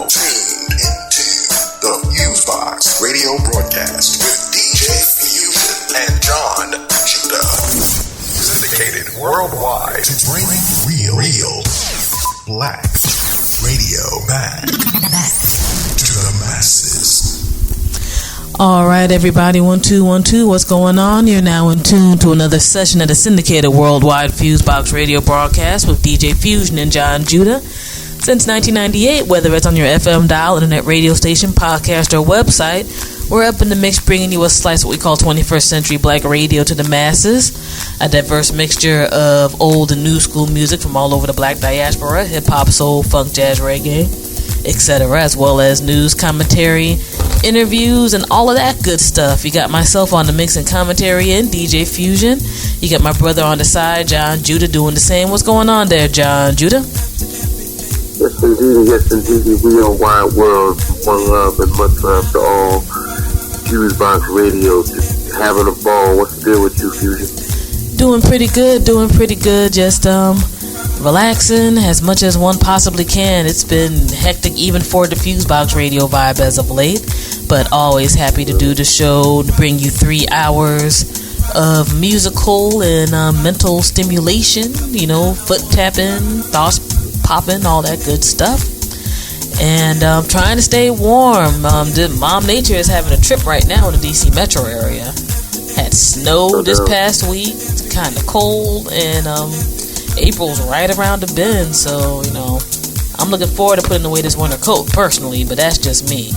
tuned into the FuseBox Radio Broadcast with DJ Fusion and Jon Judah. Syndicated worldwide to bring real black radio back to the masses. All right, everybody, 1 2 1 2. What's going on? You're now in tune to another session of the syndicated worldwide FuseBox Radio Broadcast with DJ Fusion and Jon Judah. Since 1998, whether it's on your FM dial, internet radio station, podcast, or website, we're up in the mix bringing you a slice of what we call 21st century black radio to the masses. A diverse mixture of old and new school music from all over the black diaspora, hip-hop, soul, funk, jazz, reggae, etc., as well as news, commentary, interviews, and all of that good stuff. You got myself on the mix and commentary and DJ Fusion. You got my brother on the side, Jon Judah, doing the same. What's going on there, Jon Judah? Yes, indeed. We are wide world. One love and much love to all. FuseBox Radio, just having a ball. What's the deal with you, Fusion? Doing pretty good. Just relaxing as much as one possibly can. It's been hectic even for the FuseBox Radio vibe as of late, but always happy to do the show, to bring you 3 hours of musical and mental stimulation, foot tapping, thoughts popping, all that good stuff. And trying to stay warm. Mom Nature is having a trip right now in the DC metro area. Had snow this past week. It's kind of cold, and April's right around the bend, so, I'm looking forward to putting away this winter coat, personally, but that's just me.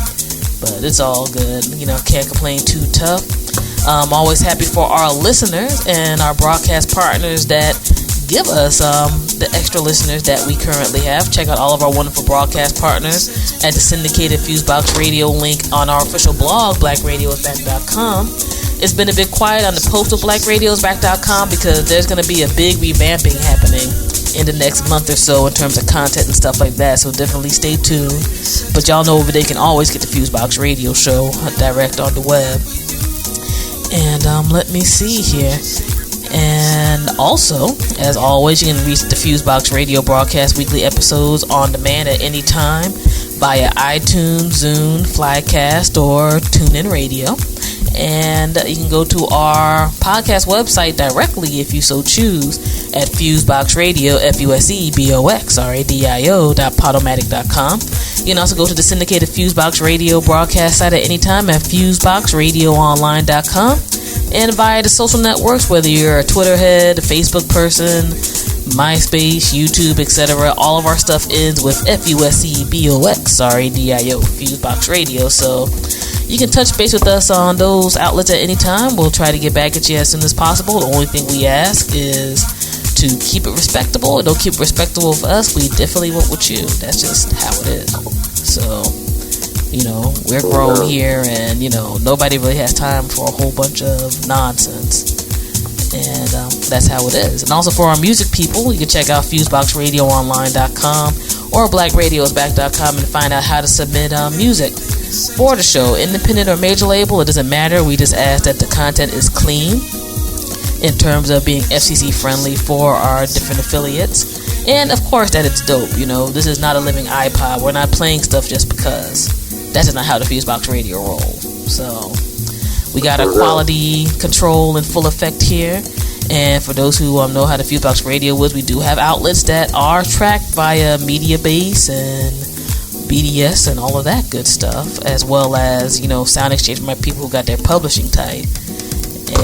But it's all good, can't complain too tough. I'm always happy for our listeners and our broadcast partners that give us the extra listeners that we currently have. Check out all of our wonderful broadcast partners at the syndicated FuseBox Radio link on our official blog, blackradiosback.com. It's been a bit quiet on the post of blackradiosback.com because there's going to be a big revamping happening in the next month or so in terms of content and stuff like that, so definitely stay tuned. But y'all know over there can always get the FuseBox Radio show direct on the web. And let me see here. And also, as always, you can reach the FuseBox Radio Broadcast weekly episodes on demand at any time via iTunes, Zune, Flycast, or TuneIn Radio. And you can go to our podcast website directly if you so choose at FuseBox Radio, FuseBox.podomatic.com. You can also go to the syndicated FuseBox Radio Broadcast site at any time at FuseBoxRadioOnline.com. And via the social networks, whether you're a Twitter head, a Facebook person, MySpace, YouTube, etc., all of our stuff ends with FUSEBOX, DIO, FuseBox Radio. So you can touch base with us on those outlets at any time. We'll try to get back at you as soon as possible. The only thing we ask is to keep it respectable. Don't keep it respectable with us. We definitely won't with you. That's just how it is. So, we're grown here, and, nobody really has time for a whole bunch of nonsense. And that's how it is. And also for our music people, you can check out FuseboxRadioOnline.com or BlackRadiosBack.com and find out how to submit music for the show. Independent or major label, it doesn't matter. We just ask that the content is clean in terms of being FCC friendly for our different affiliates. And of course that it's dope. This is not a living iPod. We're not playing stuff just because. That's just not how the FuseBox Radio rolls. So we got our quality control in full effect here. And for those who know how the FuseBox Radio is, we do have outlets that are tracked via Mediabase and BDS and all of that good stuff, as well as, Sound Exchange for my people who got their publishing tight.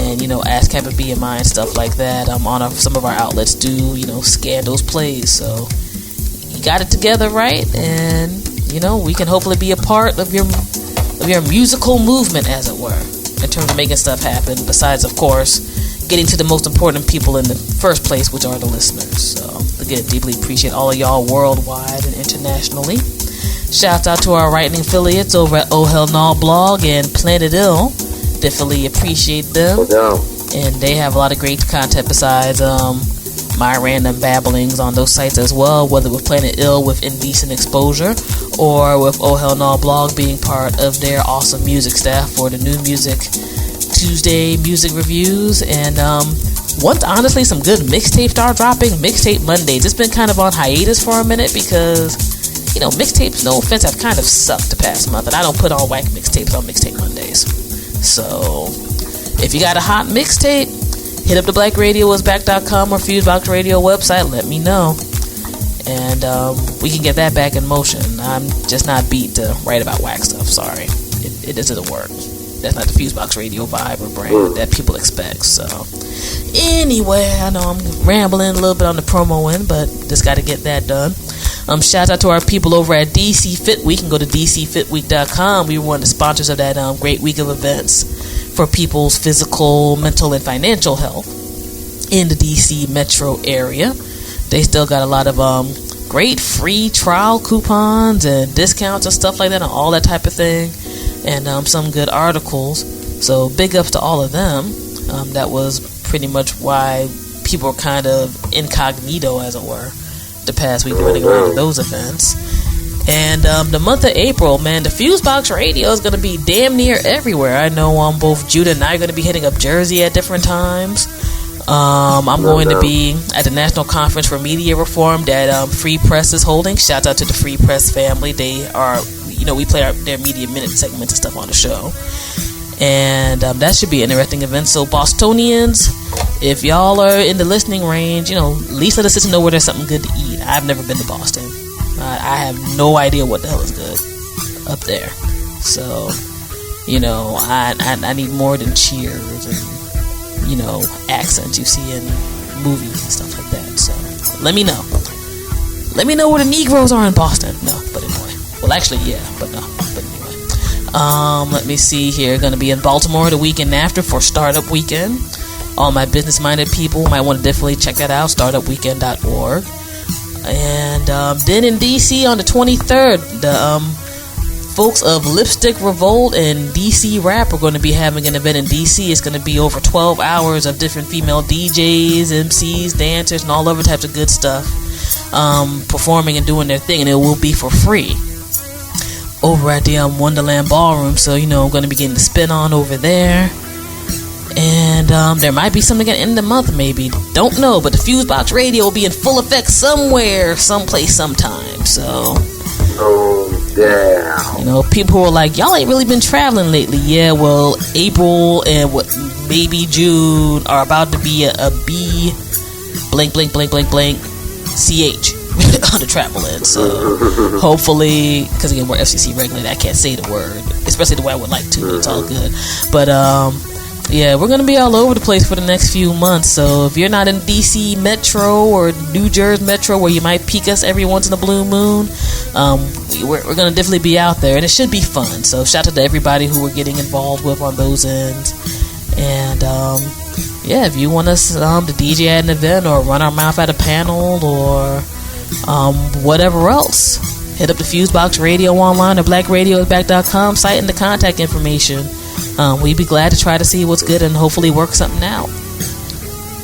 And, ASCAP and BMI and stuff like that. Some of our outlets do, scan those plays. So you got it together right, and we can hopefully be a part of your musical movement, as it were, in terms of making stuff happen, besides, of course, getting to the most important people in the first place, which are the listeners. So, again, deeply appreciate all of y'all worldwide and internationally. Shout out to our writing affiliates over at Oh Hell No Blog and Planet Ill. Definitely appreciate them. And they have a lot of great content besides my random babblings on those sites as well, whether with Planet Ill with Indecent Exposure or with Oh Hell No Blog being part of their awesome music staff for the New Music Tuesday music reviews. And once honestly some good mixtapes start dropping, Mixtape Mondays. It's been kind of on hiatus for a minute because mixtapes, no offense, have kind of sucked the past month, and I don't put on whack mixtapes on Mixtape Mondays. So, if you got a hot mixtape, hit up the blackradioisback.com or FuseBox Radio website, let me know. And we can get that back in motion. I'm just not beat to write about whack stuff, sorry. It doesn't work. That's not the FuseBox Radio vibe or brand that people expect. So, anyway, I know I'm rambling a little bit on the promo end, but just got to get that done. Shout out to our people over at DC Fit Week. You can go to dcfitweek.com. We were one of the sponsors of that great week of events for people's physical, mental, and financial health in the DC metro area. They still got a lot of great free trial coupons and discounts and stuff like that, and all that type of thing, and some good articles. So big ups to all of them. That was pretty much why people were kind of incognito, as it were, the past week running around to those events. And the month of April, man, the FuseBox Radio is going to be damn near everywhere. I know both Judah and I are going to be hitting up Jersey at different times. I'm going to be at the National Conference for Media Reform that Free Press is holding. Shout out to the Free Press family. They are, we play their Media Minute segments and stuff on the show. And that should be an interesting event. So Bostonians, if y'all are in the listening range, at least let us know where there's something good to eat. I've never been to Boston. I have no idea what the hell is good up there. So, I need more than Cheers and, accents you see in movies and stuff like that. So, let me know. Let me know where the Negroes are in Boston. No, but anyway. Well, actually, yeah, but no. But anyway. Let me see here. Going to be in Baltimore the weekend after for Startup Weekend. All my business-minded people might want to definitely check that out, startupweekend.org. And then in DC on the 23rd, the folks of Lipstick Revolt and DC Rap are going to be having an event in DC. It's going to be over 12 hours of different female DJs, MCs, dancers, and all other types of good stuff performing and doing their thing, and it will be for free over at the Wonderland Ballroom. So, I'm going to be getting the spin on over there. And there might be something at the end of the month, maybe. Don't know, but the FuseBox Radio will be in full effect somewhere, someplace, sometime. So, people who are like, y'all ain't really been traveling lately. Yeah, well, April and maybe June are about to be a B blank CH on the travel end. So, hopefully, because again, we're FCC regulated, I can't say the word, especially the way I would like to, but it's all good. But, yeah, we're going to be all over the place for the next few months. So if you're not in DC Metro or New Jersey Metro, where you might peek us every once in a blue moon, we're going to definitely be out there. And it should be fun. So shout out to everybody who we're getting involved with on those ends. And, if you want us to DJ at an event or run our mouth at a panel or whatever else, hit up the FuseBox Radio online or blackradioisback.com site and the contact information. We'd be glad to try to see what's good and hopefully work something out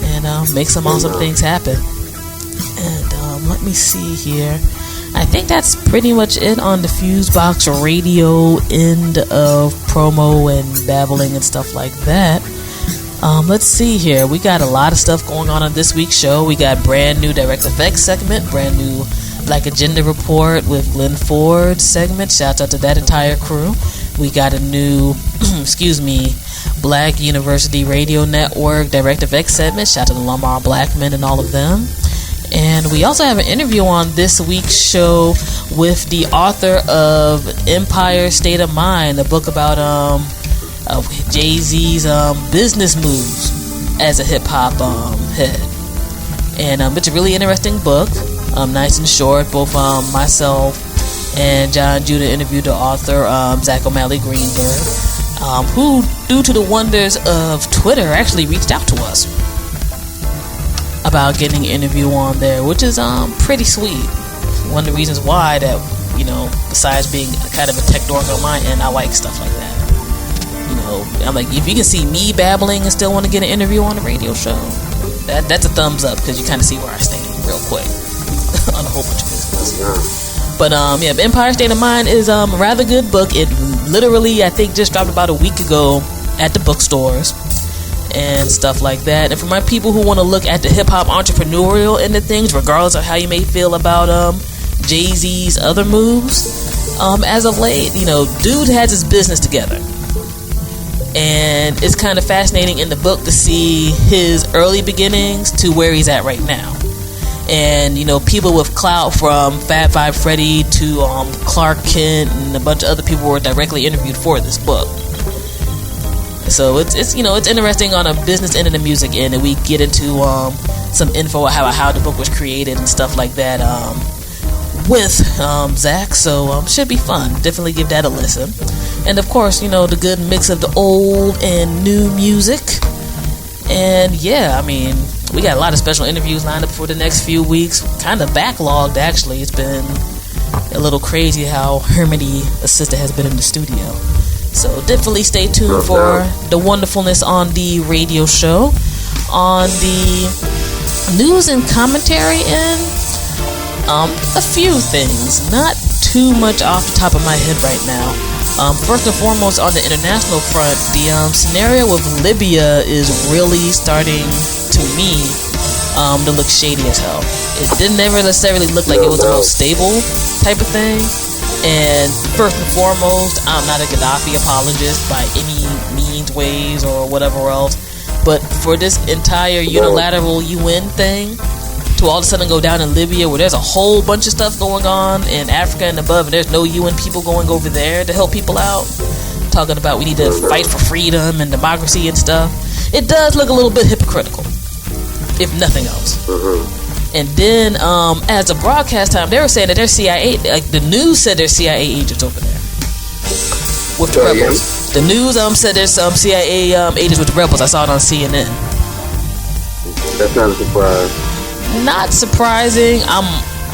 and make some awesome things happen. And let me see here. I think that's pretty much it on the FuseBox Radio end of promo and babbling and stuff like that. Let's see here. We got a lot of stuff going on this week's show. We got brand new Direct Effects segment, brand new Black Agenda Report with Glenn Ford segment. Shout out to that entire crew. We got a new, Black University Radio Network Direct Effects segment. Shout out to Lamar Blackman and all of them. And we also have an interview on this week's show with the author of Empire State of Mind, a book about Jay-Z's business moves as a hip-hop head. And it's a really interesting book, nice and short. Both myself and Jon Judah interviewed the author, Zach O'Malley Greenberg, who, due to the wonders of Twitter, actually reached out to us about getting an interview on there, which is pretty sweet. One of the reasons why that, besides being kind of a tech dork on my end, I like stuff like that. I'm like, if you can see me babbling and still want to get an interview on the radio show, that's a thumbs up, because you kind of see where I stand real quick on a whole bunch of business. But Empire State of Mind is a rather good book. It literally, I think, just dropped about a week ago at the bookstores and stuff like that. And for my people who want to look at the hip-hop entrepreneurial end of things, regardless of how you may feel about Jay-Z's other moves. As of late, dude has his business together. And it's kind of fascinating in the book to see his early beginnings to where he's at right now. And, people with clout from Fab Five Freddy to Clark Kent and a bunch of other people were directly interviewed for this book. So it's interesting on a business end and the music end, and we get into some info how the book was created and stuff like that with Zach. So should be fun. Definitely give that a listen. And of course, the good mix of the old and new music. And yeah, we got a lot of special interviews lined up for the next few weeks. Kind of backlogged, actually. It's been a little crazy how Hermity Assistant has been in the studio. So definitely stay tuned for the wonderfulness on the radio show. On the news and commentary end, a few things. Not too much off the top of my head right now. First and foremost, on the international front, the scenario with Libya is really starting, to me, to look shady as hell. It didn't ever necessarily look like it was the most stable type of thing. And first and foremost, I'm not a Gaddafi apologist by any means, ways, or whatever else. But for this entire unilateral UN thing to all of a sudden go down in Libya, where there's a whole bunch of stuff going on in Africa and above, and there's no UN people going over there to help people out, talking about we need to fight for freedom and democracy and stuff, it does look a little bit hypocritical, if nothing else. And then, as a broadcast time, they were saying that there's CIA, like the news said there's CIA agents over there with the rebels. The news said there's some CIA agents with the rebels. I saw it on CNN. That's not a surprise. Not surprising. I'm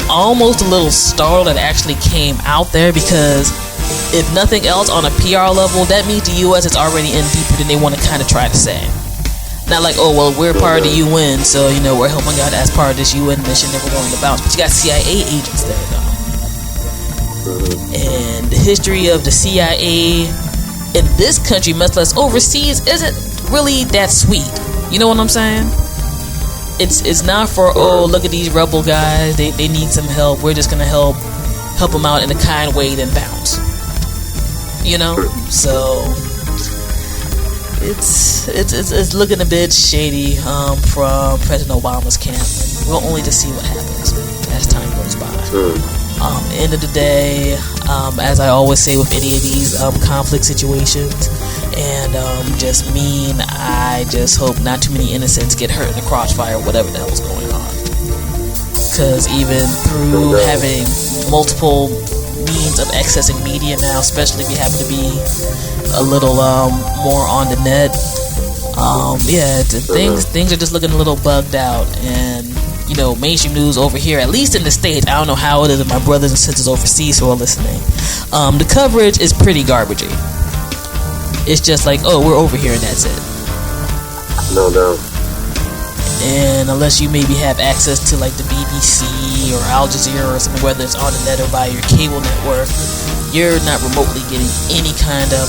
almost a little startled that it actually came out there, because if nothing else, on a PR level, that means the U.S. is already in deeper than they want to kind of try to say. Not like, oh, well, we're part of the UN, so, we're helping out as part of this UN mission that we're going to bounce. But you got CIA agents there, though. And the history of the CIA in this country, much less overseas, isn't really that sweet. You know what I'm saying? It's not for, oh, look at these rebel guys, they need some help, we're just going to help them out in a kind way, then bounce. So it's looking a bit shady from President Obama's camp. And we'll only just see what happens as time goes by. End of the day, as I always say with any of these conflict situations, and I just hope not too many innocents get hurt in the crossfire, whatever the hell's going on. Because even through having multiple means of accessing media now, especially if you happen to be a little more on the net, things are just looking a little bugged out. And mainstream news over here, at least in the States, I don't know how it is with my brothers and sisters overseas who are listening, the coverage is pretty garbagey. It's just like, oh, we're over here and that's it. No doubt. And unless you maybe have access to like the BBC or Al Jazeera or something, whether it's on the net or by your cable network, you're not remotely getting any kind of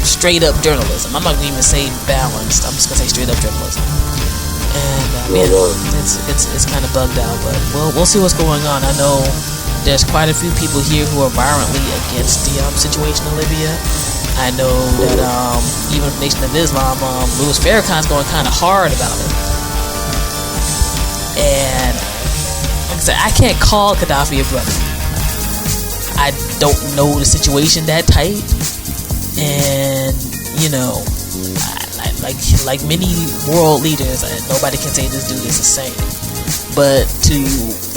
straight up journalism. I'm not going to even say balanced, I'm just going to say straight up journalism. And it's kind of bugged out, but we'll see what's going on. I know there's quite a few people here who are violently against the situation in Libya. I know that even the Nation of Islam, Louis Farrakhan's going kind of hard about it. And like I said, I can't call Gaddafi a brother. I don't know the situation that tight, and like many world leaders, nobody can say this dude is the same. But to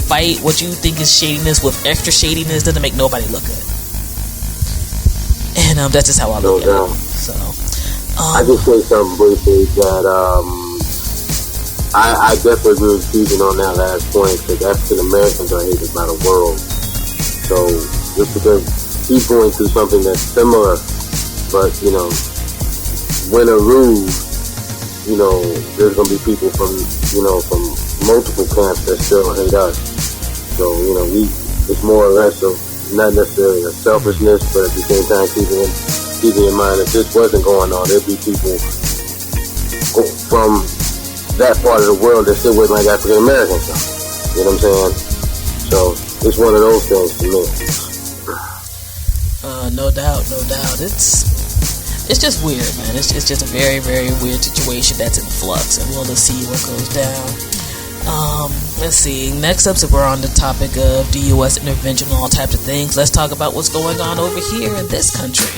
fight what you think is shadiness with extra shadiness doesn't make nobody look good. And that's just how I look at it. So, I just say something briefly that I definitely agree with Fusion on that last point, because African Americans are hated by the world. So just because he's going through something that's similar, but win or lose, there's gonna be people from multiple camps that still hate us. So it's more or less of not necessarily a selfishness, but at the same time keeping in mind if this wasn't going on, there'd be people from that part of the world that still wouldn't like African American stuff. You know what I'm saying? So it's one of those things for me. No doubt. It's just weird, man. It's just a very, very weird situation that's in flux, and we'll see what goes down. Let's see. Next up, so we're on the topic of the U.S. intervention and all types of things. Let's talk about what's going on over here in this country.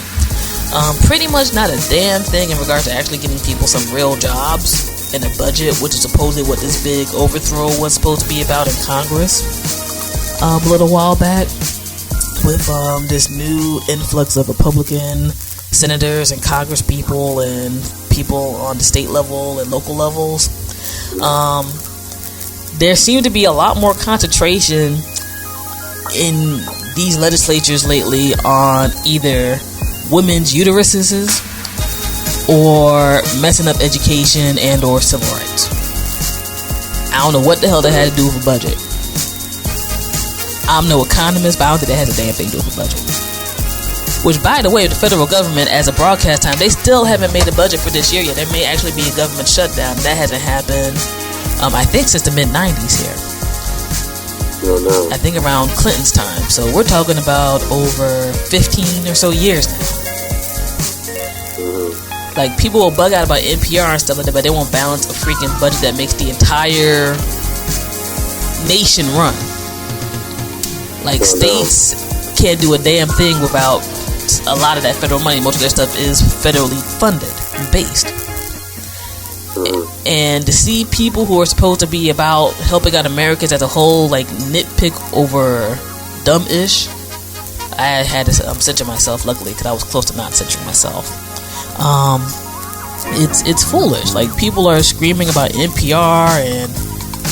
Pretty much not a damn thing in regards to actually getting people some real jobs and a budget, which is supposedly what this big overthrow was supposed to be about in Congress a little while back, with this new influx of Republican senators and Congress people and people on the state level and local levels. There seemed to be a lot more concentration in these legislatures lately on either women's uteruses or messing up education and or civil rights. I don't know what the hell that had to do with a budget. I'm no economist, but I don't think that has a damn thing to do with a budget. Which, by the way, the federal government, as a broadcast time, they still haven't made a budget for this year yet. There may actually be a government shutdown. That hasn't happened, I think, since the mid-90s here. No. I think around Clinton's time. So we're talking about over 15 or so years now. Like, people will bug out about NPR and stuff like that, but they won't balance a freaking budget that makes the entire nation run. Like, states can't do a damn thing without a lot of that federal money. Most of their stuff is federally funded and based. And to see people who are supposed to be about helping out Americans as a whole, like, nitpick over dumb-ish, I had to censor myself, luckily, because I was close to not censoring myself. It's foolish. Like, people are screaming about NPR and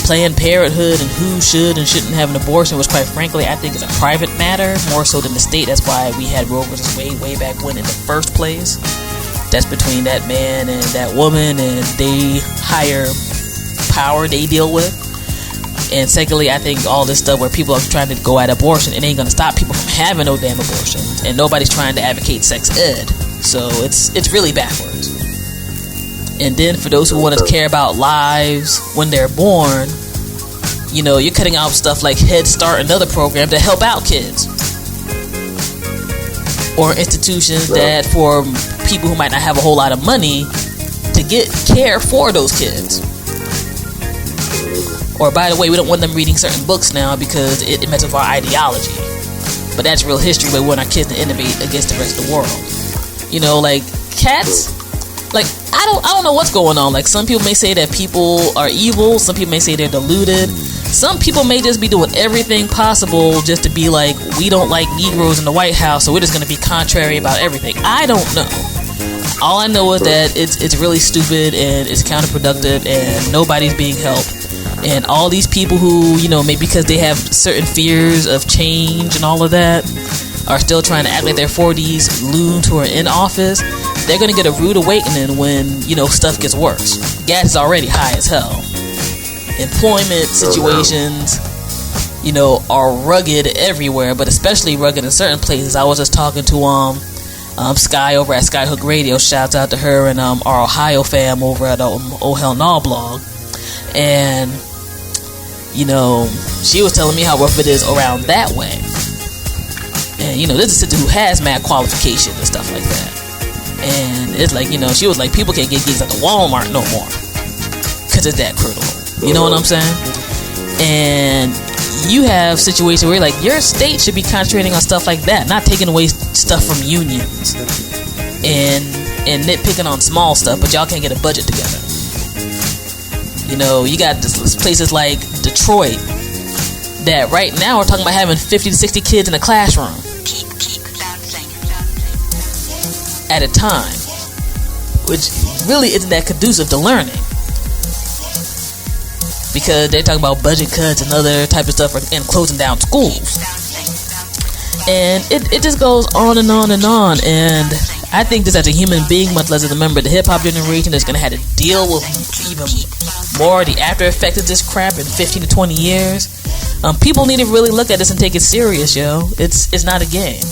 Planned Parenthood and who should and shouldn't have an abortion, which, quite frankly, I think is a private matter more so than the state. That's why we had Roe versus Wade way back when in the first place. That's between that man and that woman, and they higher power they deal with. And secondly, I think all this stuff where people are trying to go at abortion, it ain't gonna stop people from having no damn abortion. And nobody's trying to advocate sex ed, so it's really backwards. And then for those who want to care about lives when they're born, you know, you're cutting out stuff like Head Start and other programs that help out kids, or institutions that for people who might not have a whole lot of money to get care for those kids. Or, by the way, we don't want them reading certain books now because it messes with our ideology. But that's real history, but we want our kids to innovate against the rest of the world. You know, like, cats, like, I don't know what's going on. Like, some people may say that people are evil, some people may say they're deluded, some people may just be doing everything possible just to be like, we don't like Negroes in the White House, so we're just going to be contrary about everything. I don't know. All I know is that it's really stupid and it's counterproductive and nobody's being helped. And all these people who, you know, maybe because they have certain fears of change and all of that, are still trying to act like they're 40s loons who are in office, they're going to get a rude awakening when, you know, stuff gets worse. Gas is already high as hell. Employment situations, you know, are rugged everywhere, but especially rugged in certain places. I was just talking to Sky over at Skyhook Radio. Shouts out to her and our Ohio fam over at Oh Hell Nah blog. And, you know, she was telling me how rough it is around that way. And, you know, this is a sister who has mad qualifications and stuff like that. And it's like, you know, she was like, people can't get gigs at the Walmart no more because it's that critical. You know what I'm saying? And you have situations where you're like, your state should be concentrating on stuff like that, not taking away stuff from unions and nitpicking on small stuff, but y'all can't get a budget together. You know, you got places like Detroit that right now are talking about having 50 to 60 kids in a classroom at a time, which really isn't that conducive to learning, because they're talking about budget cuts and other type of stuff and closing down schools. And it just goes on and on and on. And I think this, as a human being, much less as a member of the hip-hop generation, that's going to have to deal with even more of the after effects of this crap in 15 to 20 years. People need to really look at this and take it serious, yo. It's not a game.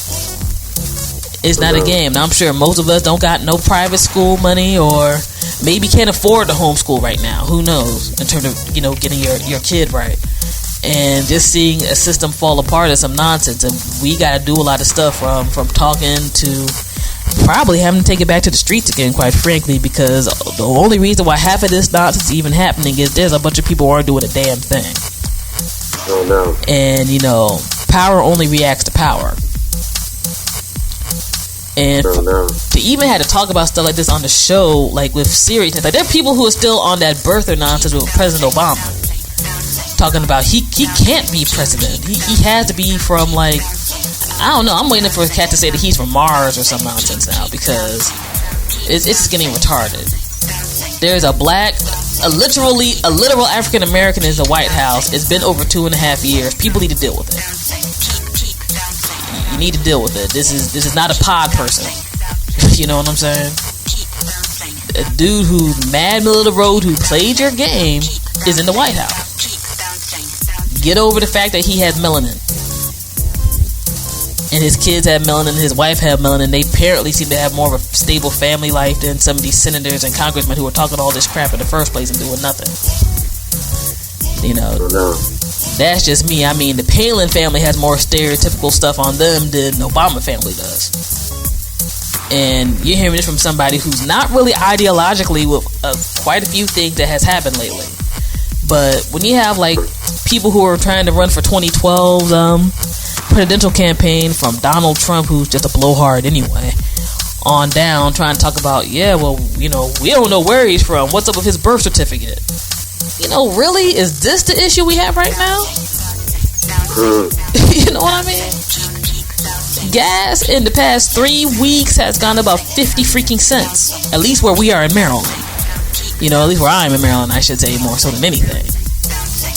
It's not a game. Now, I'm sure most of us don't got no private school money, or maybe can't afford to homeschool right now. Who knows? In terms of, you know, getting your kid right. and just seeing a system fall apart is some nonsense. And we got to do a lot of stuff from talking to probably having to take it back to the streets again, quite frankly, because the only reason why half of this nonsense is even happening is there's a bunch of people who aren't doing a damn thing. Oh no. And power only reacts to power. And to even had to talk about stuff like this on the show, like with seriousness, like there are people who are still on that birther nonsense with President Obama, talking about he can't be president. He has to be from, like, I don't know. I'm waiting for a cat to say that he's from Mars or some nonsense now, because it's just getting retarded. There's a literal African American in the White House. It's been over 2.5 years. People need to deal with it. You need to deal with it. This is not a pod person. You know what I'm saying? A dude who's mad middle of the road who played your game is in the White House. Get over the fact that he has melanin. And his kids have melanin, his wife have melanin. They apparently seem to have more of a stable family life than some of these senators and congressmen who are talking all this crap in the first place and doing nothing. That's just me. I mean, the Palin family has more stereotypical stuff on them than the Obama family does. And you're hearing this from somebody who's not really ideologically with quite a few things that has happened lately. But when you have, like, people who are trying to run for 2012's presidential campaign, from Donald Trump, who's just a blowhard anyway, on down, trying to talk about, we don't know where he's from. What's up with his birth certificate? Really? Is this the issue we have right now? You know what I mean? Gas in the past 3 weeks has gone about 50 freaking cents. At least where we are in Maryland. At least where I'm in Maryland, I should say, more so than anything.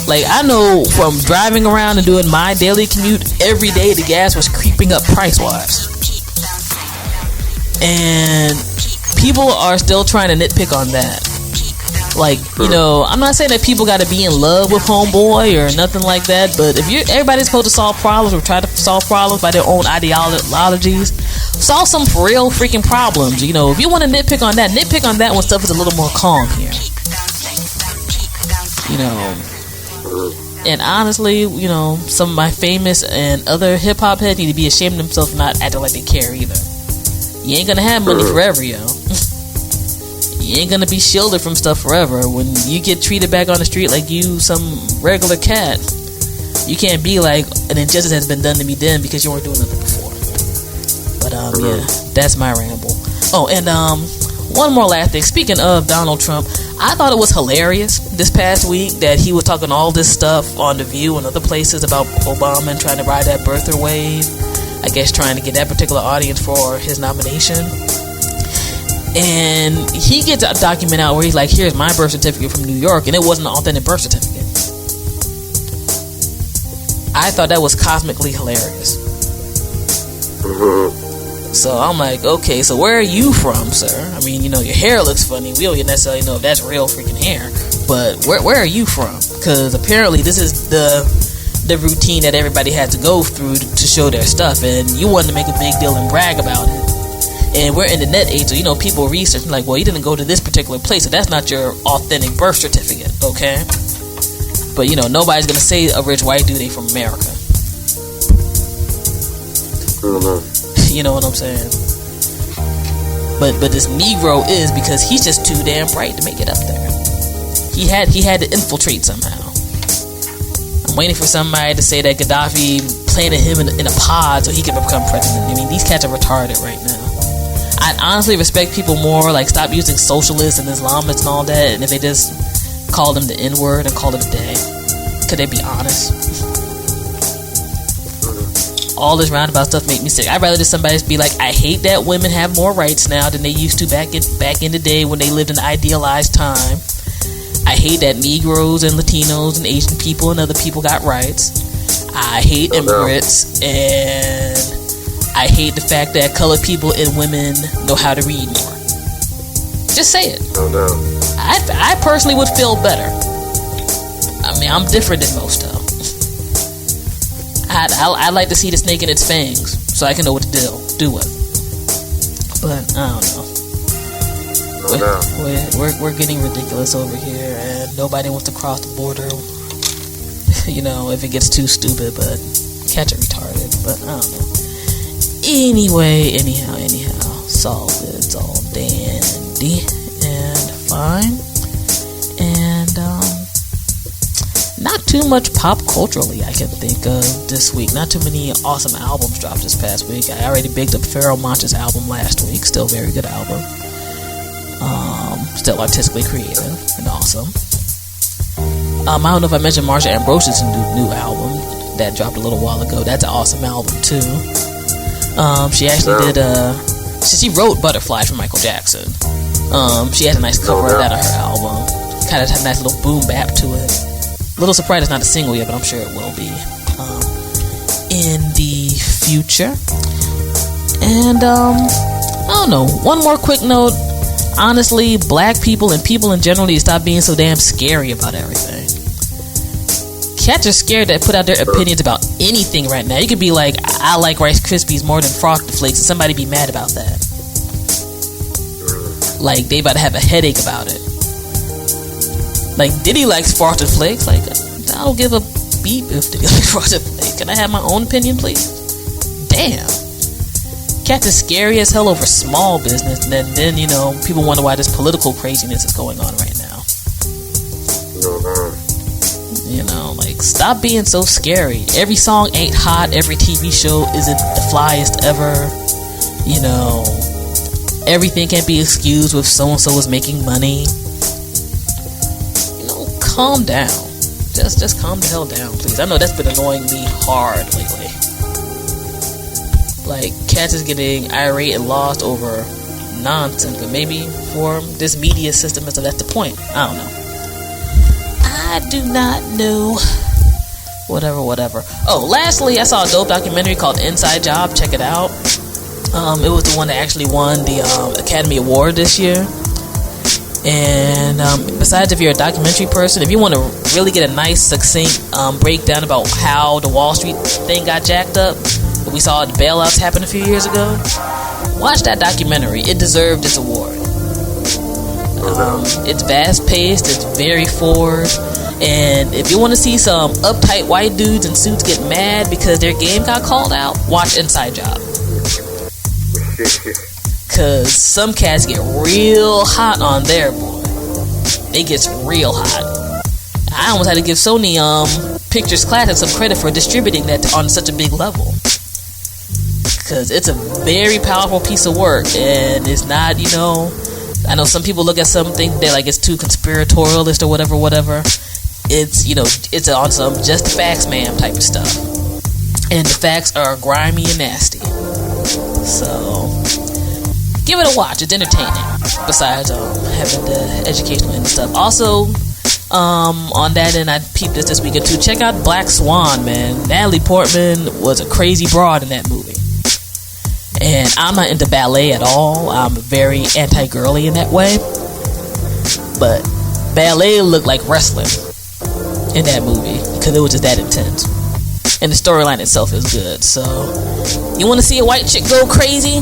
Like, I know from driving around and doing my daily commute, every day the gas was creeping up price-wise. And people are still trying to nitpick on that. Like, I'm not saying that people got to be in love with homeboy or nothing like that, but if everybody's supposed to solve problems or try to solve problems by their own ideologies, solve some for real freaking problems. If you want to nitpick on that when stuff is a little more calm here. And honestly, some of my famous and other hip-hop heads need to be ashamed of themselves for not acting like they care either. You ain't gonna have money forever, yo. You ain't gonna be shielded from stuff forever. When you get treated back on the street like you some regular cat, you can't be like, an injustice has been done to me then because you weren't doing nothing before. But yeah, that's my ramble. Oh, and one more last thing. Speaking of Donald Trump, I thought it was hilarious this past week that he was talking all this stuff on The View and other places about Obama and trying to ride that birther wave. I guess trying to get that particular audience for his nomination. And he gets a document out where he's like, here's my birth certificate from New York, and it wasn't an authentic birth certificate. I thought that was cosmically hilarious. So I'm like, okay, so where are you from, sir? I mean, your hair looks funny. We don't necessarily know if that's real freaking hair, but where are you from? Because apparently this is the routine that everybody had to go through to show their stuff, and you wanted to make a big deal and brag about it. And we're in the net age, so people research like, well, you didn't go to this particular place, so that's not your authentic birth certificate, okay? But nobody's gonna say a rich white dude ain't from America. You know what I'm saying? But this Negro is, because he's just too damn bright to make it up there. He had to infiltrate somehow. I'm waiting for somebody to say that Gaddafi planted him in a pod so he could become president. I mean, these cats are retarded right now. I honestly respect people more, like, stop using socialists and Islamists and all that, and if they just call them the N-word and call it a day. Could they be honest? All this roundabout stuff make me sick. I'd rather just somebody be like, I hate that women have more rights now than they used to back in the day when they lived in an idealized time. I hate that Negroes and Latinos and Asian people and other people got rights. I hate immigrants, and I hate the fact that colored people and women know how to read more. Just say it. I personally would feel better. I mean, I'm different than most of them. I'd like to see the snake in its fangs so I can know what to do with. But I don't know. We're getting ridiculous over here, and nobody wants to cross the border. if it gets too stupid, but catch it retarded. But I don't know. Anyway, anyhow, it's all good. It's all dandy and fine. And not too much pop culturally I can think of this week. Not too many awesome albums dropped this past week. I already bigged up Pharoah Monch's album last week. Still very good album. Still artistically creative and awesome. I don't know if I mentioned Marsha Ambrose's new album that dropped a little while ago. That's an awesome album too. She actually did she wrote Butterfly for Michael Jackson. She had a nice cover of that on her album. Kind of had a nice little boom bap to it. A little surprised it's not a single yet, but I'm sure it will be in the future. And I don't know. One more quick note. Honestly, black people and people in general need to stop being so damn scary about everything. Cats are scared to put out their opinions about anything right now. You could be like, I like Rice Krispies more than Frosted Flakes, and somebody be mad about that. Like, they about to have a headache about it. Like, Diddy likes Frosted Flakes. Like, I don't give a beep if Diddy likes Frosted Flakes. Can I have my own opinion, please? Damn. Cats are scary as hell over small business, and then people wonder why this political craziness is going on right now. Like, stop being so scary. Every song ain't hot. Every TV show isn't the flyest ever. Everything can't be excused with so-and-so is making money. Calm down. Just calm the hell down, please. I know that's been annoying me hard lately. Like, cats is getting irate and lost over nonsense, but maybe for this media system, that's the point. I don't know. I do not know. Whatever. Oh, lastly, I saw a dope documentary called Inside Job. Check it out. It was the one that actually won the Academy Award this year. And besides, if you're a documentary person, if you want to really get a nice, succinct breakdown about how the Wall Street thing got jacked up, we saw the bailouts happen a few years ago, watch that documentary. It deserved its award. It's fast-paced, it's very forward, and if you want to see some uptight white dudes in suits get mad because their game got called out, watch Inside Job. Cause some cats get real hot on there, boy. It gets real hot. I almost had to give Sony Pictures Classic some credit for distributing that on such a big level. Cause it's a very powerful piece of work, and it's not, I know some people look at something, they're like it's too conspiratorialist or whatever. It's, it's on some just the facts, ma'am type of stuff. And the facts are grimy and nasty. So give it a watch. It's entertaining. Besides having the educational and stuff. Also, on that end, I peeped this weekend too. Check out Black Swan, man. Natalie Portman was a crazy broad in that movie. And I'm not into ballet at all. I'm very anti-girly in that way. But ballet looked like wrestling in that movie because it was just that intense. And the storyline itself is good. So, you want to see a white chick go crazy?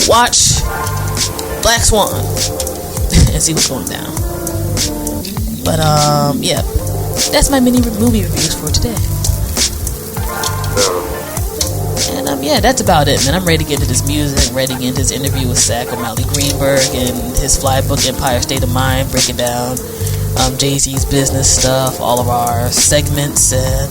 Watch Black Swan and see what's going down. But yeah, that's my mini movie reviews for today. And yeah, that's about it, man. I'm ready to get into this music, ready to get into this interview with Zach O'Malley Greenberg and his fly book Empire State of Mind, breaking down Jay-Z's business stuff, all of our segments, and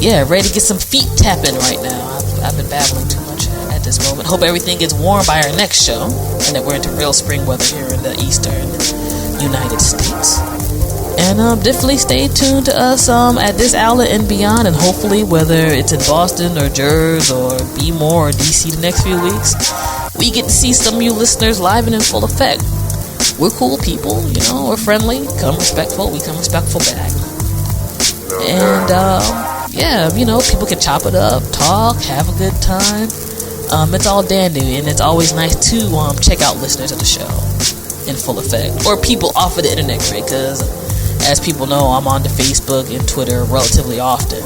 yeah, ready to get some feet tapping right now. I've been babbling too much at this moment. Hope everything gets warm by our next show, and that we're into real spring weather here in the eastern United States. And definitely stay tuned to us at this outlet and beyond, and hopefully whether it's in Boston or Jersey or B-More or DC the next few weeks, we get to see some of you listeners live and in full effect. We're cool people, we're friendly, come respectful, we come respectful back. And yeah, people can chop it up, talk, have a good time. It's all dandy, and it's always nice to check out listeners of the show in full effect, or people off of the internet, because as people know, I'm on the Facebook and Twitter relatively often,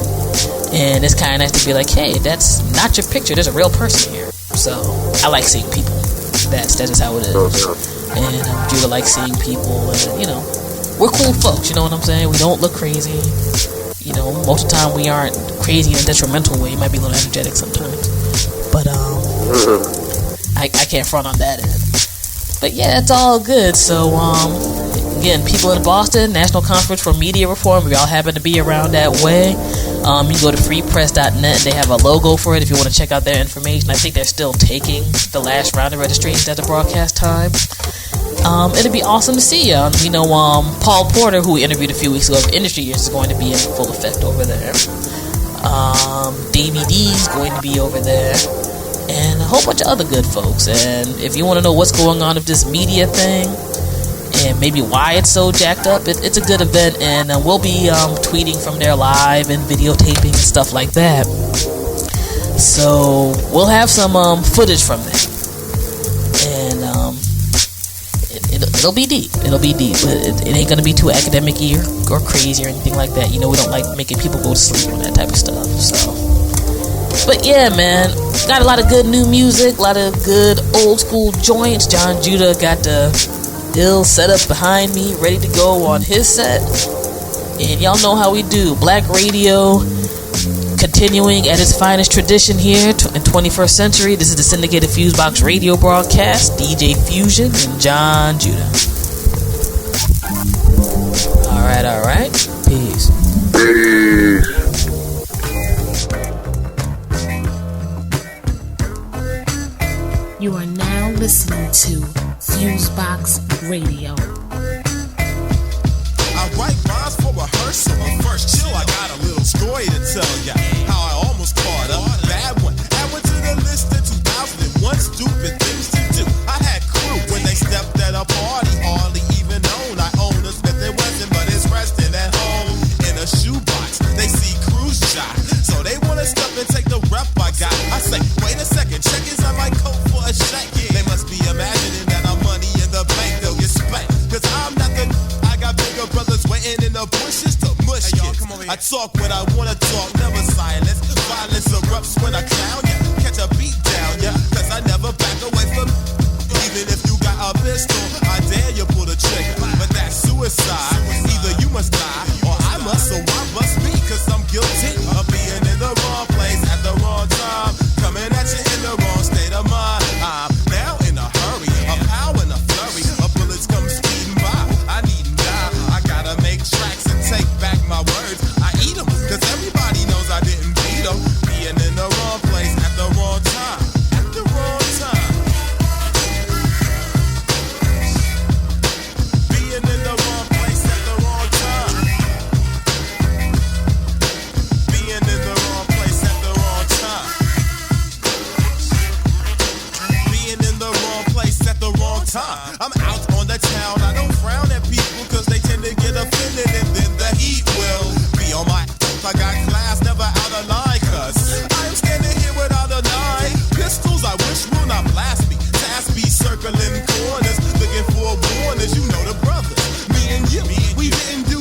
and it's kind of nice to be like, hey, that's not your picture, there's a real person here. So I like seeing people. That's just how it is. And Judah likes seeing people, and we're cool folks, you know what I'm saying? We don't look crazy. most of the time we aren't crazy in a detrimental way. You might be a little energetic sometimes, but I can't front on that end. But yeah, it's all good. So again, people in Boston, National Conference for Media Reform, we all happen to be around that way. You can go to freepress.net. They have a logo for it if you want to check out their information. I think they're still taking the last round of registrations at the broadcast time. It'd be awesome to see you. Paul Porter, who we interviewed a few weeks ago of Industry Years, is going to be in full effect over there. Davey D's going to be over there, and a whole bunch of other good folks. And if you want to know what's going on with this media thing and maybe why it's so jacked up, it's a good event, and we'll be tweeting from there live and videotaping and stuff like that. So we'll have some footage from that, and it'll be deep. It'll be deep, but it ain't gonna be too academic-y or crazy or anything like that. We don't like making people go to sleep on that type of stuff. So, but yeah, man, got a lot of good new music, a lot of good old school joints. Jon Judah got the ill set up behind me, ready to go on his set. And y'all know how we do. Black radio continuing at its finest tradition here in 21st century. This is the syndicated FuseBox Radio Broadcast. DJ Fusion and Jon Judah. Alright. Peace. You are now listening to FuseBox Radio. I write rhymes for rehearsal, but first chill, I got a little story to tell ya. How I almost caught a bad one. Add one to the list of 2001 stupid things to do. I had crew when they stepped at a party, hardly even known. I own a Smith & Wesson, but it's resting at home in a shoebox. They see crews shot, so they wanna step and take the rep I got. I say, wait a second, check is on my coat for a check. They must be imagining that I'm money in the bank, they'll get spanked. Cause I'm not the I got bigger brothers waiting in the bushes to mush kids. I talk when I wanna talk, never silence. Violence erupts when I clown ya. Catch a beat down, yeah. Cause I never back away from even if you got a pistol, I dare you pull the trigger. But that's suicide. Either you must die or I must, so I must be. Cause I'm guilty of being in the wrong place at the wrong time. Coming at you in the wrong state of mind. I'm now in a hurry, a power and a flurry. A bullets come speeding by. I need them die. I gotta make tracks and take back my words. I eat them, cause everybody knows I didn't beat them. Being in the wrong place at the wrong time. At the wrong time. Being in the wrong place at the wrong time. Being in the wrong place at the wrong time. Being in the wrong place at the wrong time. I'm out on the town. I don't frown at people cause they tend to get offended, and then the heat will be on my. I got class, never out of line, cause I am standing here without a nine. Pistols, I wish will not blast me. Task be circling corners, looking for warners. You know the brothers, me and you. We didn't do,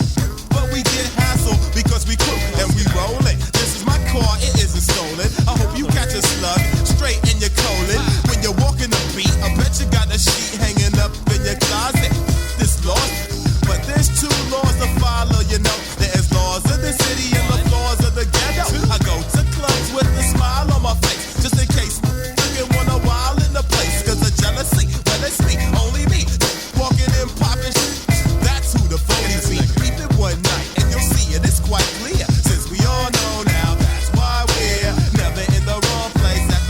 but we get hassled because we cook and we rollin'. This is my car, it isn't stolen. I hope you catch a slug straight in your colon. When you're walking the beat, I bet you got a sheet hanging up in your closet. This lost. But there's two laws to follow, you know. There's laws of the city and the laws of the ghetto. I go to clubs with a smile on my face, just in case looking wanna wild in the place. Cause of jealousy, well it's me, only me. Walking and popping that's who the phonies be. Keep it one night and you'll see it, it's quite clear. Since we all know now, that's why we're never in the wrong place at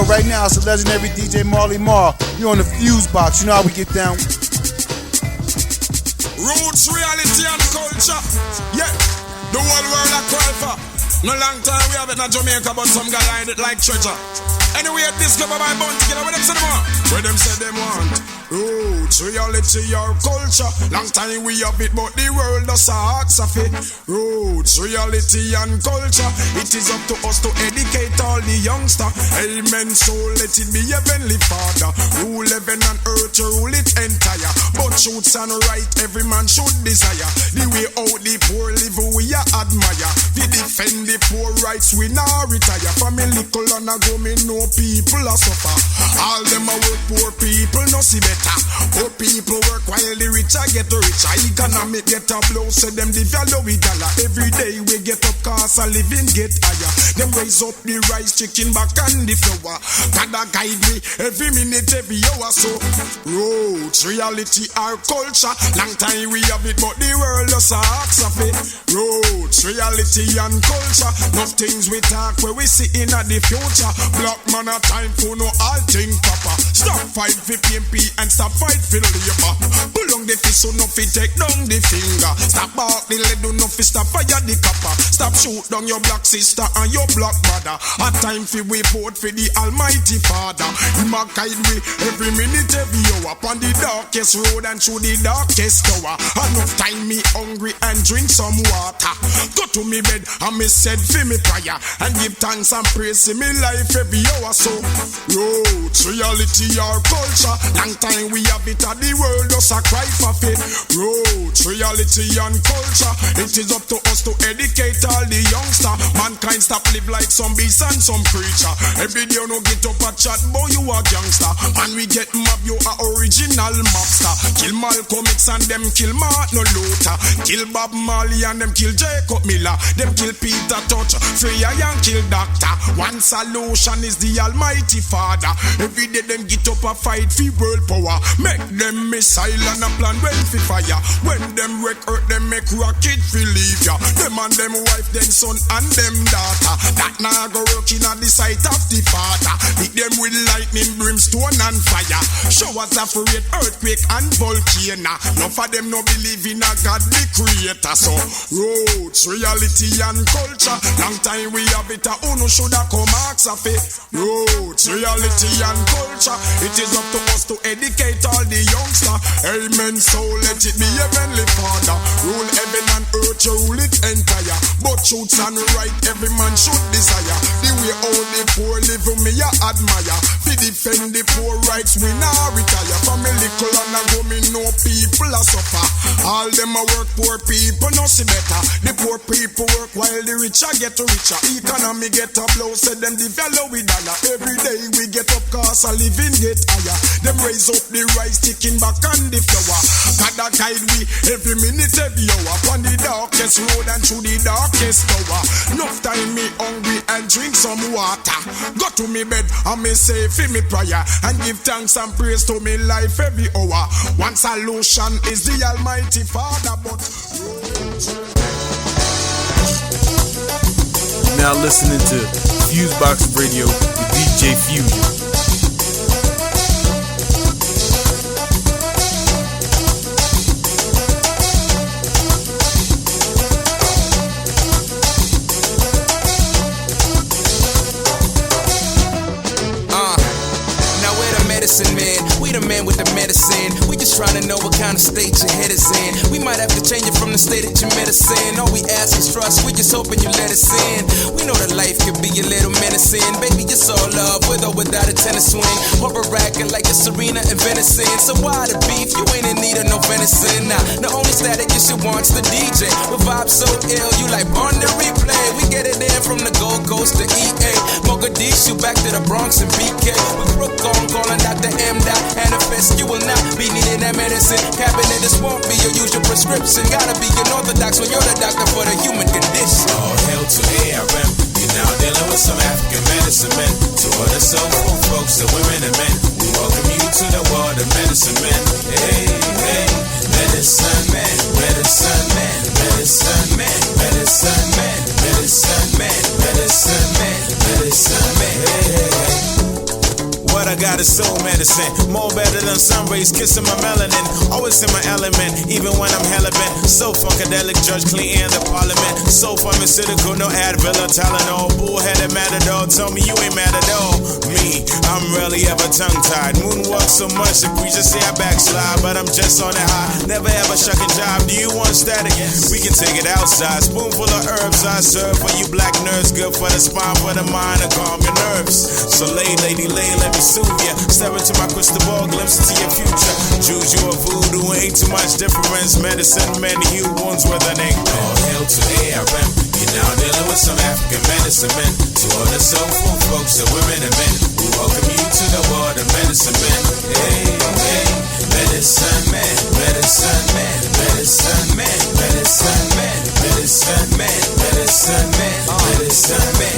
right now it's the legendary DJ Marley Marl. You're on the FuseBox. You know how we get down. Roots, reality, and culture. Yeah, the whole world I cry for. No long time we have it in Jamaica, but some guy hide it like treasure. Anyway, discover my bond together with them say them want. Where them say them want. Roots, reality, or culture. Long time we have it, but the world does ask of it. Roots, reality, and culture. It is up to us to educate all the youngster. Amen, so let it be Heavenly Father. Rule heaven and earth, rule it entire. But truths and right, every man should desire. The way out the poor live, we admire. We defend the poor rights, we now retire. From a little and a go, me know people are suffer. All them a work, poor people no see better. Poor people work while the richer get richer. Economic get a blow, so them the value we dollar. Every day we get up, cost a living get higher. Them raise up the rice, chicken back and the flour. Gotta guide me every minute, every hour. So roots, reality, our culture. Long time we have it, but the world just asks of it. Roots, reality, and culture. Enough things we talk where we see in the future. Black man a time for no all thing proper. Stop fight for PMP and stop fight for labor. Pull on the fist so no fit take down the finger. Stop bark the lead do no fit stop fire the copper. Stop shoot down your black sister and your black brother. A time for we vote for the Almighty Father. Him a guide we every minute every hour. Upon the darkest road and through the darkest tower. Enough time me hungry and drink some water. Go to me bed and me said for me prayer. And give thanks and praise in me life every hour. So roots, reality, or culture. Long time we have it and the world does a cry for faith. Roots, reality, and culture. It is up to us to educate all the youngster. Mankind stop live like some beast and some creature. Every day you no get up a chat, boy you a gangster. And we get mob, you a original mobster. Kill Malcolm X and them kill Martin Luther. Kill Bob Marley and them kill Jacob Miller. Them kill Peter Touch, Freya and kill Doctor. One solution is the Almighty Father. Every day them get up a fight for world power. Make them missile and a plan when fi fire. When them wreck earth, them make rocket fi leave ya. Them and them wife, them son and them daughter. That now go work in at the sight of the Father. Hit them with lightning, brimstone and fire. Showers of rain, earthquake and volcano. None of them no believe in a God the creator. So roots, reality, and culture. Long time we have it, who no shoulda come ask of it. Roots, reality, and culture. It is up to us to educate all the youngster. Amen, so let it be Heavenly Father. Rule heaven and earth, you rule it entire. But truths and right, every man should desire. The way all the poor live, me I admire. We defend the poor rights, we now retire. From a little and a go, me know people are suffer. All them a work, poor people no see better. The poor people work while the richer get richer. Economy get a blow, said them the value we dollar. Every day we get up, cause a living get higher. Them raise up the rice, chicken back and the flour. Gotta guide we every minute, every hour. On the darkest road and through the darkest tower. Enough time me hungry and drink some water. Go to me bed and me say for me prayer. And give thanks and praise to me life every hour. One solution is the Almighty Father, but now listening to FuseBox Radio with DJ Fusion. Man, we the man with the medicine. We just trying to know what kind of state your head is in. We might have to change it from the state that you medicine. All we ask is trust, we just hoping you let us in. We know that life could be a little menacing. Baby, it's all love, with or without a tennis swing. Horror acting like it's Serena and venison. So why the beef? You ain't in need of no venison. Nah, the only static you should want's the DJ. With vibes so ill, you like on the replay. We get it in from the Gold Coast to EA. Mogadishu back to the Bronx and BK. With Brook on calling Dr. M. Manifest, you will not be needing that medicine. Cabinet, this won't be your usual prescription. Gotta be an orthodox when you're the doctor for the human condition. All hail to ARM. You're now dealing with some African medicine men. To all the soulful folks, the women and men, we welcome you to the world of medicine men. Hey, hey, medicine man, medicine man, medicine man, medicine man, medicine man, medicine man, medicine man. Hey, hey, hey. God is soul medicine. More better than sun rays, kissing my melanin. Always in my element, even when I'm hella bent. So funkadelic, Judge Clinton, the parliament. So pharmaceutical, no Advil or Tylenol. Bullheaded matador, tell me you ain't mad at all. Me, I'm rarely ever tongue-tied. Moonwalk so much, the preachers say I backslide. But I'm just on it high, never ever shucking job. Do you want static? We can take it outside. Spoonful of herbs I serve for you black nerds. Good for the spine, for the mind, and calm your nerves. So lay, lady, lay, let me soothe ya. Step into my crystal ball, glimpse into your future. Juju or voodoo, ain't too much difference. Medicine, men, heal wounds with an ink. All hail to ARM. You're now dealing with some African medicine men. To all the soulful folks, the women and men, we welcome you to the world of medicine men. Hey, hey, medicine man, medicine man, medicine man, medicine man, medicine man, medicine man, medicine man.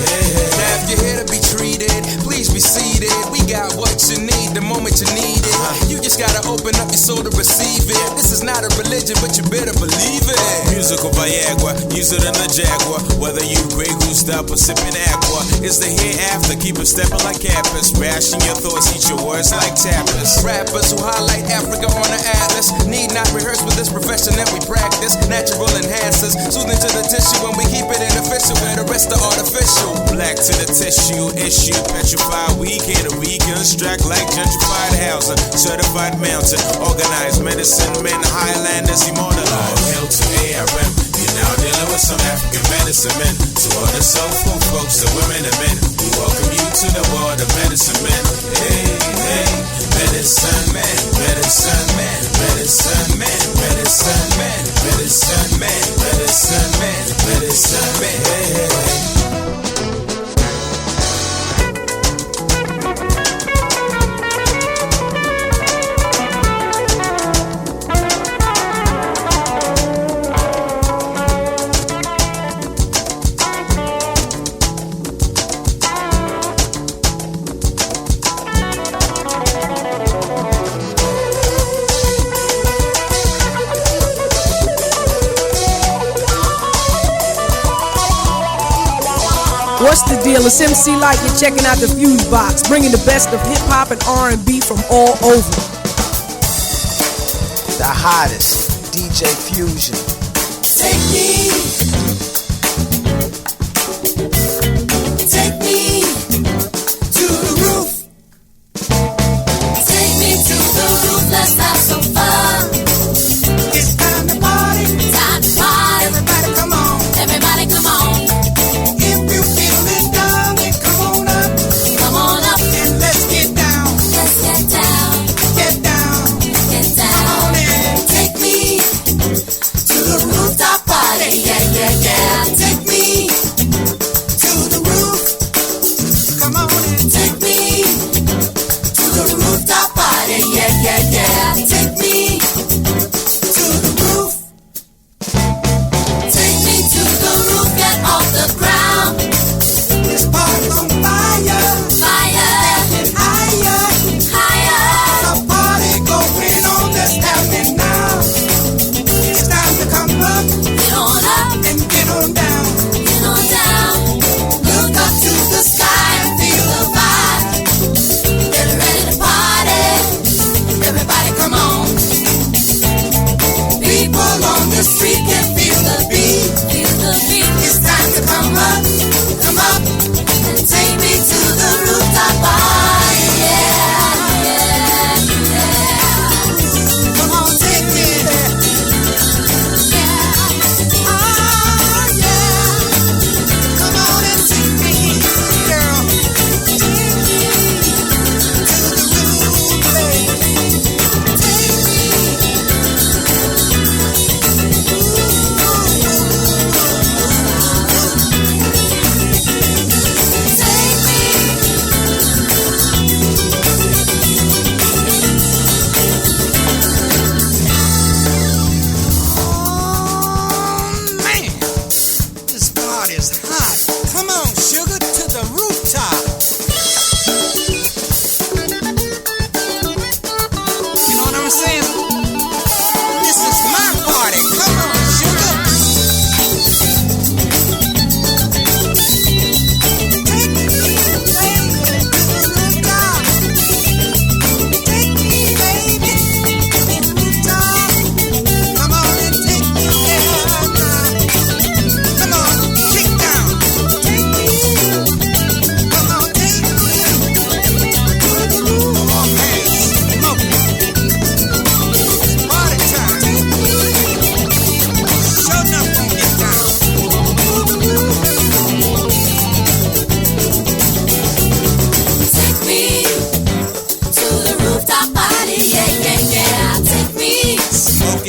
Now if you're here to be treated, please be seated. We got what you need the moment you need it. You just gotta open up your soul to receive it. This is not a religion, but you better believe it. Musical Viagra, use it in the Jaguar. Whether you Grey Goose up or sipping aqua, it's the hereafter. Keep it stepping like campus. Rashing your thoughts, eat your words like tapas. Rappers who highlight Africa on the atlas need not rehearse with this profession that we practice. Natural enhancers, soothing to the tissue, and we keep it official where the rest are artificial. Black to the tissue, issue, petrified. We can reconstruct like gentrified housing. Certified mountain, organized medicine men, Highlanders, immortalized. All hail to ARM. You're now dealing with some African medicine men. To all the soulful folks, the women and men, we welcome you to the world of medicine men. Hey, hey, medicine man, medicine man, medicine man, medicine man, medicine man, medicine man, medicine man. Hey, hey, hey. What's the deal? It's MC Light. You're checking out the FuseBox, bringing the best of hip-hop and R&B from all over. The hottest, DJ Fusion. Take me to the roof. Take me to the roof, let's have some fun. It's time to party. Time to party. Everybody come on. Everybody come on. Yeah.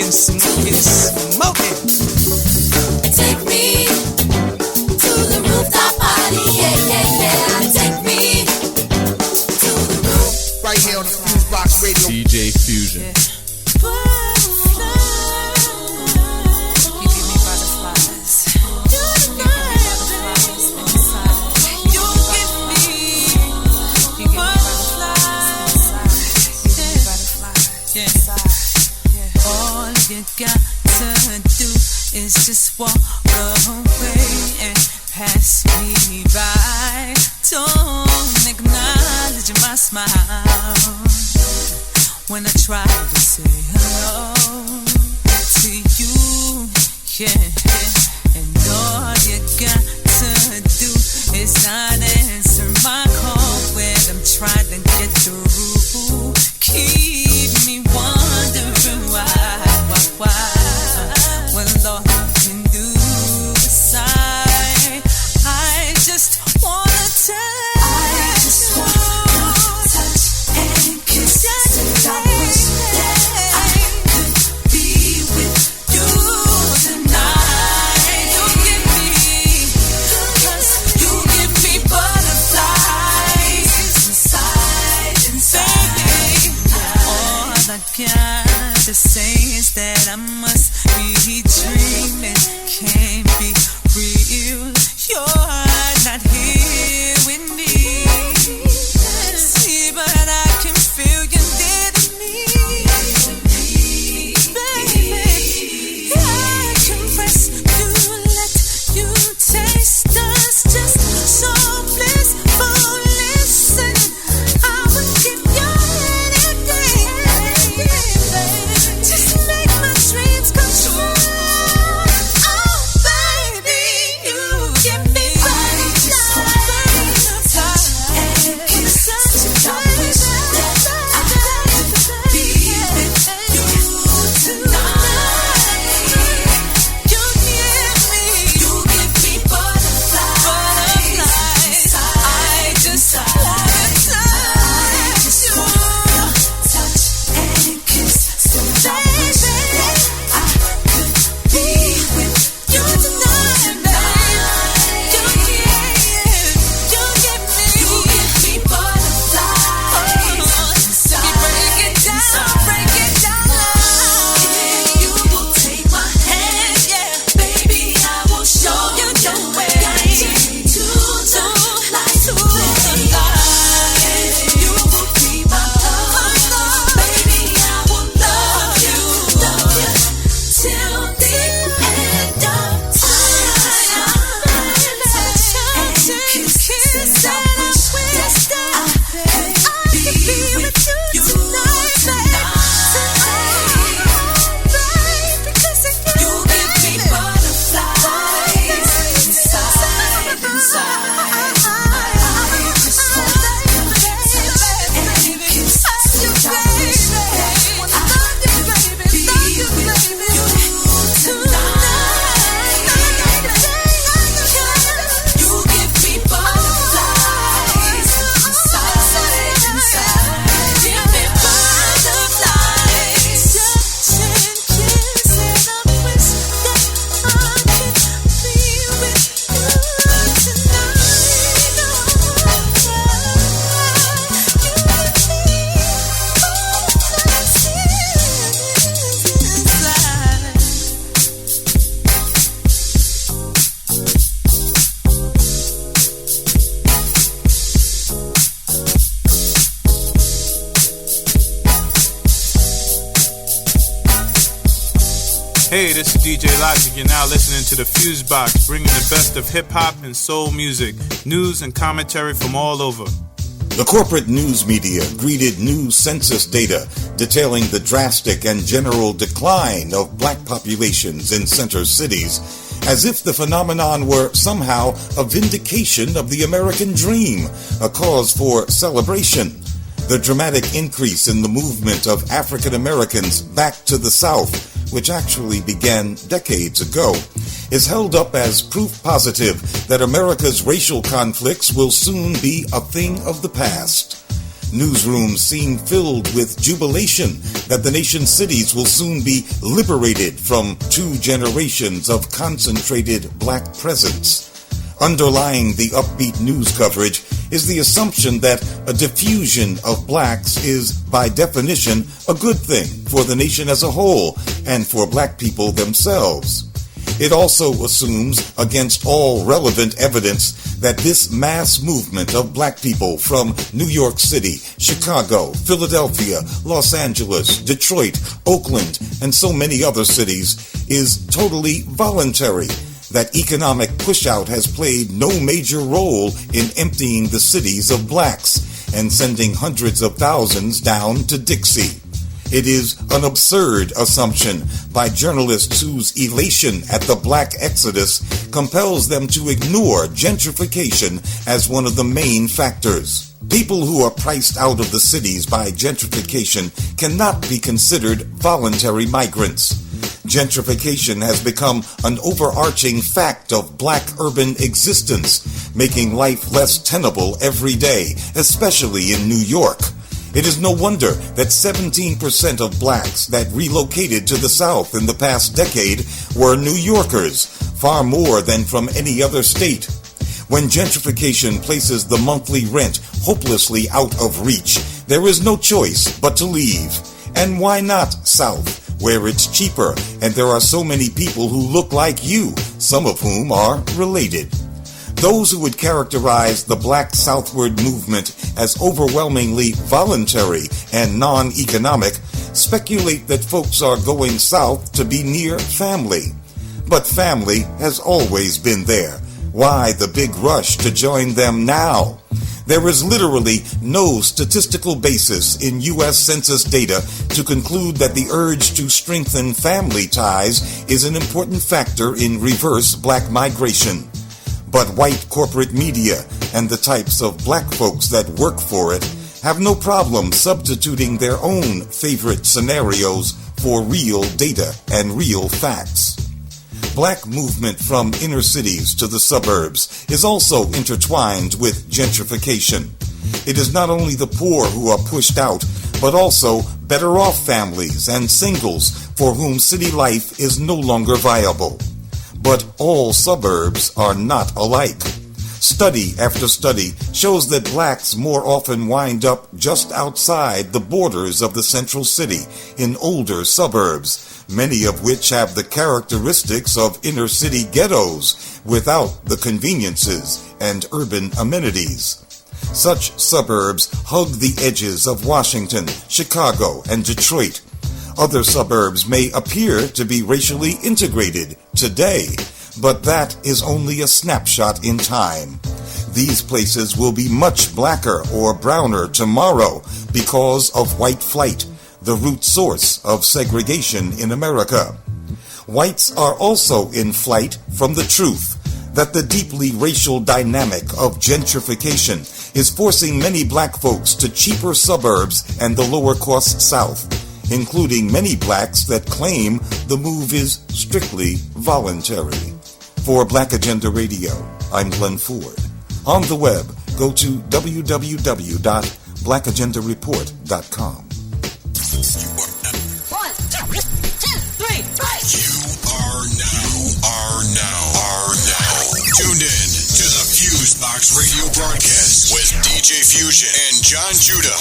smoking. Take me to the rooftop party, yeah. Take me to the roof. Right here on the FuseBox Radio. DJ Fusion. Yeah. Is just walk away and pass me by. Don't acknowledge my smile when I try to say hello to you. Yeah, and all you got to do is not answer my call when I'm trying to get through. Keep me wondering why. Well, Lord can do beside. I just wanna touch. I just wanna touch and kiss. And I wish that I could be with you tonight. You give me, 'cause you give me butterflies inside. All I got to say is that I must be dreaming, can't be real. You're not here with me. See, but I can feel you near to me, baby. I can press you, let you taste us, just so blissful. Listen, I will give you anything. Just make my dreams come true. Hey, this is DJ Logic. You're now listening to the FuseBox, bringing the best of hip-hop and soul music, news and commentary from all over. The corporate news media greeted new census data detailing the drastic and general decline of black populations in center cities, as if the phenomenon were somehow a vindication of the American dream, a cause for celebration. The dramatic increase in the movement of African Americans back to the South, which actually began decades ago, is held up as proof positive that America's racial conflicts will soon be a thing of the past. Newsrooms seem filled with jubilation that the nation's cities will soon be liberated from 2 generations of concentrated black presence. Underlying the upbeat news coverage is the assumption that a diffusion of blacks is, by definition, a good thing for the nation as a whole and for black people themselves. It also assumes, against all relevant evidence, that this mass movement of black people from New York City, Chicago, Philadelphia, Los Angeles, Detroit, Oakland, and so many other cities is totally voluntary, that economic pushout has played no major role in emptying the cities of blacks and sending hundreds of thousands down to Dixie. It is an absurd assumption by journalists whose elation at the black exodus compels them to ignore gentrification as one of the main factors. People who are priced out of the cities by gentrification cannot be considered voluntary migrants. Gentrification has become an overarching fact of black urban existence, making life less tenable every day, especially in New York. It is no wonder that 17% of blacks that relocated to the South in the past decade were New Yorkers, far more than from any other state. When gentrification places the monthly rent hopelessly out of reach, there is no choice but to leave. And why not South, where it's cheaper and there are so many people who look like you, some of whom are related? Those who would characterize the black southward movement as overwhelmingly voluntary and non-economic speculate that folks are going south to be near family. But family has always been there. Why the big rush to join them now? There is literally no statistical basis in U.S. Census data to conclude that the urge to strengthen family ties is an important factor in reverse black migration. But white corporate media and the types of black folks that work for it have no problem substituting their own favorite scenarios for real data and real facts. Black movement from inner cities to the suburbs is also intertwined with gentrification. It is not only the poor who are pushed out, but also better off families and singles for whom city life is no longer viable. But all suburbs are not alike. Study after study shows that blacks more often wind up just outside the borders of the central city in older suburbs, many of which have the characteristics of inner city ghettos without the conveniences and urban amenities. Such suburbs hug the edges of Washington, Chicago, and Detroit. Other suburbs may appear to be racially integrated today, but that is only a snapshot in time. These places will be much blacker or browner tomorrow because of white flight, the root source of segregation in America. Whites are also in flight from the truth that the deeply racial dynamic of gentrification is forcing many black folks to cheaper suburbs and the lower-cost South, including many blacks that claim the move is strictly voluntary. For Black Agenda Radio, I'm Glenn Ford. On the web, go to www.blackagendareport.com. 1, 2, 3, 4. You are now tuned in to the FuseBox Radio Broadcast with DJ Fusion and Jon Judah.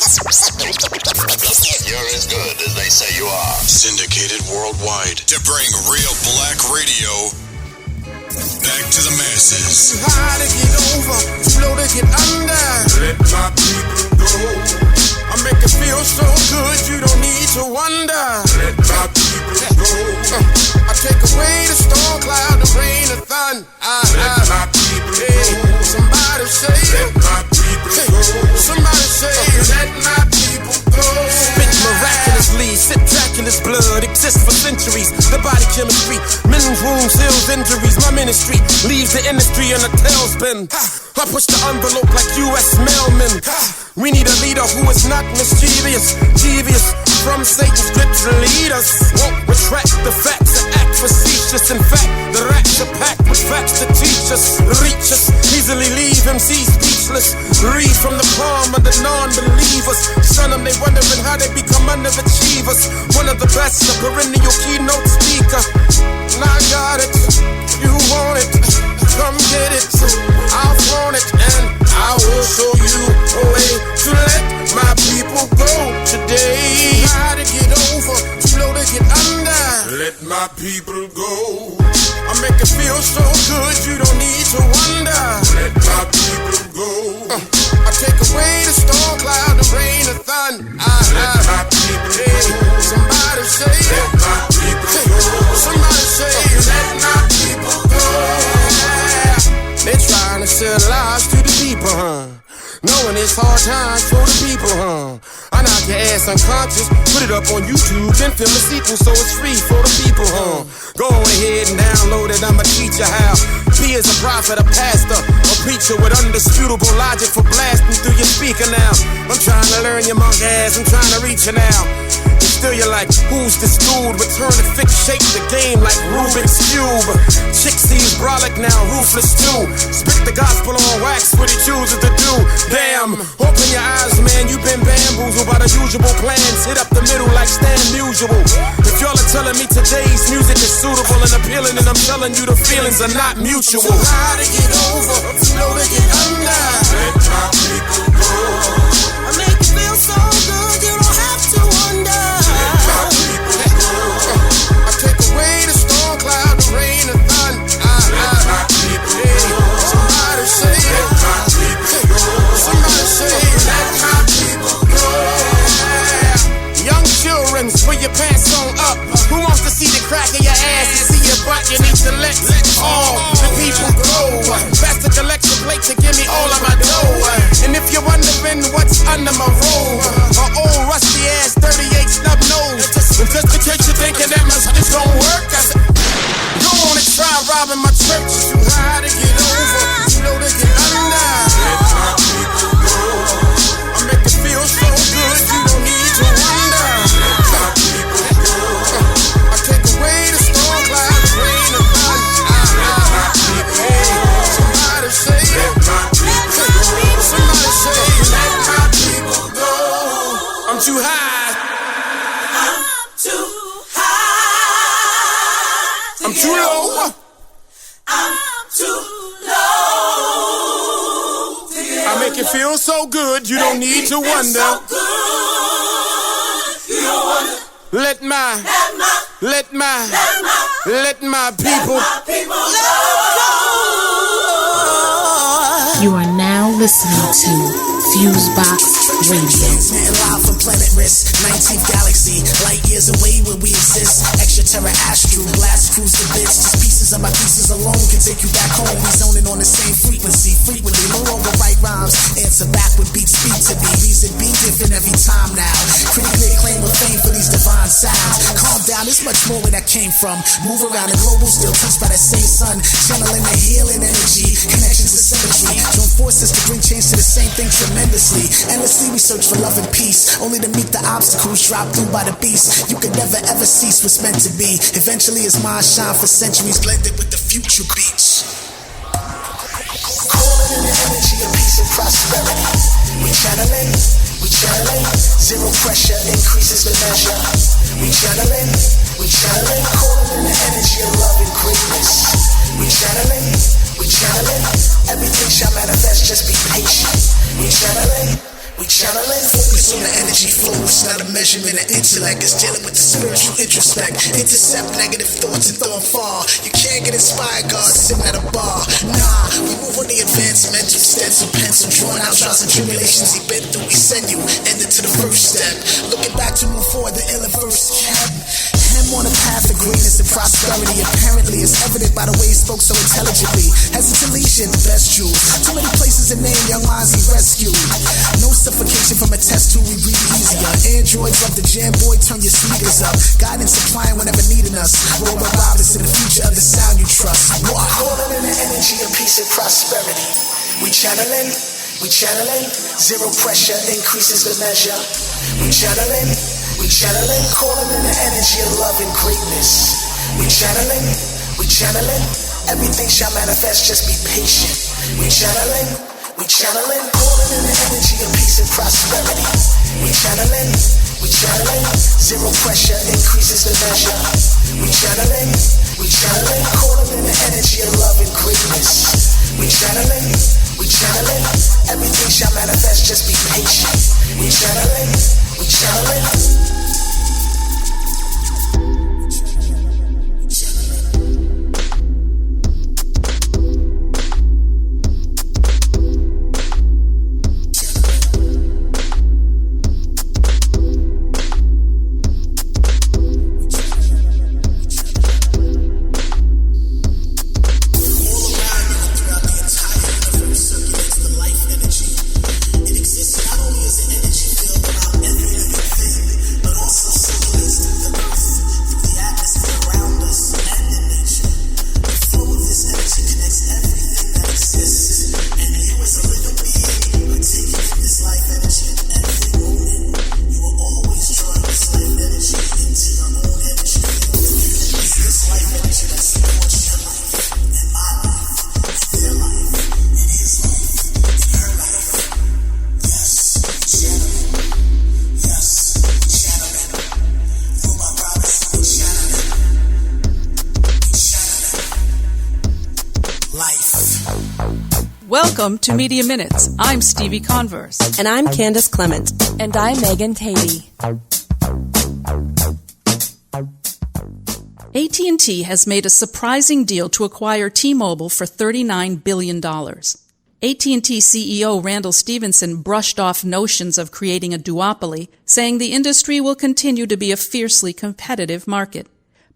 You're as good as they say you are. Syndicated worldwide to bring real black radio back to the masses. Too high to get over, too low to get under. Let my people go. I make it feel so good, you don't need to wonder. Let my people go. I take away the storm cloud, the rain, the thunder. Let my people go. Somebody say, let my people go. Somebody say, let my people go. Spit miraculously, spectacular blood exists for centuries. The body chemistry, men's wounds, ills, injuries. My ministry leaves the industry in a tailspin. I push the envelope like U.S. mailmen. We need a leader who is not mischievous, devious from Satan's grip to lead us. Won't retract the facts and act facetious. In fact, the racks are packed with facts to teach us, reach us, easily leave MCs speechless. Read from the palm of the non-believers. West, one of the best, a perennial keynote speaker. And I got it, you want it, come get it. I'll flaunt it and I will show you a way to let my people go today. Try to get over, too low to get under. Let my people go. I make it feel so good, you don't need to wonder. Let my people go. I take away the storm cloud, the rain, the thunder. Let my people go. Somebody say, let my people go. Somebody say, let my people go. They're trying to sell lies to the people, knowing it's hard times for the people, I knock your ass unconscious, put it up on YouTube, then film the sequel so it's free for the people, Go on ahead and download it, I'ma teach you how. Be as a prophet, a pastor, a preacher with undisputable logic for blasting through your speaker now. I'm trying to learn your monk ass, I'm trying to reach you now. Still you're like, who's this dude? Return to fix, shape the game like Rubik's Cube. Chick sees brolic now, ruthless too. Spit the gospel on wax, what he chooses to do. Damn, open your eyes, man, you've been bamboozled by the usual plans. Hit up the middle like Stan Musial. If y'all are telling me today's music is suitable and appealing, and I'm telling you the feelings are not mutual. Too high to get over, too low to get under. Let my people go. I make you feel so good, you don't have to wonder. I take away the storm cloud, the rain, the thunder. Somebody say, let my people go. Somebody say, let my people go. Young children, put your pants on up. Who wants to see the crack of your ass and see your butt? You need to let all the people go. Best to collect the plate to give me all of my dough. And if you're wondering what's under my robe, an old rusty ass 38 snub nose. And just in case you're thinking that my shit don't work, I said, go on and try robbing my church. Too high to get over, too low to get under. Let my people go. I make it feel so good, you don't need to wonder. Let my people go. I take away the storm cloud, the rain, the thunder. Let my people go. Somebody say, let my people go. Somebody say, let my people go. I'm too high. I'm too low. I'm too low. I make it feel so good, you don't need to wonder. Let my people go. You are now listening to FuseBox Radio. Live from planet Risk, 19th galaxy, light years away where we exist. Extraterrestrial, blast cruise to bits. Just pieces of my pieces alone can take you back home. We zoning on the same frequency, frequently. No longer write rhymes, answer back with beats speak to me. Reason be different every time now. Critically acclaimed with fame for these divine sounds. Calm down, there's much more where that came from. Move around the global, still touched by that same sun. Channeling the healing energy, connections to symmetry. Join forces to bring change to the same thing tremendously. Endlessly we search for love and peace, only to meet the obstacles dropped through by the beast. You can never ever cease what's meant to be. Eventually it's my shine for centuries, blended with the future beats. Calling in the energy of peace and prosperity. We channeling, zero pressure increases the measure. We channeling, calling in the energy of love and greatness. We channeling, everything shall manifest, just be patient. We channeling, focus on the energy flows, not a measurement of intellect. It's dealing with the spiritual introspect. Intercept negative thoughts and throw them far. You can't get inspired, God, sitting at a bar. Nah, we move on the advanced mental stencil, pencil, drawing out trials and tribulations he been through. We send you, ended to the first step. Looking back to move forward, the ill verse kept him on a path of greatness and prosperity. Apparently, it's evident by the way he spoke so intelligently. Hesitantly, shit the best jewels. Too many places to name, young minds he rescued. No suffocation from a test tube, we breathe easier. Androids love the jam, boy, turn your speakers up. Guidance supplying whenever needing us. Robot robbers in the future of the sound you trust. Calling in the energy of peace and prosperity. We channeling, zero pressure increases the measure. We channeling, calling in the energy of love and greatness. We channeling, everything shall manifest, just be patient. We channeling, calling in the energy of peace and prosperity. We channeling, we channeling. Zero pressure increases the measure. We channeling, calling in the energy of love and greatness. We channeling, everything shall manifest, just be patient. We channeling. Welcome to Media Minutes. I'm Stevie Converse. And I'm Candace Clement. And I'm Megan Tatey. AT&T has made a surprising deal to acquire T-Mobile for $39 billion. AT&T CEO Randall Stephenson brushed off notions of creating a duopoly, saying the industry will continue to be a fiercely competitive market.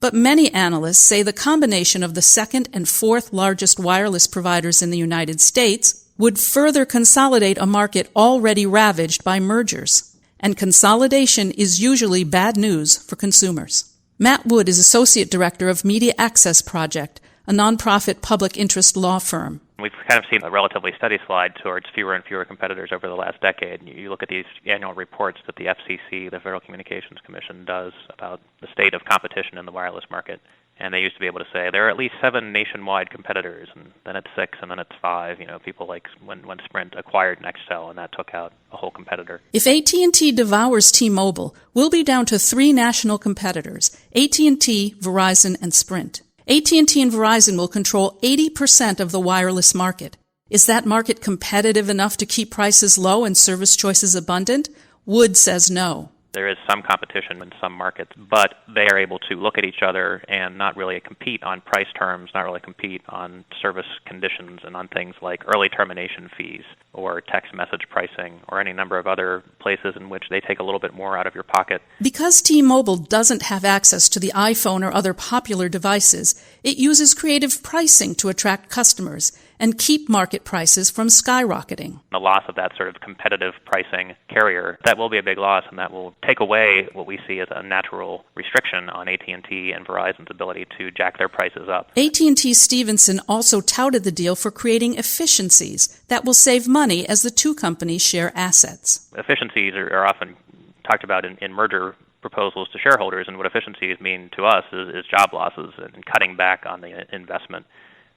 But many analysts say the combination of the second and fourth largest wireless providers in the United States would further consolidate a market already ravaged by mergers. And consolidation is usually bad news for consumers. Matt Wood is Associate Director of Media Access Project, a nonprofit public interest law firm. We've kind of seen a relatively steady slide towards fewer and fewer competitors over the last decade. You look at these annual reports that the FCC, the Federal Communications Commission, does about the state of competition in the wireless market. And they used to be able to say there are at least 7 nationwide competitors, and then it's 6, and then it's 5. You know, people like when Sprint acquired Nextel, and that took out a whole competitor. If AT&T devours T-Mobile, we'll be down to 3 national competitors: AT&T, Verizon, and Sprint. AT&T and Verizon will control 80% of the wireless market. Is that market competitive enough to keep prices low and service choices abundant? Wood says no. There is some competition in some markets, but they are able to look at each other and not really compete on price terms, not really compete on service conditions and on things like early termination fees or text message pricing or any number of other places in which they take a little bit more out of your pocket. Because T-Mobile doesn't have access to the iPhone or other popular devices, it uses creative pricing to attract customers and keep market prices from skyrocketing. The loss of that sort of competitive pricing carrier, that will be a big loss, and that will take away what we see as a natural restriction on AT&T and Verizon's ability to jack their prices up. AT&T Stephenson also touted the deal for creating efficiencies that will save money as the two companies share assets. Efficiencies are often talked about in merger proposals to shareholders, and what efficiencies mean to us is job losses and cutting back on the investment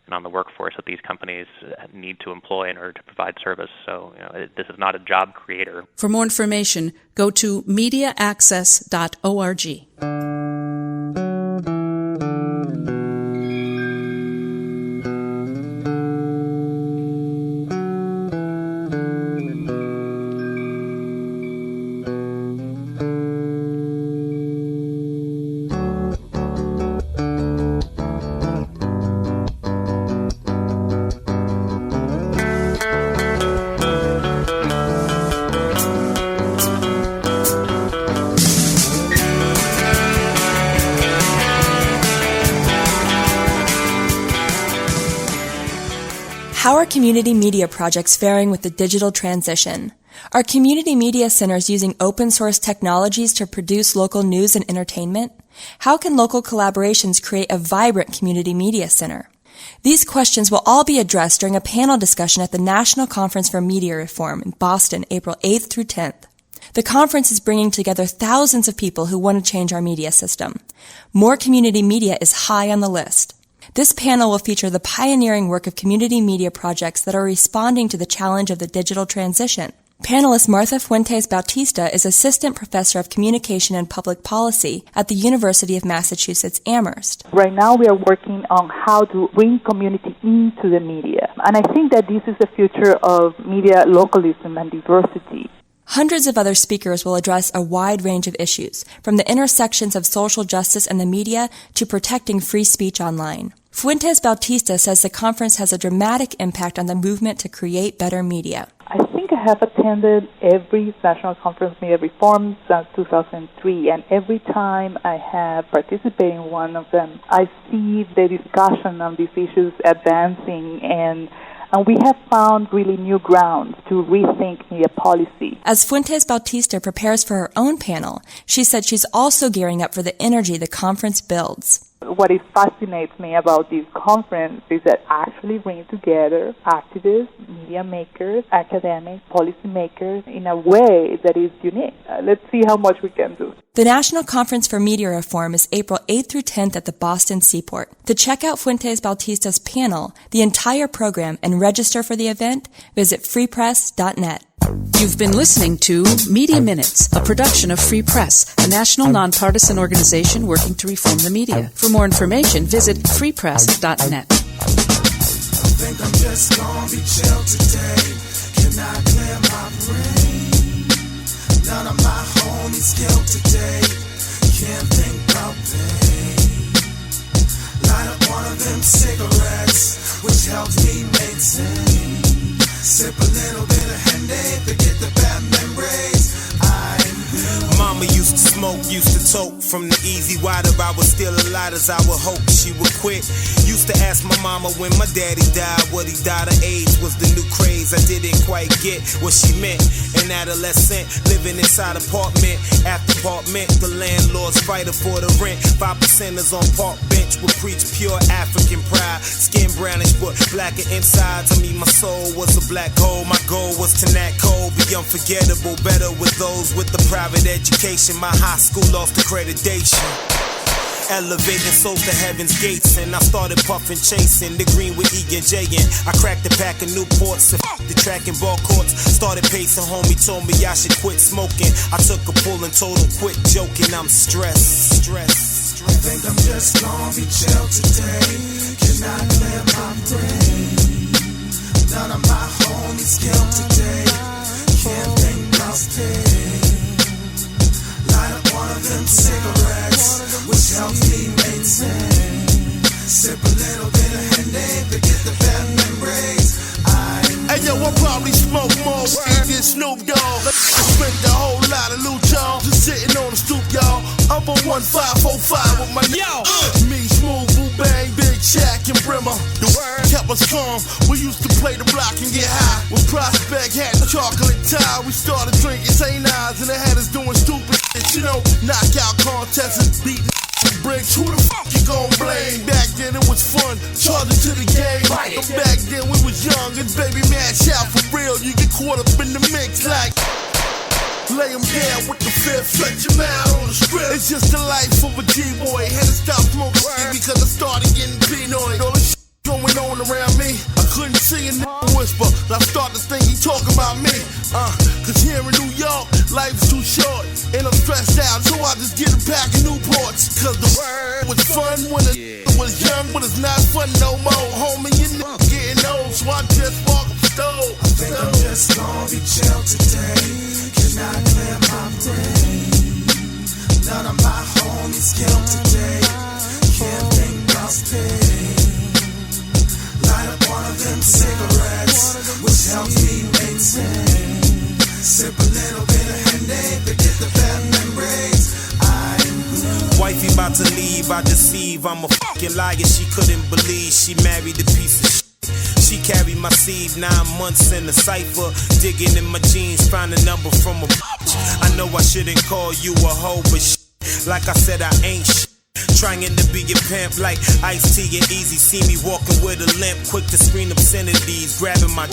and on the workforce that these companies need to employ in order to provide service. So this is not a job creator. For more information, go to mediaaccess.org. How are community media projects faring with the digital transition? Are community media centers using open source technologies to produce local news and entertainment? How can local collaborations create a vibrant community media center? These questions will all be addressed during a panel discussion at the National Conference for Media Reform in Boston, April 8th through 10th. The conference is bringing together thousands of people who want to change our media system. More community media is high on the list. This panel will feature the pioneering work of community media projects that are responding to the challenge of the digital transition. Panelist Martha Fuentes Bautista is Assistant Professor of Communication and Public Policy at the University of Massachusetts Amherst. Right now we are working on how to bring community into the media. And I think that this is the future of media localism and diversity. Hundreds of other speakers will address a wide range of issues, from the intersections of social justice and the media to protecting free speech online. Fuentes Bautista says the conference has a dramatic impact on the movement to create better media. I think I have attended every National Conference Media Reform since 2003, and every time I have participated in one of them, I see the discussion on these issues advancing, and we have found really new grounds to rethink media policy. As Fuentes Bautista prepares for her own panel, she said she's also gearing up for the energy the conference builds. What fascinates me about this conference is that actually bring together activists, media makers, academics, policymakers in a way that is unique. Let's see how much we can do. The National Conference for Media Reform is April 8th through 10th at the Boston Seaport. To check out Fuentes Bautista's panel, the entire program, and register for the event, visit freepress.net. You've been listening to Media Minutes, a production of Free Press, a national nonpartisan organization working to reform the media. For more information, visit freepress.net. I think I'm just gonna be chill today. Can I clear my brain? None of my homies killed today. Can't think about pain. Light up one of them cigarettes, which helps me maintain. Sip a little bit of Henny, forget the bad memories. Mama used to smoke, used to toke. From the easy water, I was still a lot as I would hope she would quit. Used to ask my mama when my daddy died, what he died of AIDS was the new craze. I didn't quite get what she meant. An adolescent living inside apartment after apartment. The landlord's fighter for the rent. 5%ers on park bench would preach pure African pride. Skin brownish but blacker insides. I mean, my soul was a black hole. My goal was to not cold, be unforgettable. Better with those with the private education. My high school lost accreditation. Elevating souls to heaven's gates, and I started puffing, chasing the green with E and J. And I cracked a pack of Newports and the track and ball courts. Started pacing, homie told me I should quit smoking. I took a pull and told him quit joking. I'm stressed. I think I'm just gonna be chill today. Can I clear my brain? None of my homies killed today. Can't think about pain. Light up one of them cigarettes, which helps me maintain. Sip a little bit of Henny, forget the bad memories. Hey yo, I probably smoke more weed than Snoop Dogg. I spent a whole lot of loot, y'all, just sitting on the stoop, y'all. Up on 1545 with my me, Smooth, Boo Bang, Big Shaq, and Brimmer. The word kept us calm. We used to play the block and get high. When Prospect had the chocolate tie, we started drinking St. Ives and they had us doing stupid shit, you know, knockout contests and beating bricks. Who the fuck you gon' blame? Back then it was fun, charging to the game. But back then we was young and baby match out for real. You get caught up in the mix like lay him down with the fifth, stretch him out on the strip. It's just the life of a G-boy. Had to stop smoking because I started getting paranoid. All this shit going on around me, I couldn't see a nigga whisper. I started to think he talking about me. Cause here in New York, life's too short. And I'm stressed out, so I just get a pack of Newports. Cause the word was fun when it was young, but it's not fun no more. Homie, you niggas getting old, so I just walk up the stove. I think I'm just gonna be chill today. Can I clear my brain? None of my homies killed today. Can't think about pain. Light up one of them cigarettes, which helps me maintain. Sip a little bit of Henny, forget the bad memories. Wifey about to leave, I deceive. I'm a fucking liar, she couldn't believe she married a piece of shit. She carried my seed 9 months in the cypher, digging in my jeans, find a number from a bitch. I know I shouldn't call you a hoe, but shit, like I said, I ain't shit. Trying to be a pimp like Ice-T and Easy. See me walking with a limp, quick to screen obscenities, grabbing my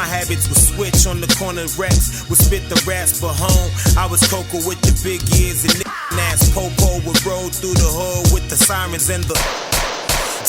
habits would switch on the corner Rex, would spit the raps, but home I was Coco with the big ears and ass. Popo would roll through the hood with the sirens and the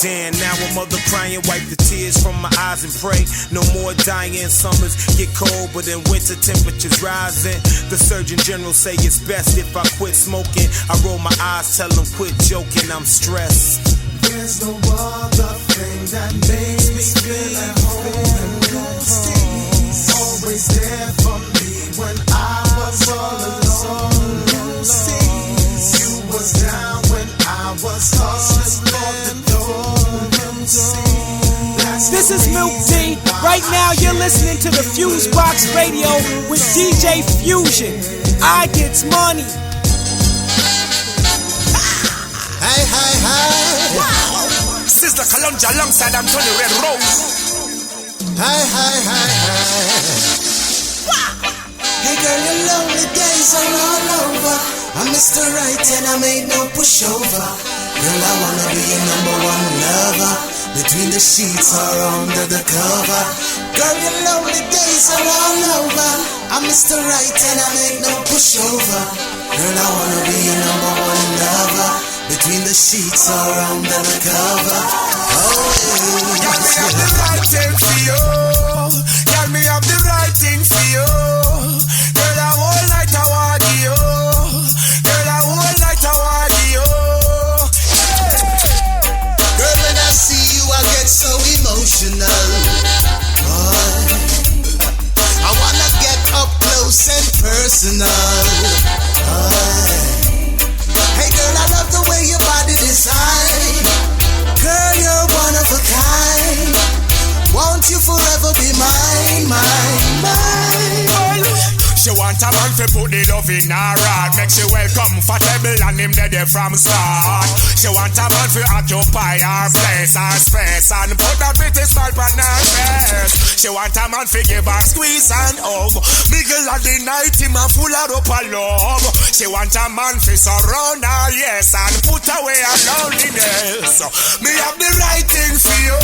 Damn, now a mother crying, wipe the tears from my eyes and pray. No more dying, summers get cold, but in winter temperatures rising. The Surgeon General say it's best if I quit smoking. I roll my eyes, tell them quit joking, I'm stressed. There's no other thing that makes me feel at home. Lucy's always there for me when I was all alone. Lucy's, you was down when I was hustling for the door. This is Milk D. Right now you're listening to the FuseBox Radio with DJ Fusion. I gets money. Hey, hey, hey. Wow. Sizzla Kalonji alongside Anthony Red Rose. Hey, hey, hey, hey. Wow. Hey girl, your lonely days are all over. I'm Mr. Right and I made no pushover. Girl, I wanna be your number one lover. Between the sheets or under the cover. Girl, your lonely days are all over. I'm Mr. Right and I make no pushover. Girl, I wanna be your number one lover. Between the sheets or under the cover. Oh, yeah. Girl, me have the right thing for you. Girl, me have the right thing for you. Girl, I whole night I want you. Girl, I whole night I want you. Girl, when I see you, I get so emotional. Boy, I wanna get up close and personal. Boy. Hey girl, I love the way your body design. Girl, you're one of a kind. Won't you forever be mine, mine, mine? She want a man to put the love in her heart. Make she well comfortable and him there from start. She want a man to occupy her place, her space, and put a pretty smile on her face. She want a man to give her squeeze and hug. Middle of the night him a full of up a love. She want a man to surround her, yes, and put away her loneliness. Me have the right thing for you.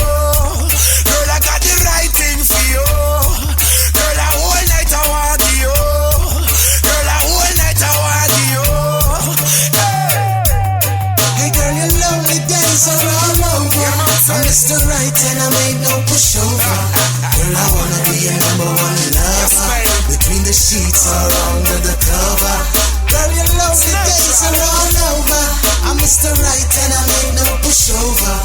Girl, I got the right thing for you. Girl, I whole night I want you. Girl, I whole night I want you. Hey girl, your lonely days are all over. I'm Mr. Right and I made no pushover. Girl, I wanna be your number one lover. Between the sheets or under the cover. Girl, your lonely days are all over. I'm Mr. Right and I made no pushover.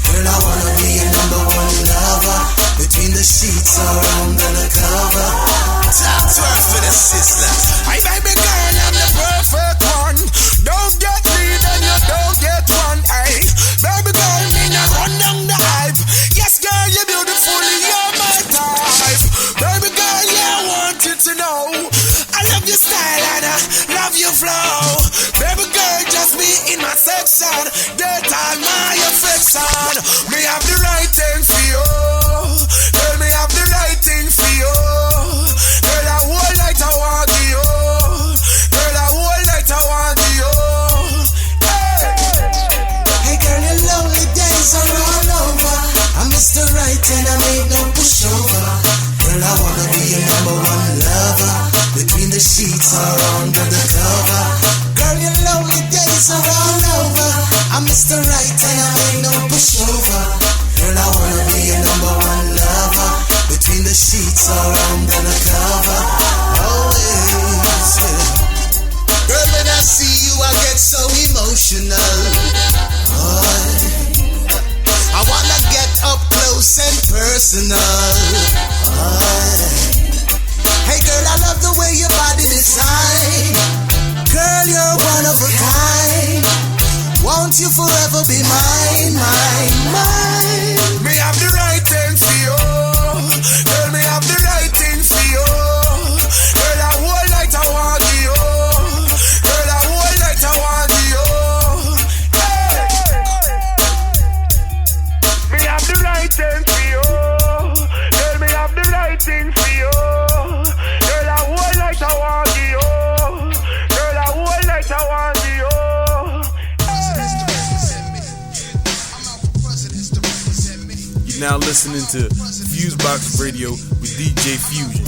Girl, I wanna be your number one lover. Between the sheets or under the cover. Top 12 for the sisters. Hey baby girl, I'm the perfect one. Don't get me, then you don't get one. Hey, baby girl, me not run down the hype. Yes girl, you're beautiful, you're my type. Baby girl, yeah, I want you to know I love your style and I love your flow. Baby girl, just be in my section. Get all my affection. Me have the right thing for you. Girl, me have the right thing for you. Girl, I whole night I want you. Girl, I whole night I want you. Hey girl, your lonely days are all over. I'm Mr. Right and I made no pushover. Girl, I wanna be your number one lover. Between the sheets or under the cover. Girl, your lonely days are all over. I'm Mr. Right and I made no pushover. Girl, I wanna be your number one lover. Between the sheets or under the cover. Always. Girl, when I see you, I get so emotional. Boy, I wanna get up close and personal. Boy. Hey girl, I love the way your body design. Girl, you're one of a kind. Won't you forever be mine, mine, mine? Me have the right thing for you. Girl, me have the right thing for you. Girl, I whole night I want you. Girl, I whole night I want you. Me have the right thing for you. Girl, me have the right thing for you. Girl, I whole night I want you. Girl, I whole night I want you. You're now listening to FuseBox Radio with DJ Fusion.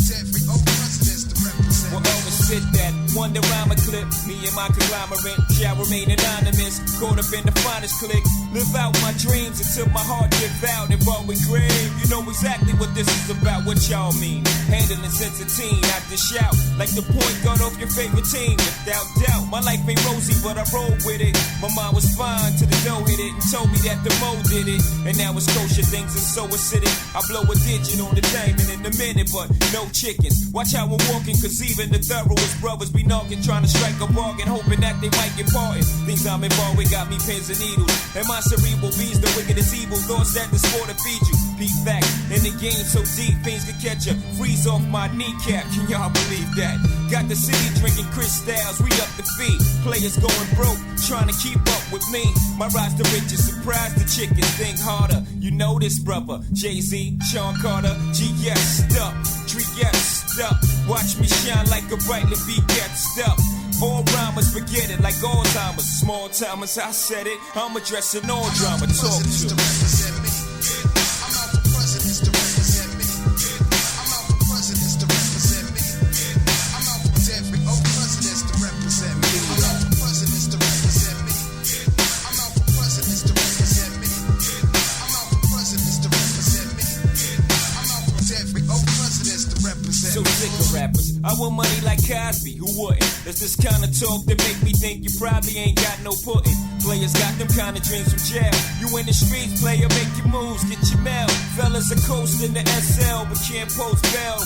We'll always spit that wonder rhyme clip. Me and my conglomerate shall remain anonymous. Caught up in the finest clique. Live out my dreams until my heart give out and ball with grave. You know exactly what this is about, what y'all mean. Handling since a teen, I dish out like the point guard off your favorite team. Without doubt, my life ain't rosy, but I roll with it. My mind was fine till the dough hit it and told me that the mo did it. And now it's kosher, things are so acidic. I blow a digit on the diamond in a minute, but no chickens. Watch how I'm walking, cause even the thoroughest brothers be knocking, trying to strike a bargain, hoping that they might get parted. Things I'm involved with got me pins and needles. And my cerebral bees, the wickedest evil thoughts that the sport to feed you. Beat back in the game so deep, things can catch ya. Freeze off my kneecap, can y'all believe that? Got the city drinking crystals, we up the feet. Players going broke, trying to keep up with me. My rise to riches, surprise the chickens, think harder. You know this brother, Jay-Z, Sean Carter, G.S. Stuck, Tree-S Stuck. Watch me shine like a brightly begat stuff. All rhymers forget it like Alzheimer's. Small timers, I said it, I'm addressing all drama. Talk to me. So sick of rappers. I want money like Cosby, who wouldn't? There's this kind of talk that make me think you probably ain't got no pudding. Players got them kind of dreams from jail. You in the streets, player, make your moves, get your mail. Fellas are coasting the SL, but can't post bail.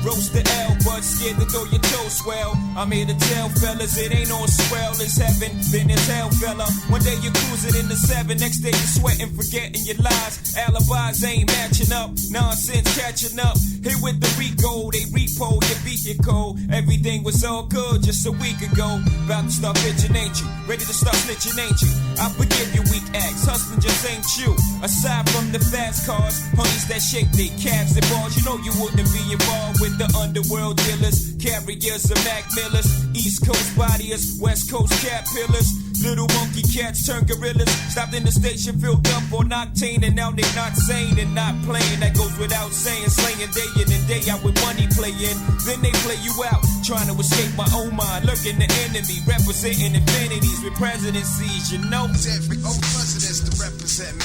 Roast the L, but scared to throw your toes swell. I'm here to tell fellas it ain't on swell. It's heaven, then it's hell, fella. One day you're cruising in the 7, next day you're sweating, forgetting your lies. Alibis ain't matching up, nonsense catching up. Here with the Rico, they repo your beat your code. Everything was all good just a week ago. About to start bitching, ain't you? Ready to start snitching, ain't you? I forgive your weak acts, hustling just ain't you. Aside from the fast cars, honeys that shake their calves and balls, you know you wouldn't be involved with the underworld dealers, carriers of Mac Millers, East Coast bodyers, West Coast cat pillars, little monkey cats turn gorillas, stopped in the station filled up on octane, and now they not sane and not playing. That goes without saying, slaying day in and day out with money playing. Then they play you out, trying to escape my own mind, lurking the enemy, representing infinities with presidencies, you know. Every old president's to represent me.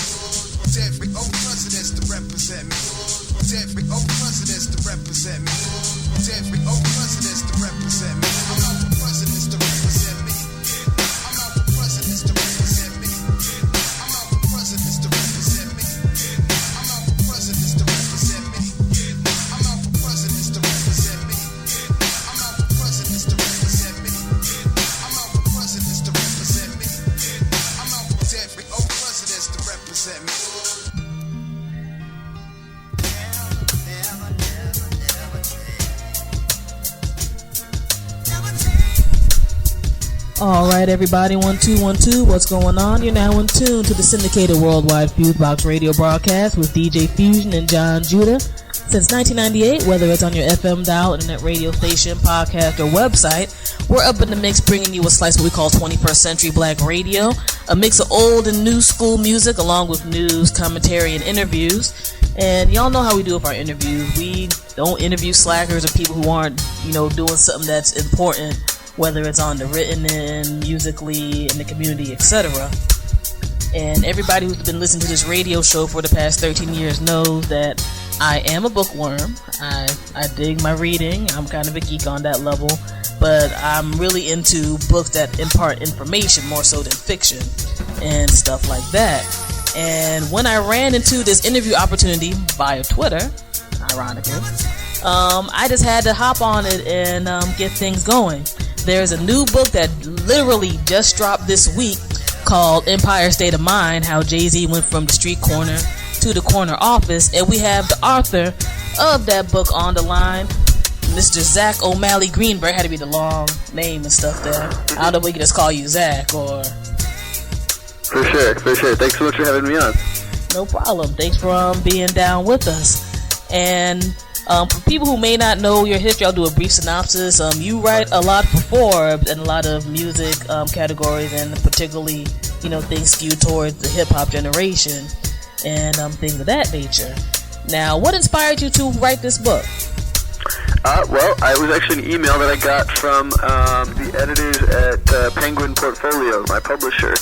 Every old president's to represent me. Every old president's to represent me. Every old president's to represent me. I'm out for presidents to represent me. I'm out for presidents to represent me. I'm out for presidents to represent me. I'm out for presidents to represent me. I'm out for presidents to represent me. I'm out for presidents to represent me. I'm out for presidents to represent me. I'm out for every old presidents to represent me. Alright everybody, 1 2 1 2, what's going on? You're now in tune to the syndicated worldwide FuseBox Radio Broadcast with DJ Fusion Jon Judah. Since 1998, whether it's on your FM dial, internet radio station, podcast, or website, we're up in the mix bringing you a slice of what we call 21st century black radio, a mix of old and new school music along with news, commentary, and interviews. And y'all know how we do with our interviews. We don't interview slackers or people who aren't, doing something that's important, whether it's on the written end, musically, in the community, etc. And everybody who's been listening to this radio show for the past 13 years knows that I am a bookworm. I dig my reading. I'm kind of a geek on that level. But I'm really into books that impart information more so than fiction and stuff like that. And when I ran into this interview opportunity via Twitter, ironically, I just had to hop on it and get things going. There's a new book that literally just dropped this week called Empire State of Mind, How Jay-Z Went From the Street Corner to the Corner Office. And we have the author of that book on the line, Mr. Zach O'Malley Greenberg. Had to be the long name and stuff there. I don't know if we can just call you Zach or... For sure. Thanks so much for having me on. No problem. Thanks for being down with us. And for people who may not know your history, I'll do a brief synopsis. You write a lot for Forbes and a lot of music categories, and particularly, things skewed towards the hip-hop generation and things of that nature. Now, what inspired you to write this book? Well, it was actually an email that I got from the editors at Penguin Portfolio, my publisher.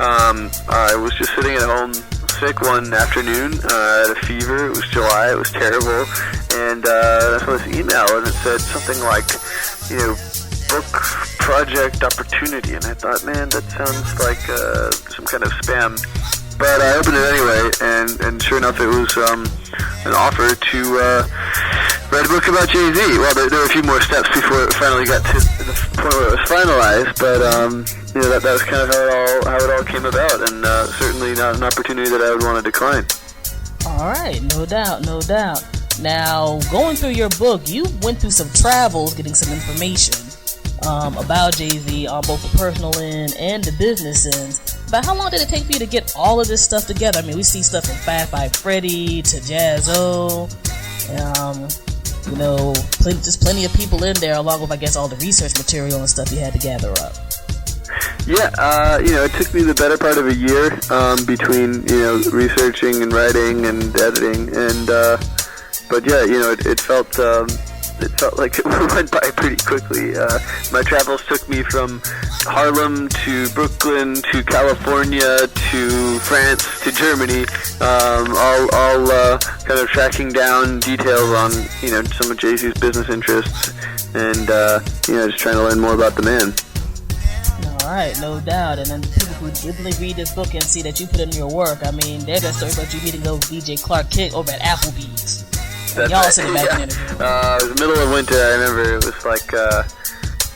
I was just sitting at home sick one afternoon. I had a fever. It was July. It was terrible. And I saw this email, and it said something like, book project opportunity. And I thought, man, that sounds like some kind of spam. But I opened it anyway, and sure enough, it was an offer to write a book about Jay-Z. Well, there were a few more steps before it finally got to the point where it was finalized, but that was kind of how it all came about, and certainly not an opportunity that I would want to decline. All right, no doubt. Now, going through your book, you went through some travels, getting some information about Jay-Z on both the personal end and the business end. But how long did it take for you to get all of this stuff together? I mean, we see stuff from Fat Five Freddy to Jaz-O, just plenty of people in there, along with, I guess, all the research material and stuff you had to gather up. Yeah, it took me the better part of a year between, researching and writing and editing, and but yeah, it felt like it went by pretty quickly. My travels took me from Harlem to Brooklyn to California to France to Germany, all kind of tracking down details on some of Jay-Z's business interests, and just trying to learn more about the man. All right, no doubt. And then people who really read this book and see that you put in your work, I mean, they're going to story about you meeting DJ Clark Kent over at Applebee's. That's y'all right. sitting back in it. It was the middle of winter. I remember it was like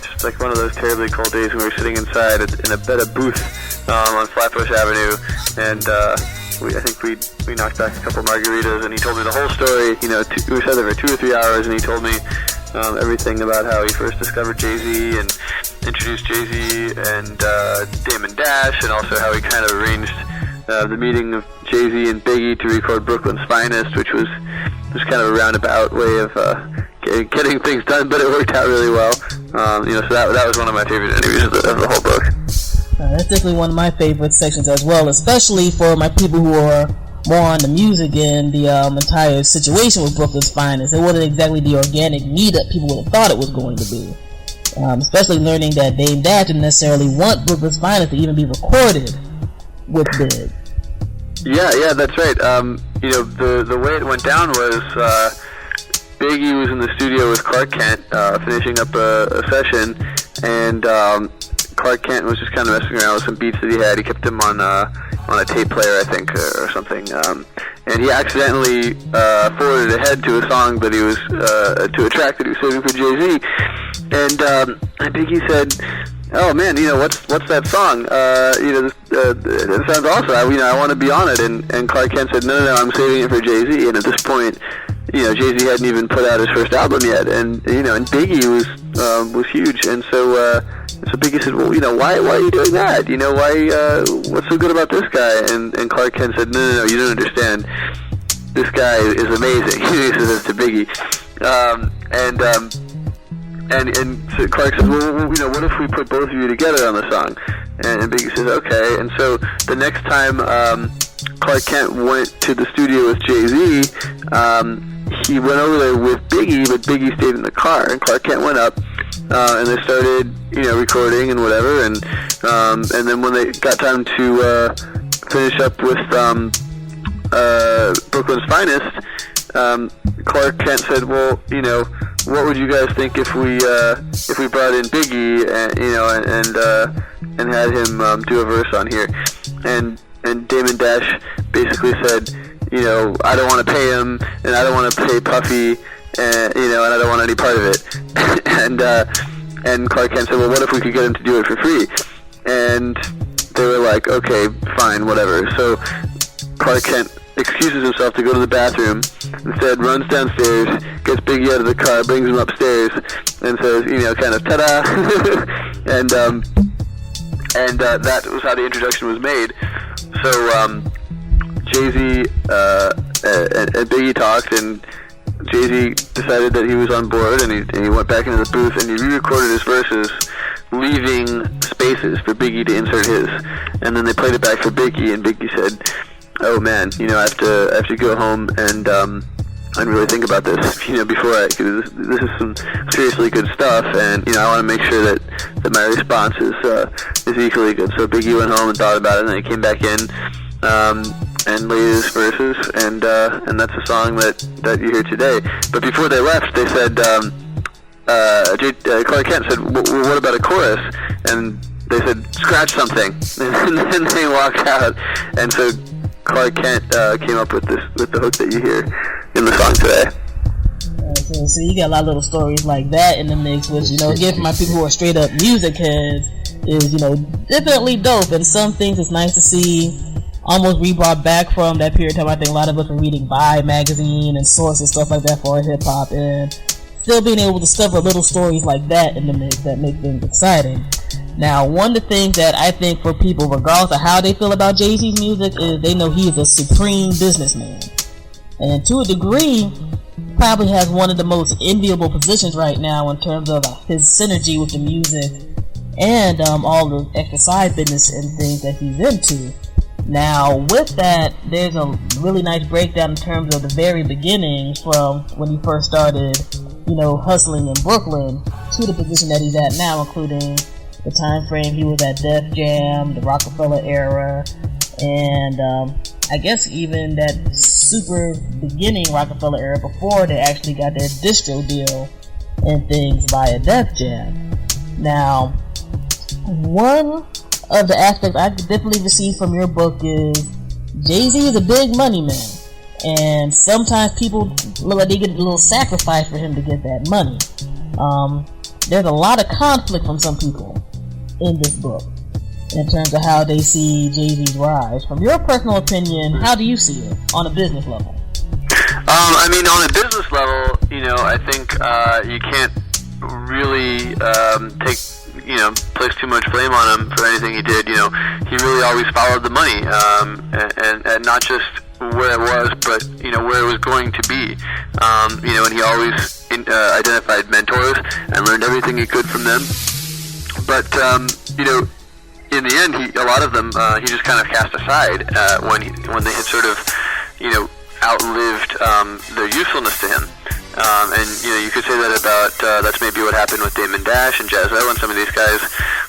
just like one of those terribly cold days when we were sitting inside at a booth on Flatbush Avenue, and I think we knocked back a couple margaritas, and he told me the whole story. We sat there for 2 or 3 hours, and he told me everything about how he first discovered Jay-Z and introduced Jay-Z and Damon Dash, and also how he kind of arranged the meeting of Jay-Z and Biggie to record Brooklyn's Finest, which was just kind of a roundabout way of getting things done, but it worked out really well. So that was one of my favorite interviews of the whole book. That's definitely one of my favorite sections as well, especially for my people who are more on the music and the entire situation with Brooklyn's Finest. It wasn't exactly the organic meetup people would have thought it was going to be. Especially learning that Dame Dash didn't necessarily want Brooklyn's Finest to even be recorded with Big. Yeah, that's right. The way it went down was Biggie was in the studio with Clark Kent finishing up a session, and Clark Kent was just kind of messing around with some beats that he had. He kept them on a tape player, I think, or something. And he accidentally forwarded ahead to a song that he was to a track that he was saving for Jay-Z. And Biggie said, "Oh man, what's that song? It sounds awesome. I want to be on it." And Clark Kent said, "No, I'm saving it for Jay-Z." And at this point, Jay-Z hadn't even put out his first album yet, and Biggie was huge, and so Biggie said, "Well, why are you doing that? What's so good about this guy?" And Clark Kent said, "No, you don't understand. This guy is amazing." He says this to Biggie, and so Clark says, "Well, what if we put both of you together on the song?" And Biggie says, "Okay." And so the next time Clark Kent went to the studio with Jay-Z, he went over there with Biggie, but Biggie stayed in the car, and Clark Kent went up, and they started, recording and whatever, and then when they got time to finish up with Brooklyn's Finest, Clark Kent said, "Well, what would you guys think if we brought in Biggie, and had him do a verse on here?" And Damon Dash basically said, "I don't want to pay him, and I don't want to pay Puffy, and I don't want any part of it." and Clark Kent said, "Well, what if we could get him to do it for free?" And they were like, "Okay, fine, whatever." So Clark Kent excuses himself to go to the bathroom, instead runs downstairs, gets Biggie out of the car, brings him upstairs, and says, kind of ta-da, and that was how the introduction was made. So Jay-Z and Biggie talked, and Jay-Z decided that he was on board, and he went back into the booth, and he re-recorded his verses, leaving spaces for Biggie to insert his, and then they played it back for Biggie, and Biggie said, "Oh man, I have to go home and really think about this, before cause this is some seriously good stuff, and I want to make sure that my response is equally good. So Biggie went home and thought about it, and then he came back in and laid his verses, and that's a song that you hear today. But before they left, they said, Clark Kent said, well, what about a chorus? And they said, scratch something, and then they walked out, and so Clark Kent came up with the hook that you hear in the song today. So you got a lot of little stories like that in the mix, which, again, for my people who are straight up music heads, is, definitely dope. And some things it's nice to see almost re-brought back from that period of time. I think a lot of us were reading Vibe magazine and Source and stuff like that for our hip-hop, and still being able to discover little stories like that in the mix that make things exciting. Now, one of the things that I think for people, regardless of how they feel about Jay-Z's music, is they know he is a supreme businessman. And to a degree, probably has one of the most enviable positions right now in terms of his synergy with the music and all the extra side business and things that he's into. Now, with that, there's a really nice breakdown in terms of the very beginning from when he first started, hustling in Brooklyn to the position that he's at now, including the time frame he was at Def Jam, the Rockefeller era, and I guess even that super beginning Rockefeller era before they actually got their distro deal and things via Def Jam. Now, one of the aspects I could definitely receive from your book is Jay-Z is a big money man, and sometimes people look like they get a little sacrifice for him to get that money. There's a lot of conflict from some people in this book in terms of how they see Jay-Z's rise. From your personal opinion, how do you see it on a business level? On a business level, I think you can't really place too much blame on him for anything he did. He really always followed the money, and not just where it was, but where it was going to be. And he always identified mentors and learned everything he could from them. But in the end, a lot of them he just kind of cast aside when they had sort of outlived their usefulness to him. And you could say that about that's maybe what happened with Damon Dash and Jazzo and some of these guys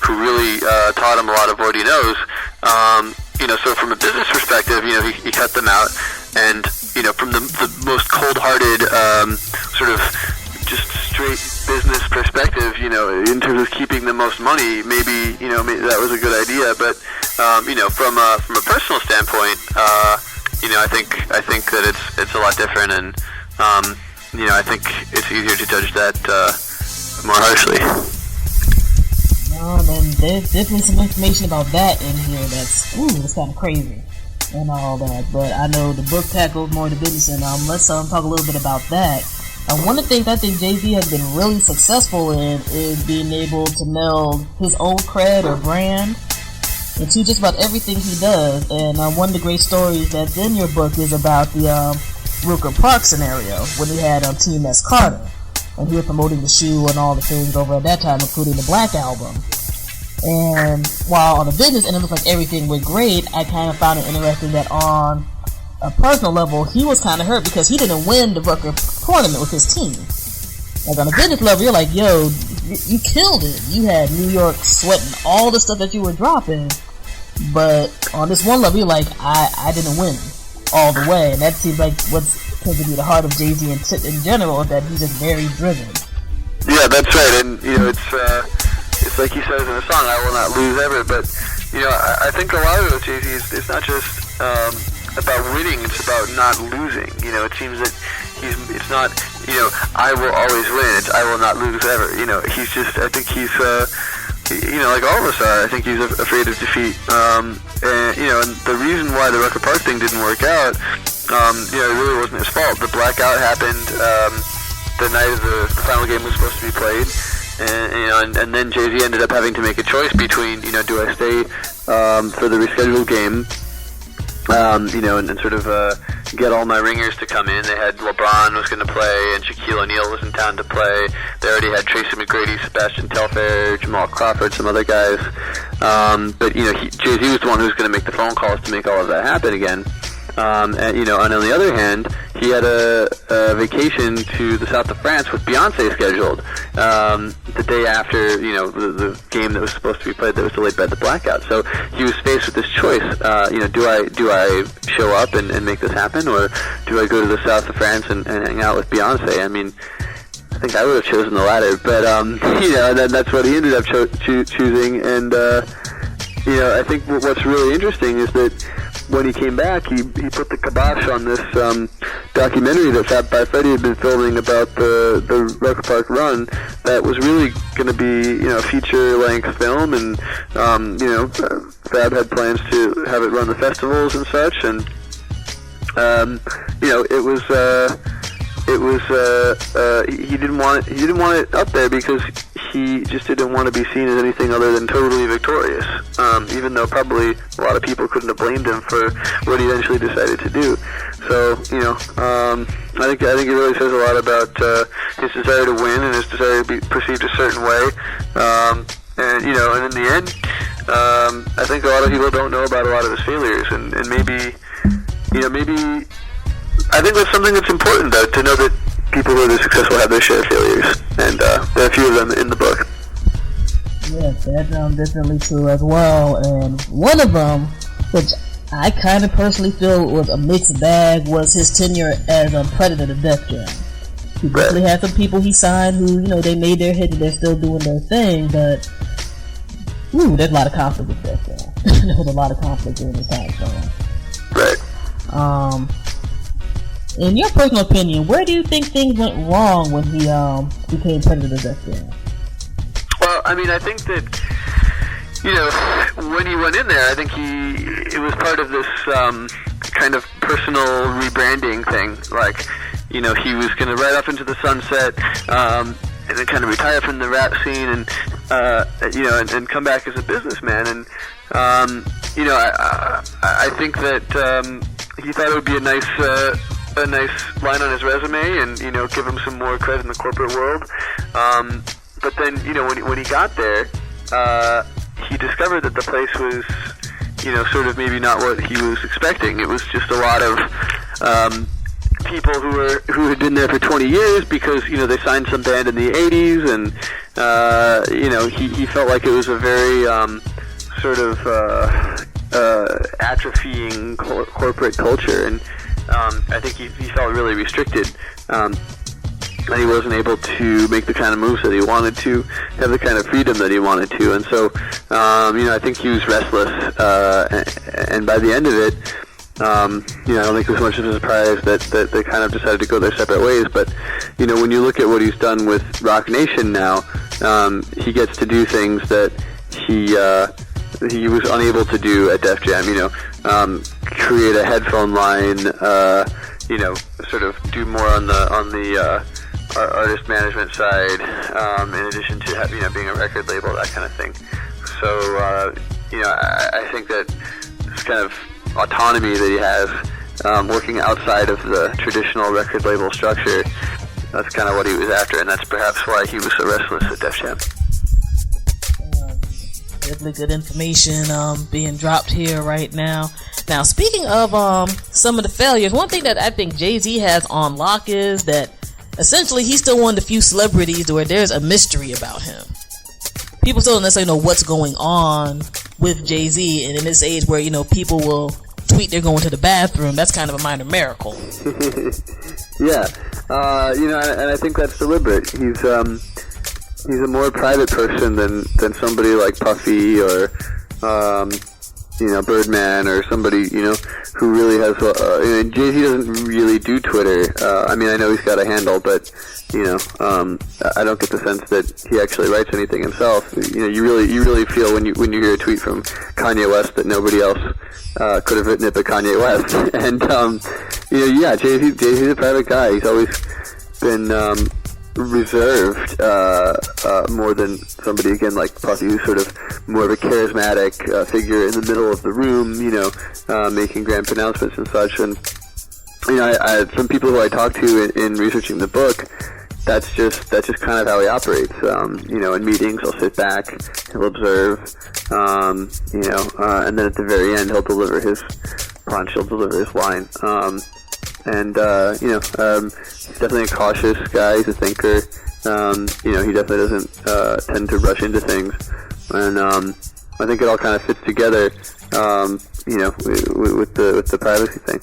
who really taught him a lot of what he knows. So from a business perspective, he cut them out, and from the most cold-hearted sort of just straight business perspective, in terms of keeping the most money, maybe that was a good idea. But from a personal standpoint, I think that it's a lot different, and I think it's easier to judge that more harshly. And there's definitely some information about that in here that's kind of crazy and all that. But I know the book tackles more the business, and let's talk a little bit about that. One of the things I think Jay-Z has been really successful in is being able to meld his own cred or brand into just about everything he does. And one of the great stories that's in your book is about the Rooker Park scenario when he had TMS Carter, and he was promoting the shoe and all the things over at that time, including the Black Album. And while on the business end it looked like everything went great, I kind of found it interesting that on a personal level he was kind of hurt because he didn't win the Rooker tournament with his team. Like on a business level, you're like, yo, you killed it. You had New York sweating all the stuff that you were dropping, but on this one level, you're like, I didn't win all the way, and that seems like what's tends to be the heart of Jay-Z in general, is that he's just very driven. Yeah, that's right, and it's like he says in the song, "I will not lose ever." But I think a lot of it with Jay-Z is not just about winning; it's about not losing. It seems that it's not I will always win. It's I will not lose ever. He's just I think he's like all of us are. I think he's afraid of defeat. And the reason why the Rooker Park thing didn't work out, it really wasn't his fault. The blackout happened the night of the final game was supposed to be played, and then Jay-Z ended up having to make a choice between, do I stay for the rescheduled game, and sort of get all my ringers to come in. They had LeBron was going to play, and Shaquille O'Neal was in town to play. They already had Tracy McGrady, Sebastian Telfair, Jamal Crawford, some other guys. But Jay-Z was the one who was going to make the phone calls to make all of that happen again. And on the other hand, he he had a vacation to the south of France with Beyonce scheduled the day after, the game that was supposed to be played that was delayed by the blackout. So he was faced with this choice. Do I show up and make this happen, or do I go to the south of France and hang out with Beyonce? I mean, I think I would have chosen the latter, but that's what he ended up choosing. And I think what's really interesting is that when he came back, he put the kibosh on this documentary that Fab by Freddy had been filming about the Record Park run. That was really going to be a feature-length film, and Fab had plans to have it run the festivals and such, and he didn't want it up there because he just didn't want to be seen as anything other than totally victorious, even though probably a lot of people couldn't have blamed him for what he eventually decided to do. So I think it really says a lot about his desire to win and his desire to be perceived a certain way, and in the end, I think a lot of people don't know about a lot of his failures, and maybe I think that's something that's important, though, to know that people who are successful have their share of failures, and there are a few of them in the book. Yes, that's definitely true as well, and one of them, which I kind of personally feel was a mixed bag, was his tenure as Predator to Def Jam. He definitely had some people he signed who, they made their hit and they're still doing their thing, but there's a lot of conflict with Def Jam. There was a lot of conflict during the time frame. Right. In your personal opinion, where do you think things went wrong when he became Predator to Def Jam? Well, I mean, I think that, when he went in there, I think it was part of this kind of personal rebranding thing. Like, he was going to ride off into the sunset and then kind of retire from the rap scene and, and come back as a businessman. And, I think that he thought it would be a nice line on his resume and, give him some more credit in the corporate world. But then, when he got there, he discovered that the place was, sort of maybe not what he was expecting. It was just a lot of people who had been there for 20 years because, they signed some band in the 80s, and, he felt like it was a very sort of atrophying corporate culture, and I think he felt really restricted, and he wasn't able to make the kind of moves that he wanted to, have the kind of freedom that he wanted to, and so, I think he was restless, and by the end of it, I don't think it was much of a surprise that they kind of decided to go their separate ways, but, when you look at what he's done with Rock Nation now, he gets to do things that he was unable to do at Def Jam, create a headphone line, sort of do more on the artist management side, in addition to being a record label, that kind of thing. So, I think that this kind of autonomy that he has, working outside of the traditional record label structure, that's kind of what he was after, and that's perhaps why he was so restless at Def Jam. Definitely good information being dropped here right now. Now, speaking of some of the failures, one thing that I think Jay-Z has on lock is that essentially he's still one of the few celebrities where there's a mystery about him. People still don't necessarily know what's going on with Jay-Z, and in this age where, people will tweet they're going to the bathroom, that's kind of a minor miracle. Yeah, and I think that's deliberate. He's a more private person than somebody like Puffy or Birdman or somebody who really has. Jay-Z doesn't really do Twitter. I know he's got a handle, but I don't get the sense that he actually writes anything himself. You really feel when you hear a tweet from Kanye West that nobody else could have written it but Kanye West. And Jay-Z's a private guy. He's always been reserved more than somebody again like Puffy, who's sort of more of a charismatic figure in the middle of the room, making grand pronouncements and such. And I from people who I talked to in researching the book, that's just kind of how he operates. In meetings, he'll sit back, he'll observe, and then at the very end, he'll deliver his punch, he'll deliver his line. He's definitely a cautious guy. He's a thinker. He definitely doesn't tend to rush into things, and I think it all kind of fits together, with the privacy thing.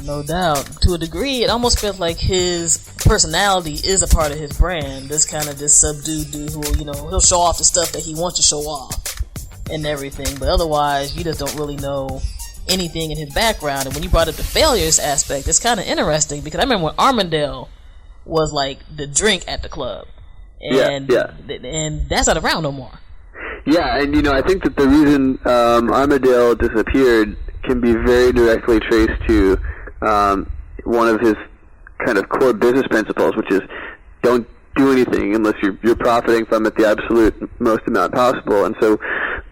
No doubt. To a degree, it almost feels like his personality is a part of his brand. This kind of this subdued dude who, he'll show off the stuff that he wants to show off and everything, but otherwise, you just don't really know anything in his background. And when you brought up the failures aspect, it's kind of interesting, because I remember when Armadale was like the drink at the club, and and that's not around no more. Yeah, and I think that the reason Armadale disappeared can be very directly traced to one of his kind of core business principles, which is don't do anything unless you're profiting from it the absolute most amount possible. And so,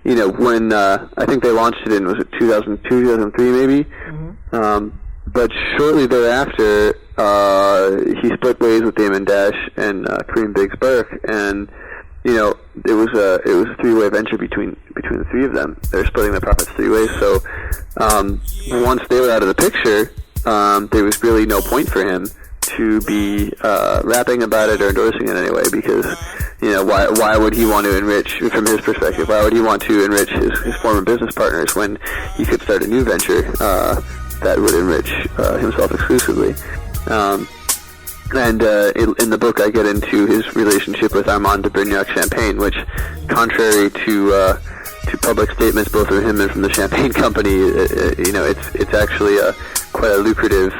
when I think they launched it in, was it 2002, 2003 maybe? Mm-hmm. But shortly thereafter, he split ways with Damon Dash and Kareem Biggs Burke, and it was a three-way venture between the three of them. They're splitting the profits three ways. So once they were out of the picture, there was really no point for him to be rapping about it or endorsing it anyway, because why would he want to enrich, from his perspective, why would he want to enrich his former business partners when he could start a new venture that would enrich himself exclusively? And in the book, I get into his relationship with Armand de Brignac-Champagne, which, contrary to public statements both from him and from the Champagne Company, it's actually quite a lucrative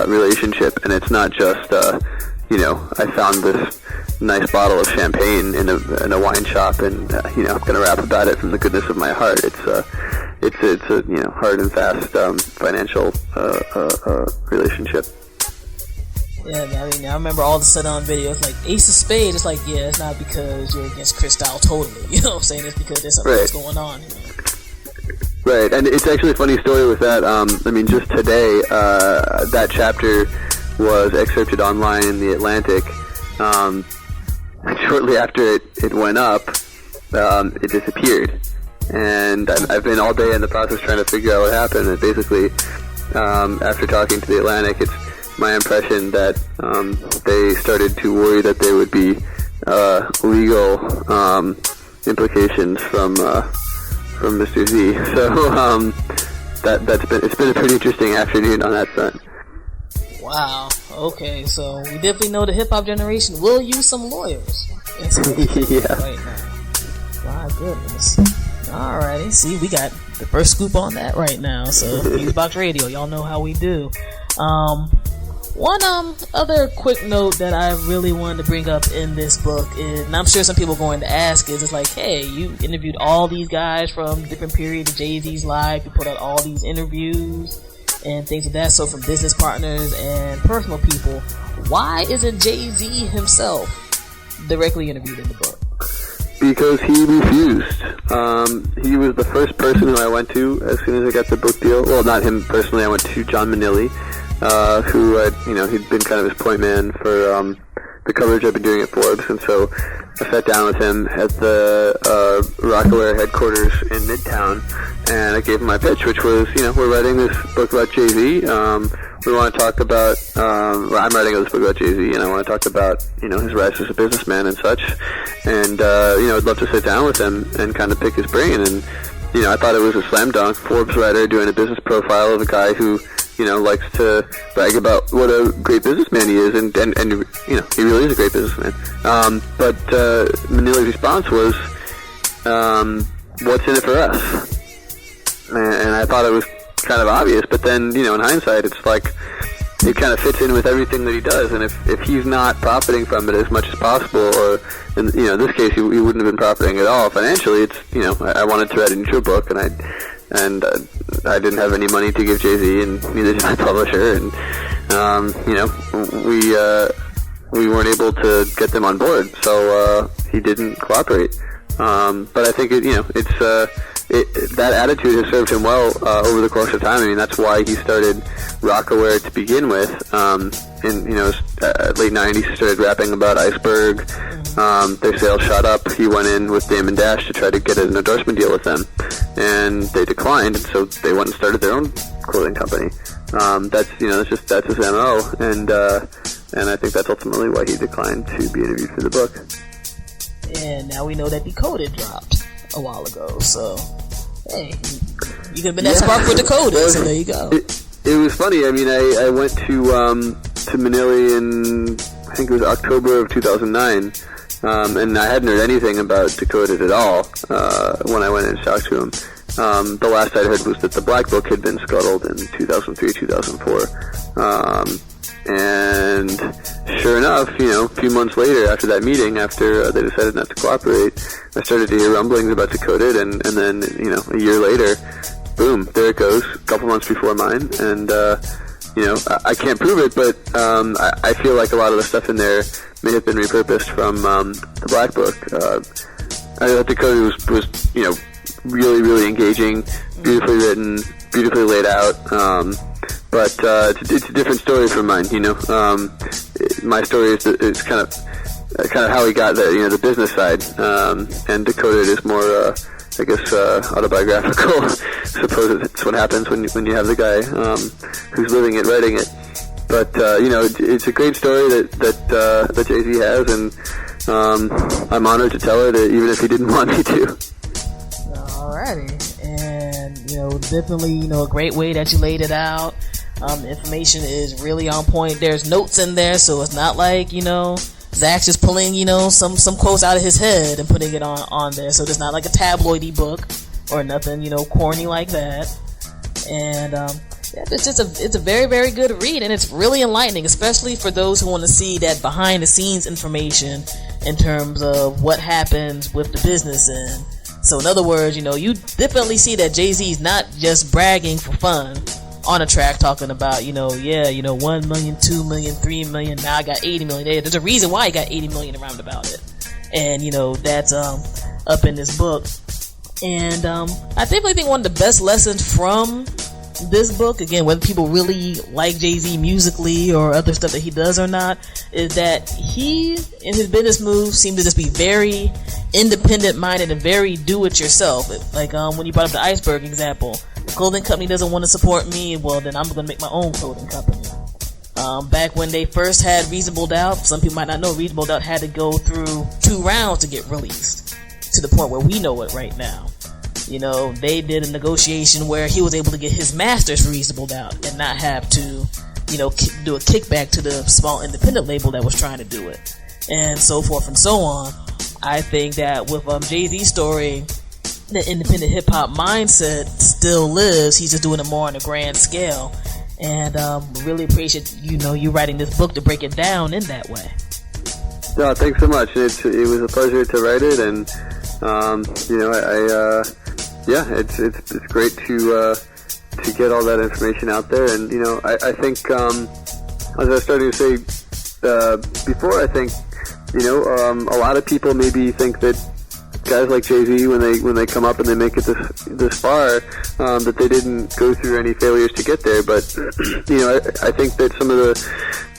relationship, and it's not just I found this nice bottle of champagne in a wine shop, and I'm going to rap about it from the goodness of my heart. It's a hard and fast financial relationship. Yeah, I remember all the sit-on videos, like Ace of Spades. It's like, yeah, it's not because you're against Cristal totally. You know what I'm saying? It's because there's something else going on. Right, and it's actually a funny story with that. Just today, that chapter was excerpted online in the Atlantic. Shortly after it went up, it disappeared. And I've been all day in the process trying to figure out what happened. And basically, after talking to the Atlantic, it's my impression that they started to worry that there would be legal implications from Mr. Z. So it's been a pretty interesting afternoon on that front. Wow. Okay, so we definitely know the hip hop generation will use some lawyers. Yeah. Right now. My goodness. Alrighty. See, we got the first scoop on that right now. So FuseBox Radio, y'all know how we do. One other quick note that I really wanted to bring up in this book is, and I'm sure some people are going to ask, is it's like, hey, you interviewed all these guys from different periods of Jay-Z's life, you put out all these interviews and things like that, so from business partners and personal people, why isn't Jay-Z himself directly interviewed in the book? Because he refused. He was the first person who I went to as soon as I got the book deal. Well, not him personally, I went to John Manilli, who he'd been kind of his point man for the coverage I've been doing at Forbes, and so I sat down with him at the Rockaware headquarters in Midtown, and I gave him my pitch, which was, we're writing this book about Jay-Z. We want to talk about, I'm writing this book about Jay-Z, and I want to talk about, his rise as a businessman and such, and, I'd love to sit down with him and kind of pick his brain, and, I thought it was a slam dunk. Forbes writer doing a business profile of a guy who, likes to brag about what a great businessman he is, and he really is a great businessman. But Manili's response was, what's in it for us? And I thought it was kind of obvious, but then, in hindsight, it's like, it kind of fits in with everything that he does, and if he's not profiting from it as much as possible, or, in this case, he wouldn't have been profiting at all financially, it's, I wanted to write a neutral book, and I didn't have any money to give Jay-Z, and neither did my publisher, and we weren't able to get them on board, so he didn't cooperate. But I think that attitude has served him well over the course of time. I mean, that's why he started Rockaware to begin with. In late '90s, he started rapping about Iceberg. their sales shot up. He went in with Damon Dash to try to get an endorsement deal with them, and they declined, and so they went and started their own clothing company. That's his MO, and I think that's ultimately why he declined to be interviewed for the book. And now we know that Decoded dropped a while ago, so hey, you could have been that spark for Decoded, so there you go. It was funny. I mean, I went to Manila in, I think it was October of 2009, and I hadn't heard anything about Decoded at all when I went and talked to him. The last I'd heard was that the Black Book had been scuttled in 2003, 2004. And sure enough, a few months later after that meeting, after they decided not to cooperate, I started to hear rumblings about Decoded, and then, a year later, boom, there it goes, a couple months before mine, and, I can't prove it, but I feel like a lot of the stuff in there may have been repurposed from the Black Book. I thought Decoded was really, really engaging, beautifully written, beautifully laid out, but it's a different story from mine. My story is kind of how he got there, the business side, and Decoded is more, autobiographical. Suppose it's what happens when you have the guy who's living it, writing it. But it's a great story that Jay-Z has, and I'm honored to tell it, even if he didn't want me to. Alrighty, and definitely a great way that you laid it out. The information is really on point. There's notes in there, so it's not like Zach's just pulling some quotes out of his head and putting it on there. So it's not like a tabloidy book or nothing corny like that. And it's a very, very good read, and it's really enlightening, especially for those who want to see that behind the scenes information in terms of what happens with the business end. So in other words, you definitely see that Jay-Z's not just bragging for fun on a track talking about, 1 million, 2 million, 3 million, now I got 80 million. There's a reason why he got 80 million around about it. And, that's up in this book. And I definitely think one of the best lessons from this book, again, whether people really like Jay-Z musically or other stuff that he does or not, is that he, in his business moves, seems to just be very independent-minded and very do-it-yourself. Like when you brought up the iceberg example, the clothing company doesn't want to support me, well, then I'm going to make my own clothing company. Back when they first had Reasonable Doubt, some people might not know, Reasonable Doubt had to go through 2 rounds to get released, to the point where we know it right now. They did a negotiation where he was able to get his master's Reasonable Doubt and not have to, do a kickback to the small independent label that was trying to do it, and so forth and so on. I think that with Jay-Z's story, the independent hip-hop mindset still lives. He's just doing it more on a grand scale, and really appreciate you writing this book to break it down in that way. No, thanks so much. It was a pleasure to write it, and it's great to get all that information out there. And I think as I was starting to say before, I think a lot of people maybe think that guys like Jay-Z, when they come up and they make it this far, that they didn't go through any failures to get there. But I think that some of the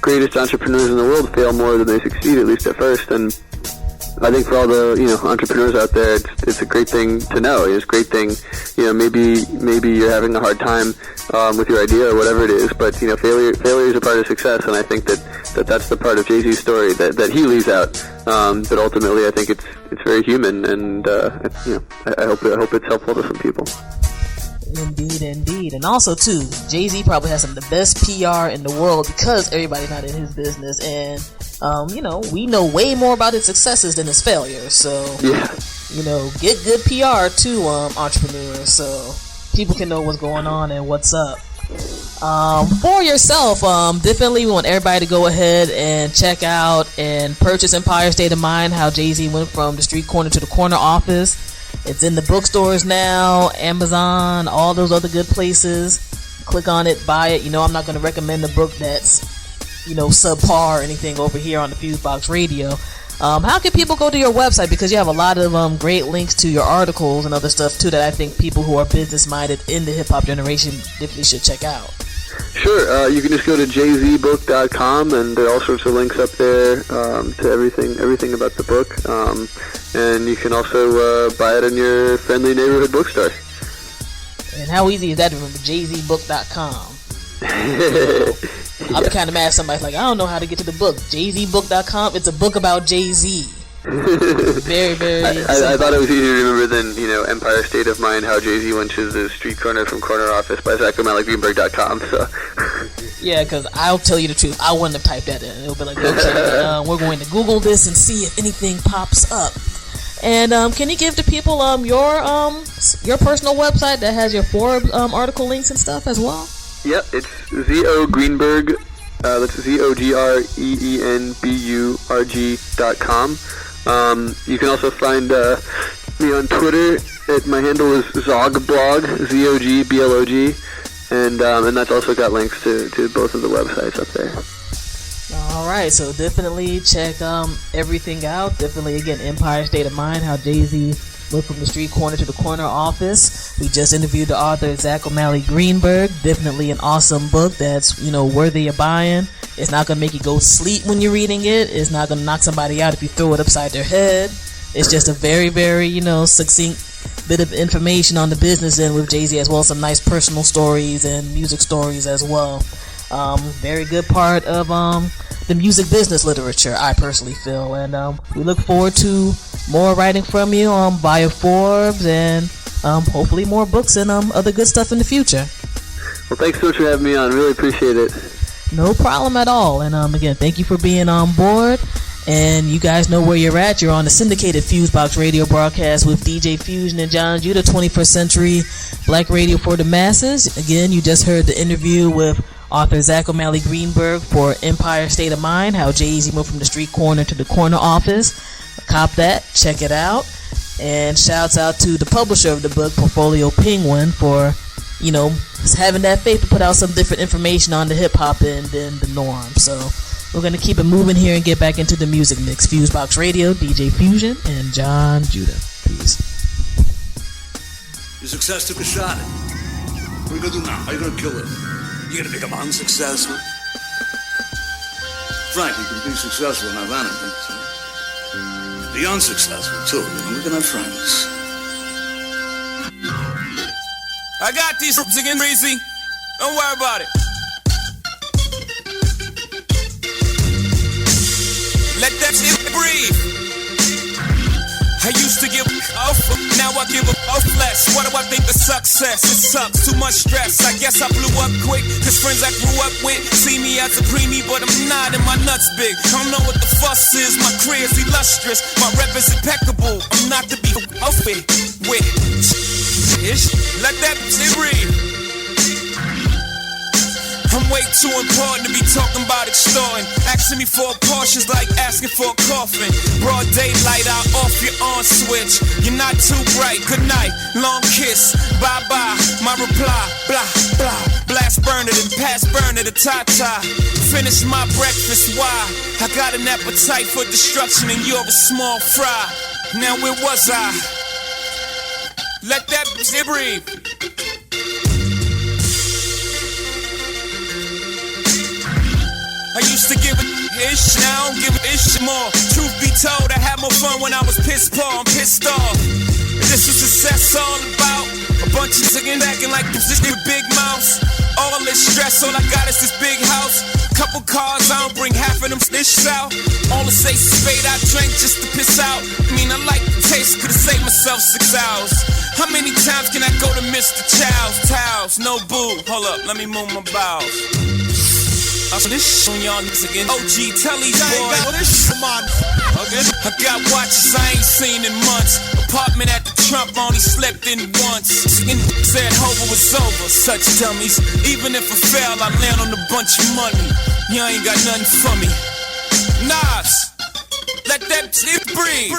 greatest entrepreneurs in the world fail more than they succeed, at least at first. And I think for all the entrepreneurs out there, it's a great thing to know. It's a great thing, maybe you're having a hard time with your idea or whatever it is, but failure is a part of success, and I think that's the part of Jay-Z's story that he leaves out. But ultimately, I think it's very human, and I hope it's helpful to some people. Indeed. And also, too, Jay-Z probably has some of the best PR in the world because everybody's not in his business, and we know way more about his successes than his failures. So, get good PR to entrepreneurs so people can know what's going on and what's up. For yourself, definitely we want everybody to go ahead and check out and purchase Empire State of Mind, how Jay-Z went from the street corner to the corner office. It's in the bookstores now, Amazon, all those other good places. Click on it, buy it. I'm not going to recommend a book that's subpar or anything over here on the FuseBox Radio. How can people go to your website? Because you have a lot of great links to your articles and other stuff too that I think people who are business minded in the hip hop generation definitely should check out. Sure. You can just go to jzbook.com, and there are all sorts of links up there to everything about the book. And you can also buy it in your friendly neighborhood bookstore. And how easy is that to remember? jzbook.com. I'll be kind of mad if somebody's like, I don't know how to get to the book. jzbook.com. It's a book about Jay-Z. Very, very. I thought it was easier to remember than Empire State of Mind, how Jay-Z went to the street corner from corner office by ZachO'MalleyGreenberg.com. So. Yeah, because I'll tell you the truth, I wouldn't have typed that in. It'll be like, okay, we're going to Google this and see if anything pops up. And can you give the people your personal website that has your Forbes article links and stuff as well? Yep, it's Z.O. Greenberg. That's ZOGRENBURG.com. You can also find me on Twitter. My handle is Zogblog, ZOGBLOG, and that's also got links to both of the websites up there. All right, so definitely check everything out. Definitely, again, Empire State of Mind, how Jay-Z went from the street corner to the corner office. We just interviewed the author, Zach O'Malley Greenberg. Definitely an awesome book that's, worthy of buying. It's not going to make you go sleep when you're reading it. It's not going to knock somebody out if you throw it upside their head. It's just a very, very, succinct bit of information on the business end with Jay-Z, as well as some nice personal stories and music stories as well. Very good part of the music business literature, I personally feel. And we look forward to more writing from you via Forbes and hopefully more books and other good stuff in the future. Well, thanks so much for having me on. Really appreciate it. No problem at all. And again, thank you for being on board. And you guys know where you're at. You're on the syndicated FuseBox Radio Broadcast with DJ Fusion Jon Judah, 21st Century Black Radio for the Masses. Again, you just heard the interview with author Zach O'Malley Greenberg for Empire State of Mind, how Jay-Z moved from the street corner to the corner office. Cop that. Check it out. And shouts out to the publisher of the book, Portfolio Penguin, for having that faith to put out some different information on the hip-hop end than the norm. So we're going to keep it moving here and get back into the music mix. FuseBox Radio, DJ Fusion, and Jon Judah. Peace. Your success took a shot. What are you going to do now? How are you going to kill it? You're going to become unsuccessful? Frank, you can be successful and have anything. Be unsuccessful, too. We can have friends. I got these again, Breezy. Don't worry about it. Let that shit breathe. I used to give off, now I give off less. What do I think of success? It sucks, too much stress. I guess I blew up quick, cause friends I grew up with see me as a preemie, but I'm not, and my nuts big. I don't know what the fuss is, my career's illustrious, my rep is impeccable. I'm not to be off with. Let that shit breathe. I'm way too important to be talking about extorting. Asking me for a Porsche's like asking for a coffin. Broad daylight, I'll off your on switch. You're not too bright, good night, long kiss, bye-bye. My reply, blah, blah. Blast burner, then pass burner to ta-ta. Finish my breakfast, why? I got an appetite for destruction and you're a small fry. Now where was I? Let that shit breathe. I used to give a ish, now I don't give a ish more. Truth be told, I had more fun when I was pissed poor, I'm pissed off. And this was success all about a bunch of chickens acting like this with big mouths. All this stress, all I got is this big house. Couple cars, I don't bring half of them dishes out. All the say spade I drank just to piss out. I mean, I like the taste, could've saved myself 6 hours. How many times can I go to Mr. Chow's? Towels, no boo, hold up, let me move my bowels. This shit on y'all niggas again. OG, tell these boys. Come on. Okay. I got watches I ain't seen in months. Apartment at the Trump, only slept in once. Said Hova was over, such dummies. Even if I fail, I land on a bunch of money. You ain't got nothing for me. Nas, let that shit breathe.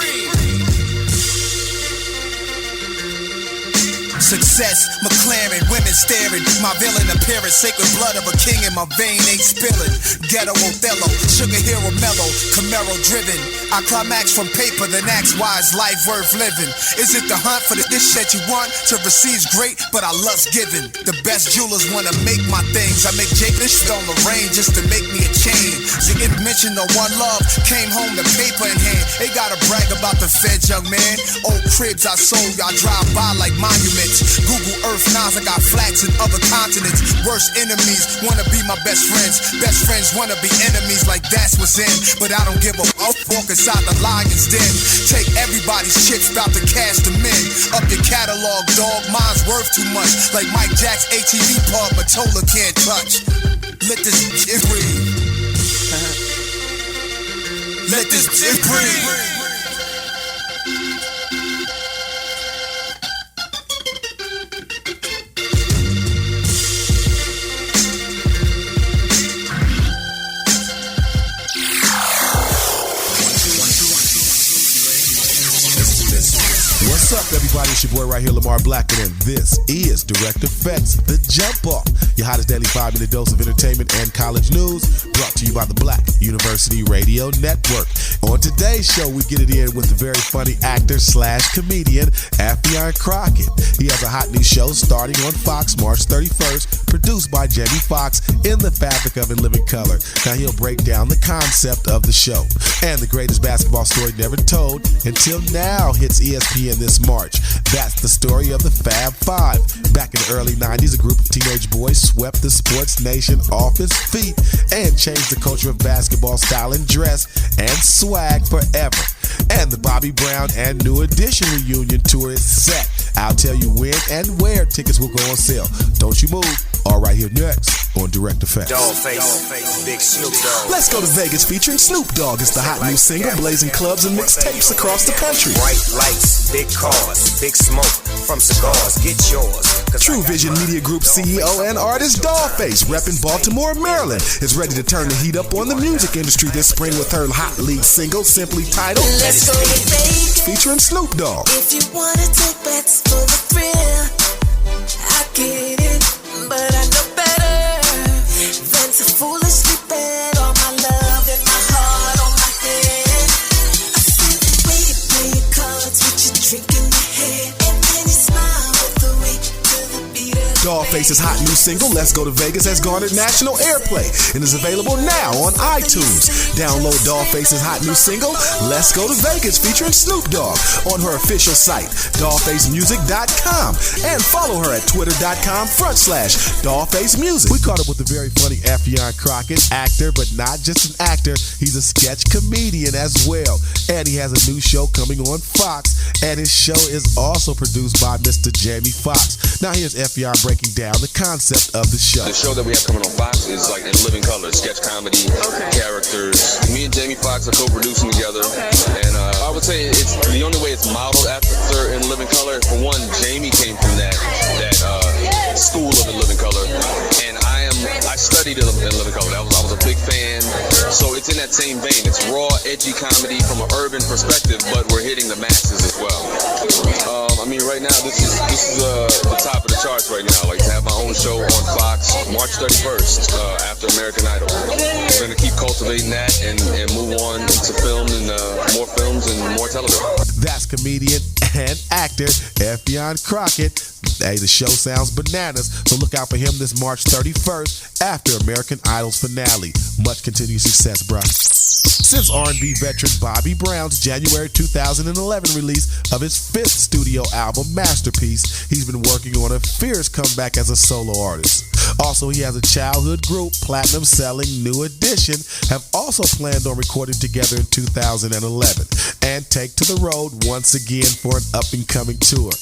Success, McLaren, women staring. My villain appearance, sacred blood of a king in my vein ain't spilling. Ghetto Othello, sugar hero mellow, Camaro driven. I climax from paper, then ask why is life worth living? Is it the hunt for the dish that you want? To receive's great, but I love's giving. The best jewelers wanna make my things. I make Jake Fish on the rain just to make me a chain. The mention of one love, came home the paper in hand. They gotta brag about the feds, young man. Old cribs I sold, y'all drive by like monuments. Google Earth Nines, I got flats in other continents. Worst enemies wanna be my best friends. Best friends wanna be enemies, like that's what's in. But I don't give a fuck, walk inside the lion's den. Take everybody's chips, bout to cash them in. Up your catalog, dog, mine's worth too much. Like Mike Jack's ATV pub, Matola can't touch. Let this shit breathe. Let this shit breathe. What's up, everybody? It's your boy right here, Lamar Blackman, and this is Direct Effects, The Jump Off, your hottest daily 5-minute dose of entertainment and college news, brought to you by the Black University Radio Network. On today's show, we get it in with the very funny actor/comedian, Affion Crockett. He has a hot new show starting on Fox March 31st, produced by Jamie Foxx in the fabric of In Living Color. Now, he'll break down the concept of the show. And the greatest basketball story never told until now hits ESPN this March. That's the story of the Fab Five. Back in the early 90s, a group of teenage boys swept the sports nation off its feet and changed the culture of basketball style and dress and swag forever. And the Bobby Brown and New Edition reunion tour is set. I'll tell you when and where tickets will go on sale. Don't you move. All right, here next on Direct Effects. Dollface, Big Snoop Dogg. Let's Go to Vegas featuring Snoop Dogg. It's the hot new single blazing clubs and mixtapes across the country. Bright lights, big cars, big smoke from cigars. Get yours. True Vision Media Group CEO and artist Dollface, repping Baltimore, Maryland, is ready to turn the heat up on the music industry this spring with her hot lead single simply titled Let's Go to Vegas, featuring Snoop Dogg. If you wanna take bets for the thrill, I get it, but I know better than to foolishly bet all my love and my heart on my head. I see the way you play your cards with your drink in your head, and then you smile with the way to the beat of Dollface's hot new single, Let's Go to Vegas, has garnered national airplay and is available now on iTunes. Download Dollface's hot new single, Let's Go to Vegas, featuring Snoop Dogg, on her official site, dollfacemusic.com, and follow her at twitter.com/dollfacemusic. We caught up with the very funny Affion Crockett, actor, but not just an actor. He's a sketch comedian as well. And he has a new show coming on Fox, and his show is also produced by Mr. Jamie Foxx. Now here's Affion breaking down the concept of the show. The show that we have coming on Fox is like In Living Color, sketch comedy, characters. Me and Jamie Foxx are co-producing together, and I would say it's the only way it's modeled after In Living Color. For one, Jamie came from that school of In Living Color, and I studied In Living Color. I was a big fan, so it's in that same vein. It's raw, edgy comedy from an urban perspective, but we're hitting the masses as well. I mean, right now this is the top of the charts right now. Like to have my own show on Fox March 31st after American Idol. We're gonna keep cultivating that and move on into film and more films and more television. That's comedian and actor Affion Crockett. Hey, the show sounds bananas, so look out for him this March 31st after American Idol's finale. Much continued success, bro. Since R&B veteran Bobby Brown's January 2011 release of his 5th studio album, Masterpiece, he's been working on a fierce comeback as a solo artist. Also, he has a childhood group, platinum-selling New Edition, have also planned on recording together in 2011 and take to the road once again for an up-and-coming tour.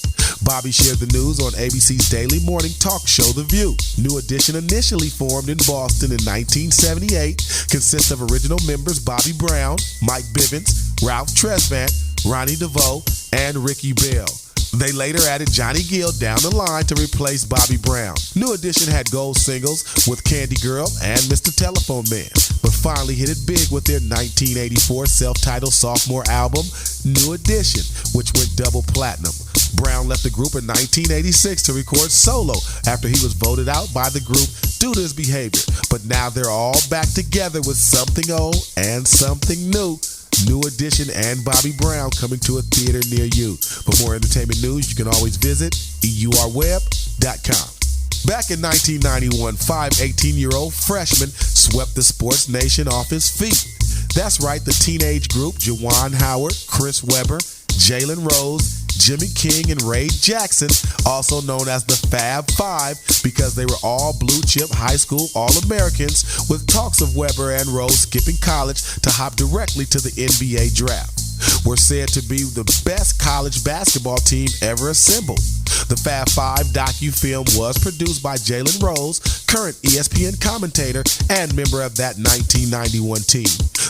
Bobby shared the news on ABC's daily morning talk show, The View. New Edition initially formed in Boston in 1978, consists of original members Bobby Brown, Mike Bivens, Ralph Tresvant, Ronnie DeVoe, and Ricky Bell. They later added Johnny Gill down the line to replace Bobby Brown. New Edition had gold singles with Candy Girl and Mr. Telephone Man, but finally hit it big with their 1984 self-titled sophomore album, New Edition, which went double platinum. Brown left the group in 1986 to record solo after he was voted out by the group due to his behavior. But now they're all back together with something old and something new. New Edition and Bobby Brown coming to a theater near you. For more entertainment news, you can always visit eurweb.com. Back in 1991, 5 18-year-old freshmen swept the sports nation off his feet. That's right, the teenage group, Juwan Howard, Chris Webber, Jalen Rose, Jimmy King, and Ray Jackson, also known as the Fab Five, because they were all blue-chip high school All-Americans, with talks of Webber and Rose skipping college to hop directly to the NBA draft. Were said to be the best college basketball team ever assembled. The Fab Five docu-film was produced by Jalen Rose, current ESPN commentator and member of that 1991 team.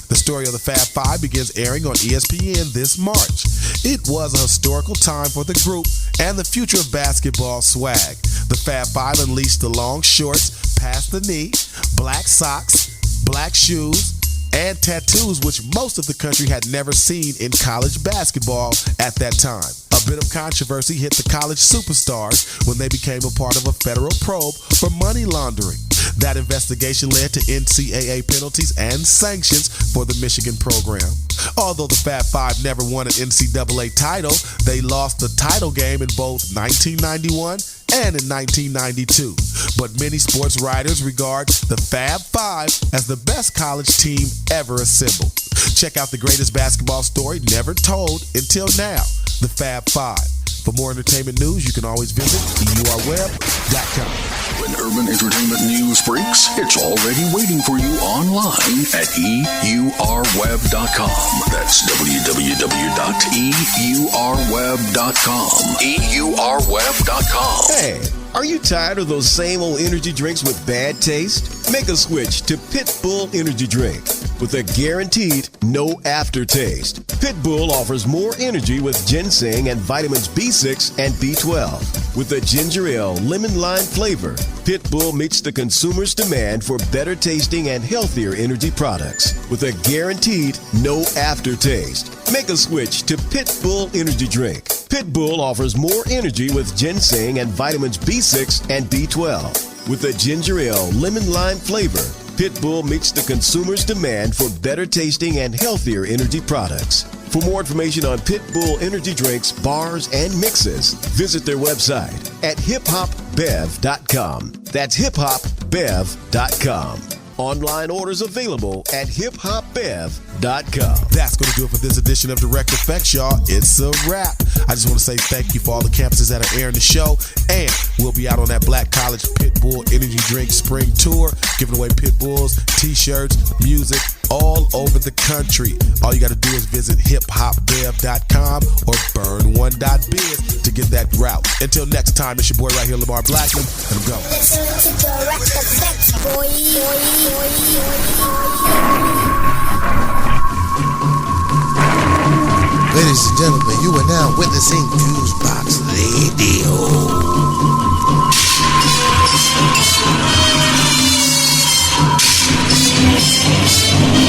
The story of the Fab Five begins airing on ESPN this March. It was a historical time for the group and the future of basketball swag. The Fab Five unleashed the long shorts past the knee, black socks, black shoes, and tattoos, which most of the country had never seen in college basketball at that time. A bit of controversy hit the college superstars when they became a part of a federal probe for money laundering. That investigation led to NCAA penalties and sanctions for the Michigan program. Although the Fab Five never won an NCAA title, they lost the title game in both 1991 and in 1992. But many sports writers regard the Fab Five as the best college team ever assembled. Check out the greatest basketball story never told until now, the Fab Five. For more entertainment news, you can always visit eurweb.com. When urban entertainment news breaks, it's already waiting for you online at eurweb.com. That's www.eurweb.com. eurweb.com. Hey, are you tired of those same old energy drinks with bad taste? Make a switch to Pitbull Energy Drink with a guaranteed no aftertaste. Pitbull offers more energy with ginseng and vitamins B6 and B12. With a ginger ale lemon lime flavor, Pitbull meets the consumer's demand for better tasting and healthier energy products with a guaranteed no aftertaste. Make a switch to Pitbull Energy Drink. Pitbull offers more energy with ginseng and vitamins B6 and B12. With a ginger ale lemon lime flavor, Pitbull meets the consumer's demand for better tasting and healthier energy products. For more information on Pitbull energy drinks, bars, and mixes, visit their website at hiphopbev.com. That's hiphopbev.com. Online orders available at hiphopbev.com. That's going to do it for this edition of Direct Effects, y'all. It's a wrap. I just want to say thank you for all the campuses that are airing the show. And we'll be out on that Black College Pitbull Energy Drink Spring Tour, giving away Pitbulls, t-shirts, music, all over the country. All you got to do is visit hiphopbev.com or burn1.biz to get that route. Until next time, it's your boy right here, Lamar Blackman. Let him go. Listen to Direct Effects, boy. Ladies and gentlemen, you are now witnessing FuseBox Radio. Yeah.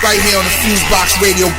right here on the FuseBox Radio.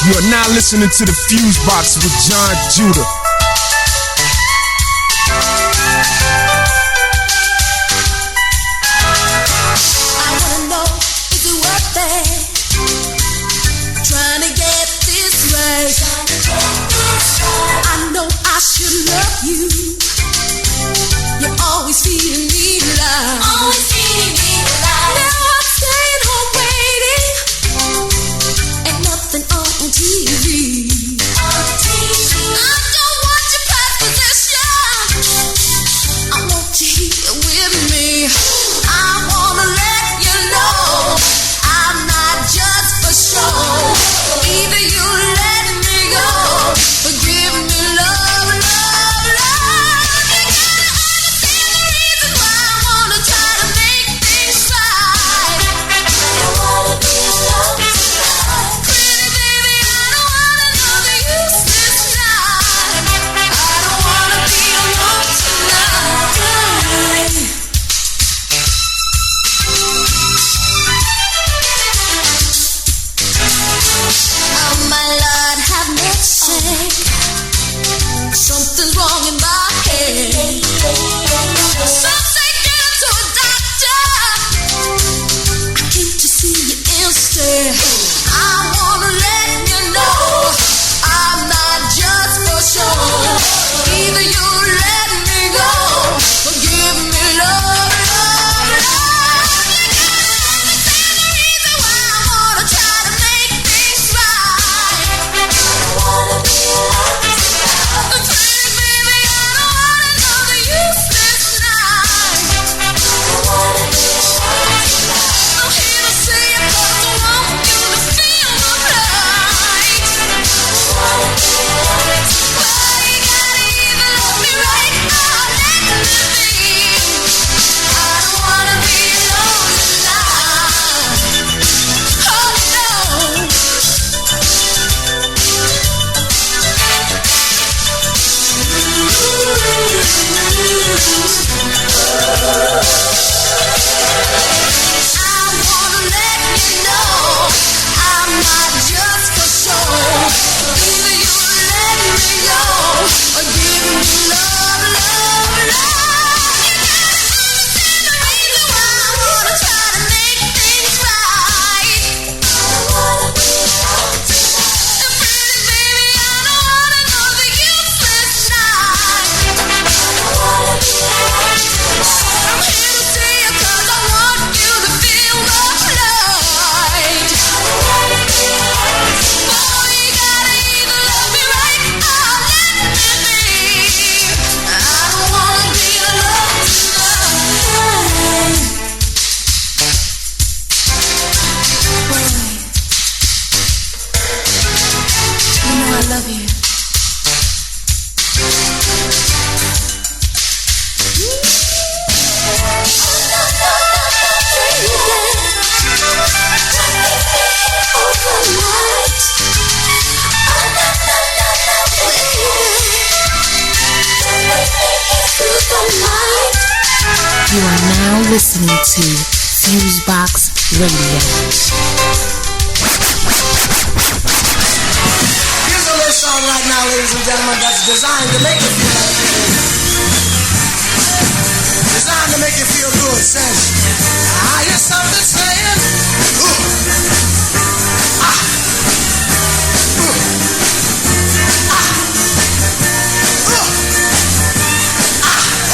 You are now listening to the FuseBox with Jon Judah. I wanna know, is it worth it? Trying to get this right. I know I should love you. You're always feeding me love. Always feeding me love. Now I'm staying home waiting. Ain't nothing on TV. I don't You are now listening to FuseBox Radio. Here's a little song right now, ladies and gentlemen, that's designed to make you feel good. Designed to make you feel good. Says, I hear something saying,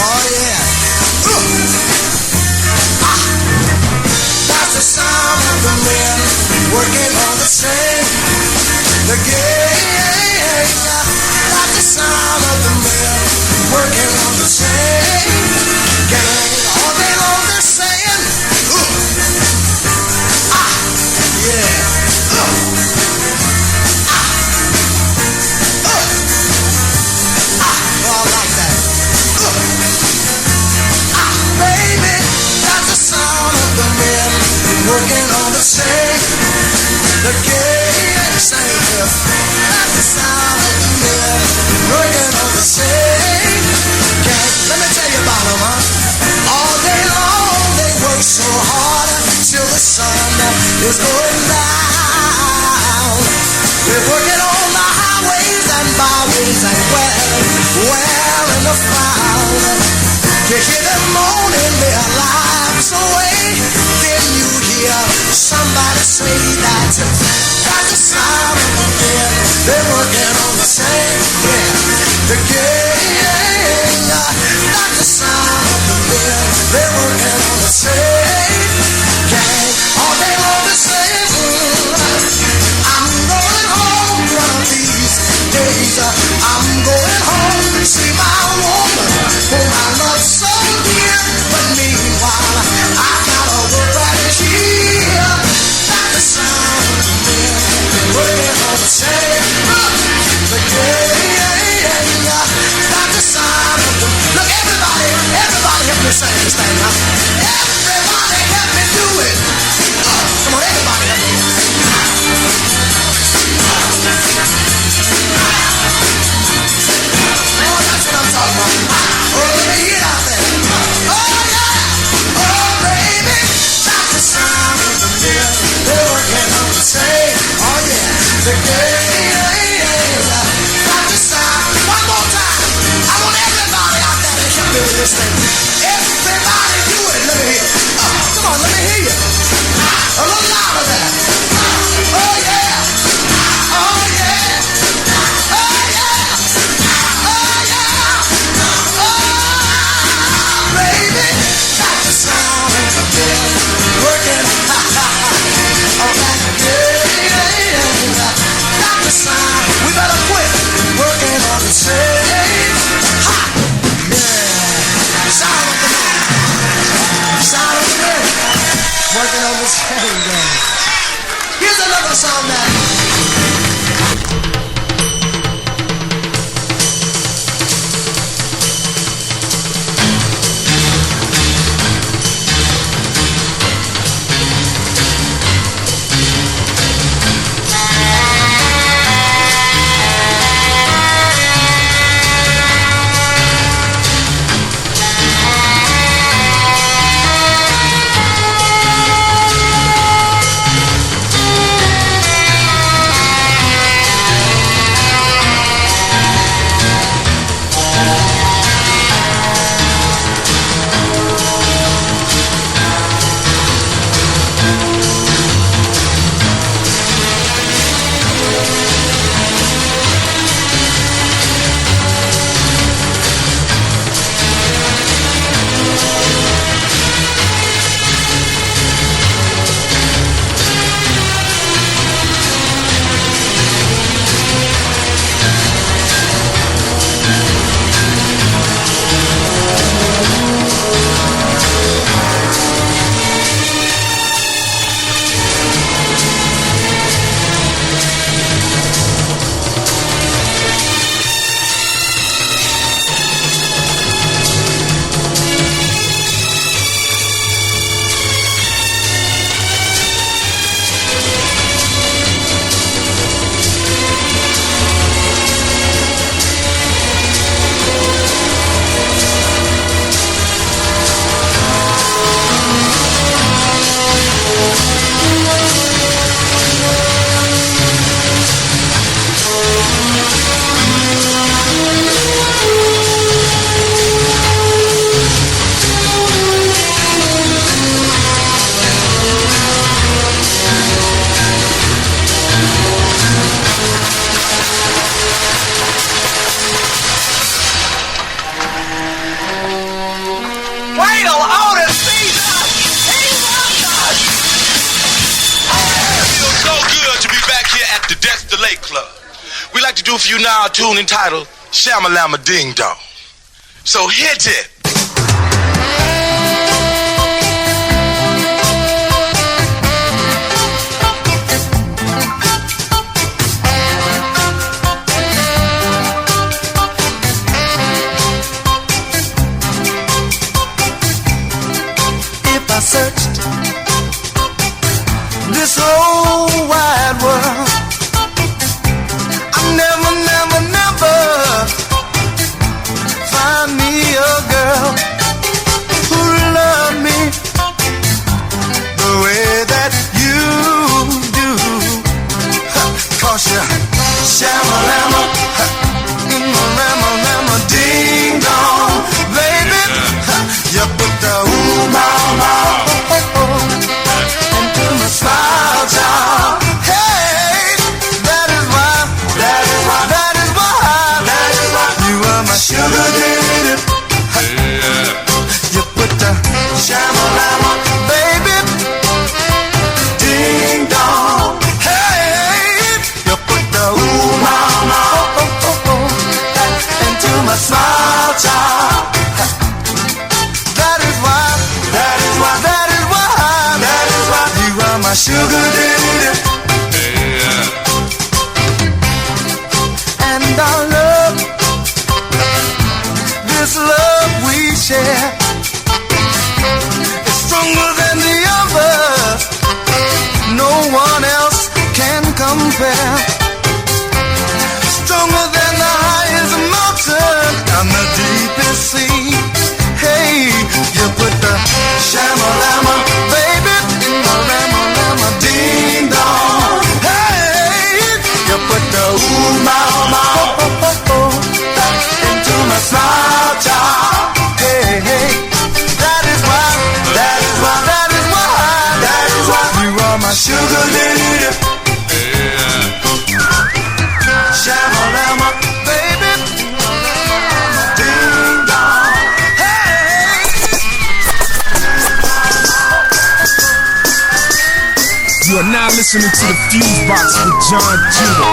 oh yeah. That's the sound of the men working on the train. The gang. That's the sound of the men working on the train. Gang. All day long they're saying, yeah. All like that. Baby, that's the sound of the men working on the train. The gang saying, that's the sound of the men working on the train. Gang, let me tell you about them, huh? All day long they work so hard till the sun is going down. They're working on the highways and byways and wearing the frown. You hear them moaning their lives away. Then you hear somebody say that that's the sound of the men. They're working on the same, yeah. The gang, that's the sound of the men. They're working on the same gang. All day long they're saying, I'm going home one of these days. I'm going home to see my woman, whom I love so dear. But meanwhile, I gotta work right here. That's the sound of the men working on the same. The gang, that's the sound of the. Look, everybody help me sing this thing now. Everybody help me do it. Come on, everybody help me. Oh, that's what I'm talking about. Oh, let me hear it out there. Oh, yeah. Oh, baby. That's the sound of the men. They're working on the same. Oh, yeah. The gang. That's the sound. One more time. I want everybody out there to help me with this thing. Everybody do it. Let me hear it. Come on, let me hear you. A little louder there. Oh, yeah. Oh, yeah. Oh, yeah. Oh, yeah. Oh, baby. That's the sound of the men working on that gang. That's the sound. We better quit working on the same. Ha! Yeah. Sound of the men. Sound of the men working on the same gang. Here's another song now. vital anesthesia. He wants us. It feels so good to be back here at the Death Delay Club. We like to do for you now a tune entitled Shamalama Ding Dong. So hit it. If I searched this whole wide world, I never find me a girl who love me the way that you do. 'Cause you shamalama, lama ding dong, baby. You put the ooh mama into my smile jar. Hey, that is why you are my sugar daddy. You put the shamalama, baby, ding dong. Hey, you put the ooh mama into my smile jar. That is why you are my sugar daddy. And our love, this love we share, is stronger than the others. No one else can compare. Stronger than the highest mountain and the deepest sea. Hey, you put the shamalama, baby, in the lama ding dong. Hey, you put the ooh mama into my smile jar. Hey, that is why you are my sugar lady. Shamalama, baby, ding dong. Hey. You are now listening to the FuseBox with Jon Judah.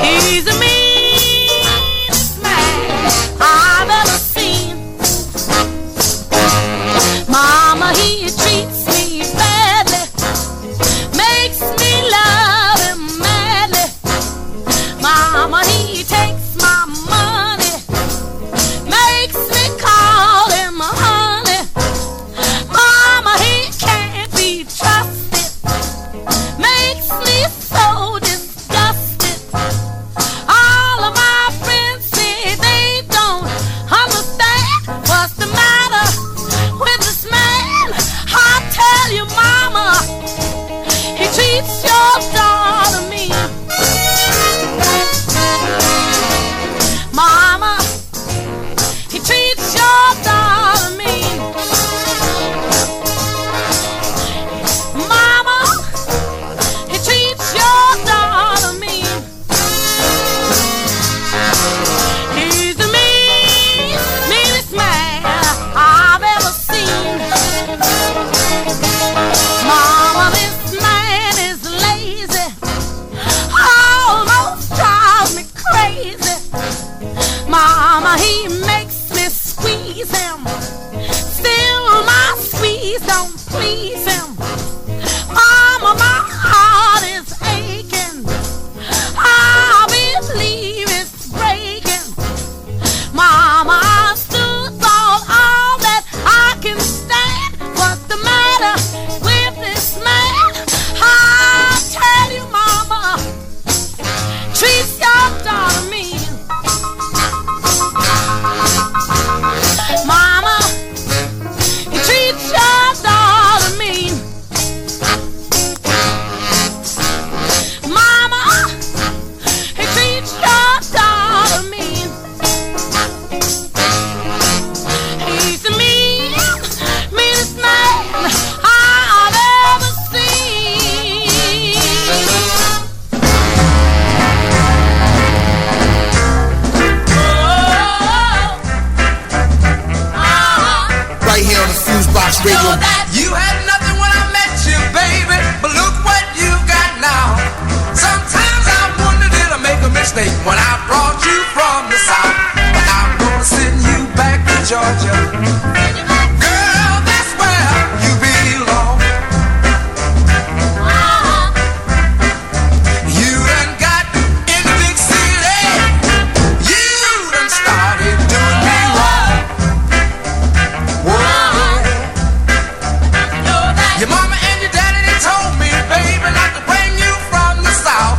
He's a mean man. Radio. You had nothing when I met you, baby, but look what you got now. Sometimes I wonder, did I make a mistake when I brought you from the south? But I'm gonna send you back to Georgia. Girl, that's where you belong. You done got in the big city. You done started doing me wrong. Whoa. Your mama and your daddy, they told me, baby, not to bring you from the south.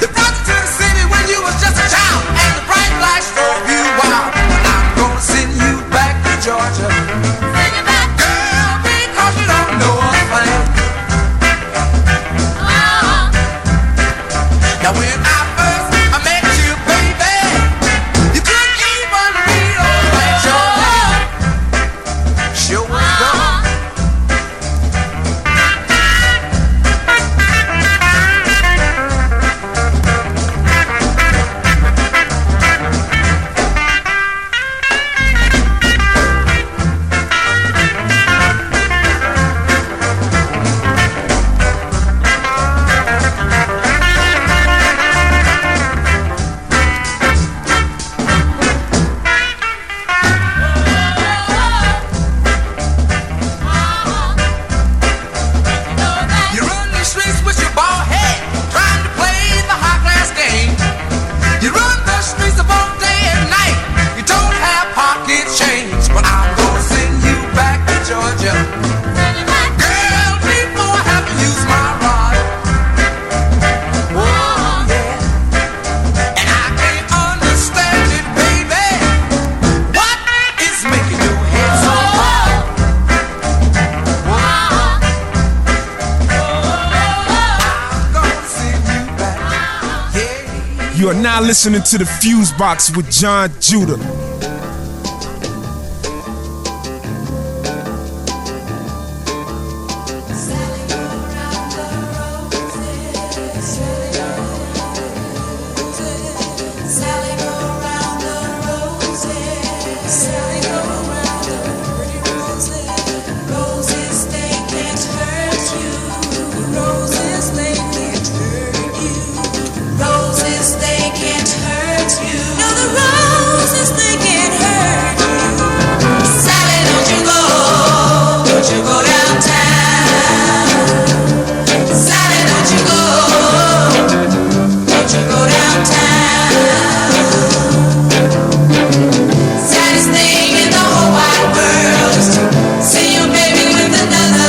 They brought you to the city when you was just a child, and the bright lights drove you wild. But I'm gonna send you back to Georgia. Girl, because you don't know a thing. Now when I first met you, baby, you couldn't even read or write your name. Sure enough. You run the streets with your bald head, trying to play the high class game. You run the streets of all day and night. You don't have pocket change, but I'm gonna send you back to Georgia. Girl, before I have to use my rod. Whoa, yeah. And I can't understand it, baby. What is making your head so hard? You are now listening to the FuseBox with Jon Judah. Roses, they can't hurt you. No, the roses, they can't hurt you. Sally, don't you go downtown. Sally, don't you go downtown. Saddest thing in the whole wide world is to see your baby with another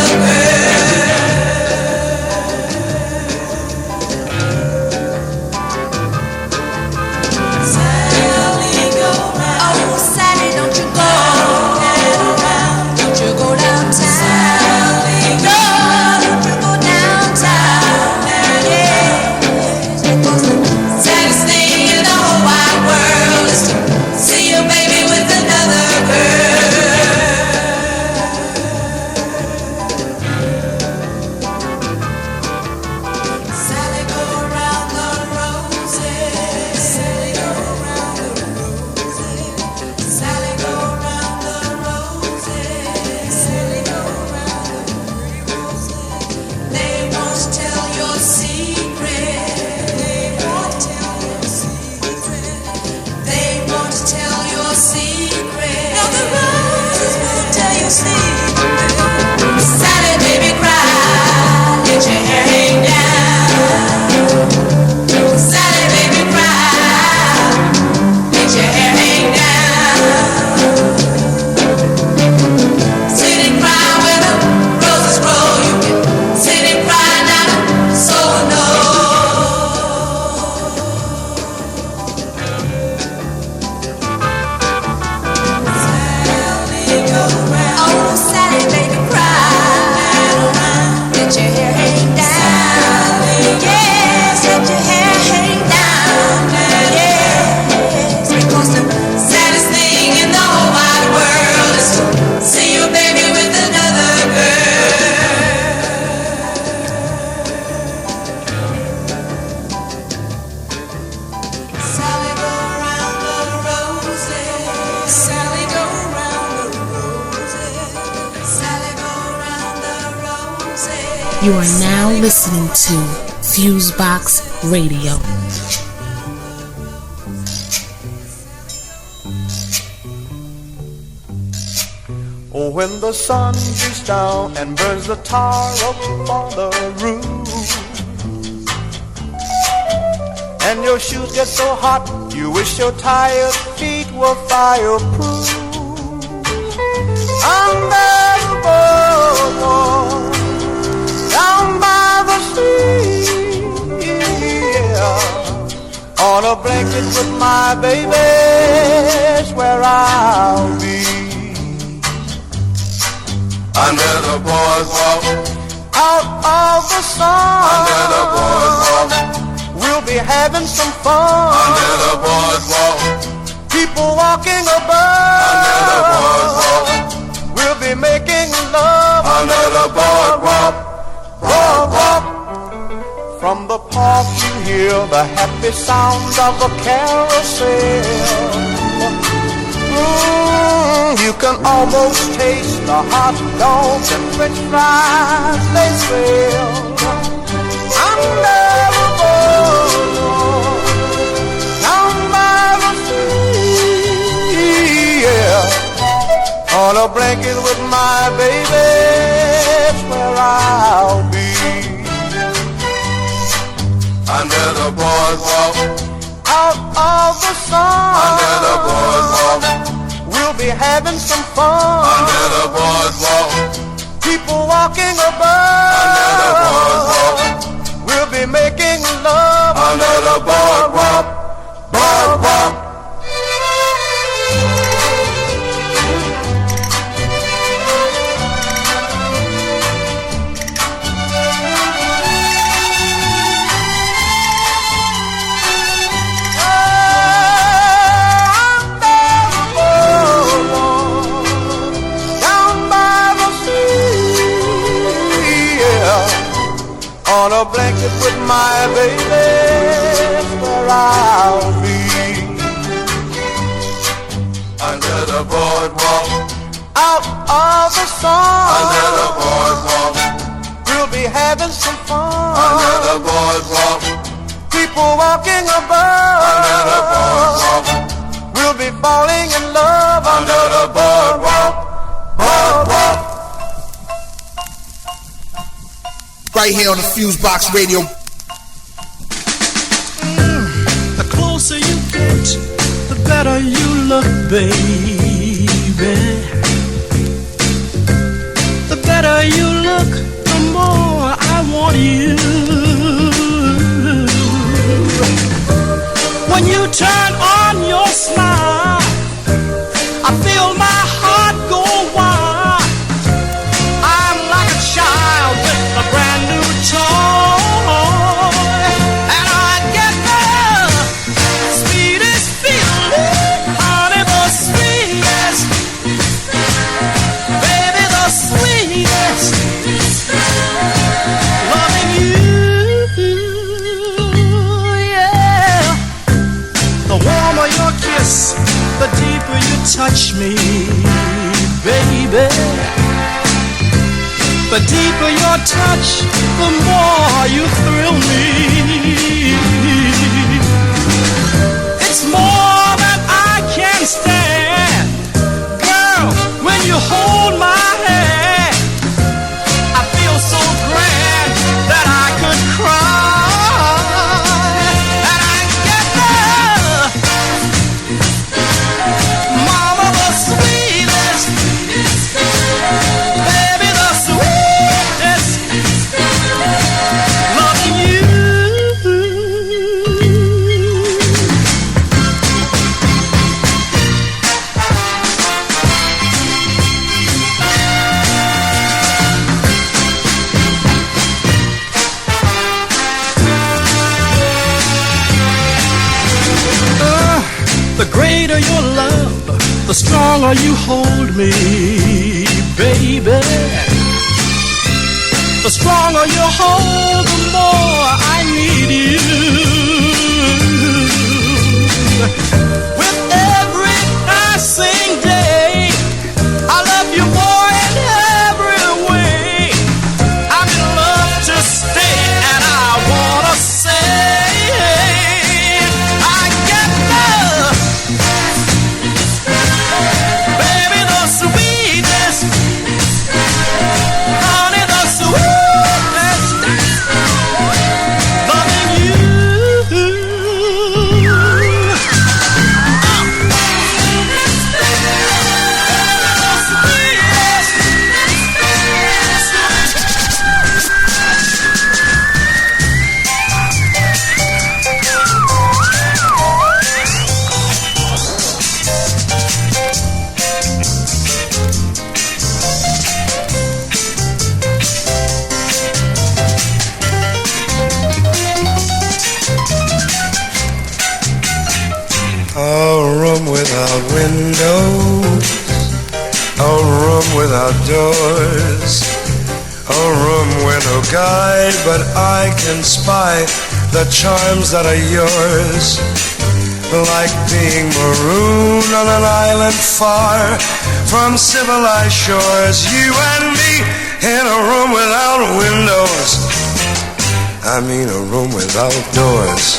girl. Sally You are now listening to FuseBox Radio. Oh, when the sun beats down and burns the tar up on the roof, and your shoes get so hot, you wish your tired feet were fireproof. Under the boardwalk, down by the sea, yeah, on a blanket with my baby's where I'll be. Under the boardwalk, out of the sun, under the boardwalk, we'll be having some fun. Under the boardwalk, people walking above. Under the boardwalk, we'll be making love. Under the boardwalk, boardwalk. From the park you hear the happy sounds of a carousel. You can almost taste the hot dogs and french fries they sell. Under the boardwalk, down by the sea, yeah, on a blanket with my baby, that's where I'll be. Under the boardwalk, out of the sun, under the boardwalk, we'll be having some fun. Under the boardwalk, people walking above. Under the boardwalk, we'll be making love. Under the boardwalk, boardwalk. On a blanket with my baby, where I'll be. Under the boardwalk, out of the sun, under the boardwalk, we'll be having some fun. Under the boardwalk, people walking above. Under the boardwalk, we'll be falling in love. Under the boardwalk, boardwalk. Right here on the FuseBox Radio. The closer you get, the better you look, baby. The better you look, the more I want you. When you turn on your smile, I feel my heart go wild. I'm like a child with a brand new toy, and I get the sweetest feeling, honey, the sweetest, baby, the sweetest, loving you, yeah. The warmer your kiss, the deeper you touch me, baby. The deeper your touch, the more you thrill me. It's more than I can stand. Girl, when you hold my hand, I feel so grand that I could cry. And I get the mama, the sweetest, baby, the sweetest, loving you. The greater your love, the stronger you hold me, baby. The stronger you hold, the more I need you. With every passing day, I love you more in every way. I'm in love without windows, a room without doors, a room with no guide, but I can spy the charms that are yours. Like being marooned on an island far from civilized shores. You and me in a room without windows, I mean a room without doors.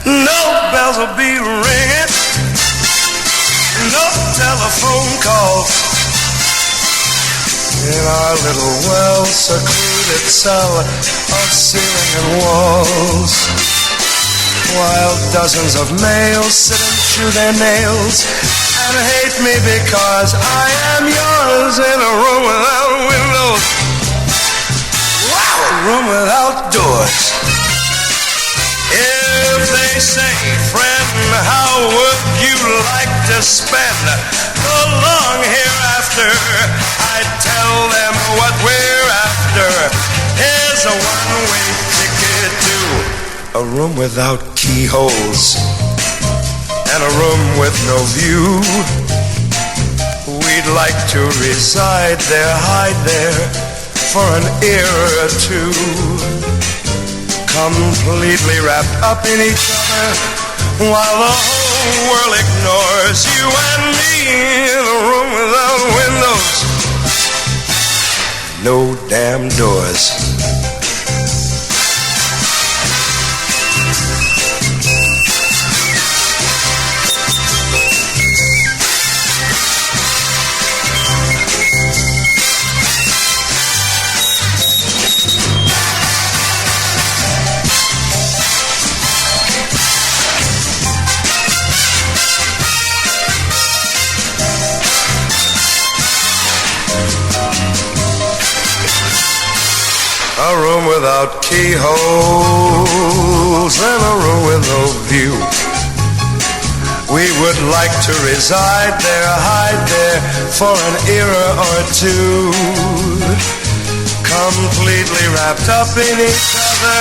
No bells will be ringing, no telephone calls. In our little well-secluded cell of ceiling and walls, while dozens of males sit and chew their nails and hate me because I am yours. In a room without windows, wow, a room without doors. If they say, friend, how would you like to spend the long hereafter, I tell them what we're after is a one-way ticket to a room without keyholes and a room with no view. We'd like to reside there, hide there for an era or two, completely wrapped up in each other while the whole world ignores you and me in a room without windows, no damn doors. A room without keyholes and a room with no view. We would like to reside there, hide there for an era or two, completely wrapped up in each other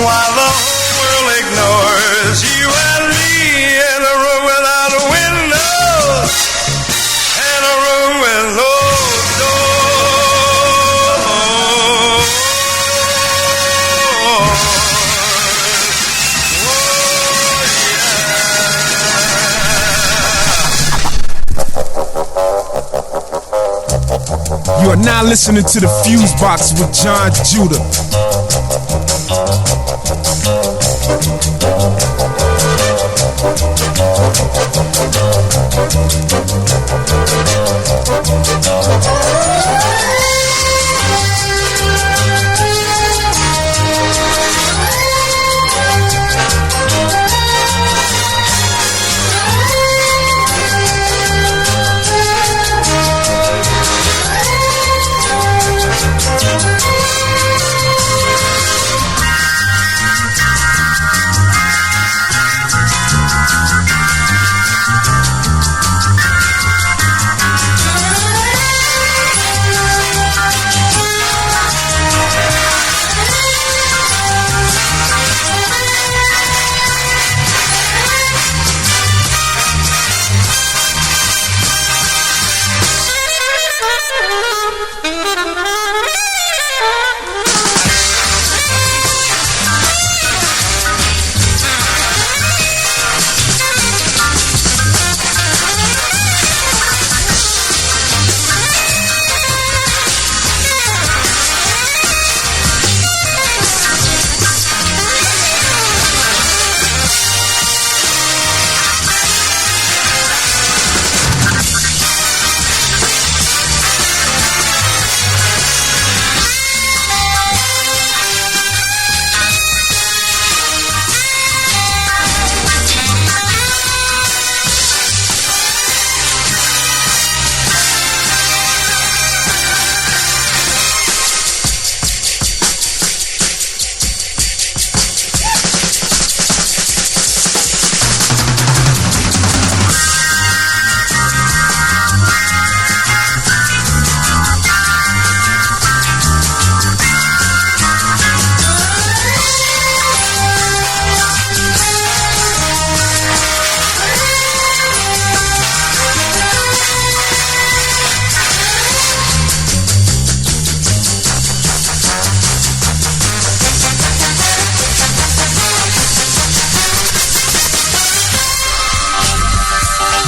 while the whole world ignores you and me in a room without windows and a room with no doors. You are now listening to the FuseBox with Jon Judah.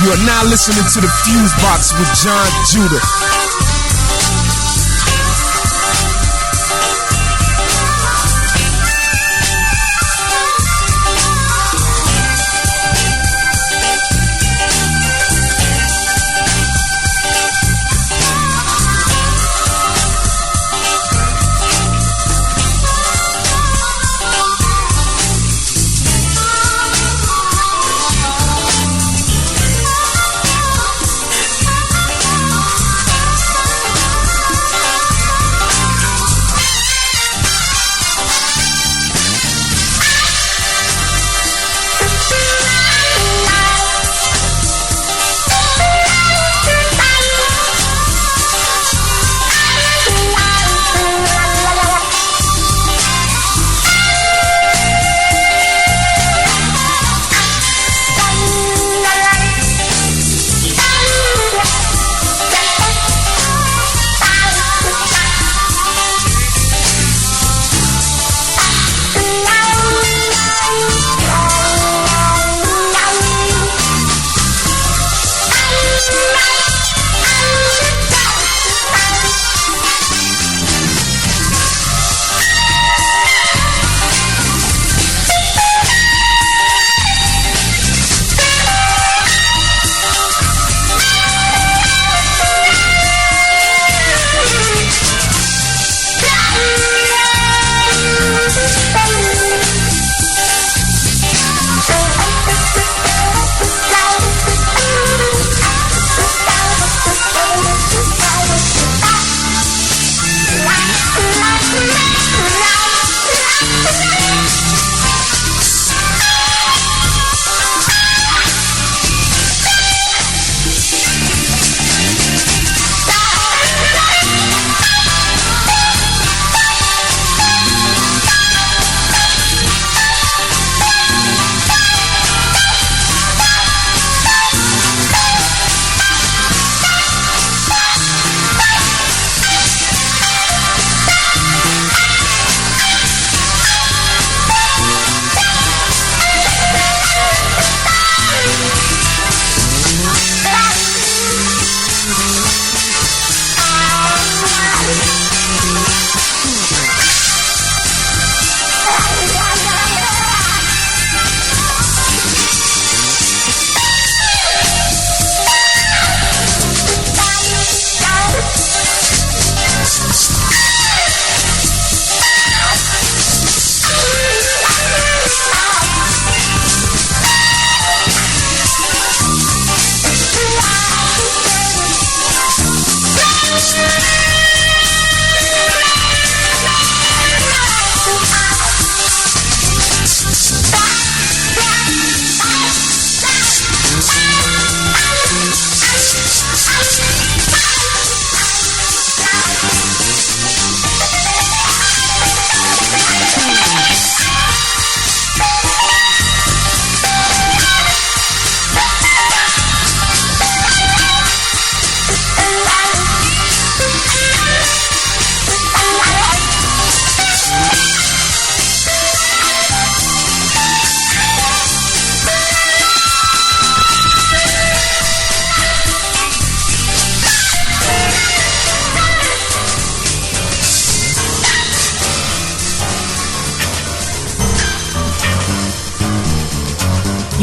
You are now listening to the FuseBox with Jon Judah.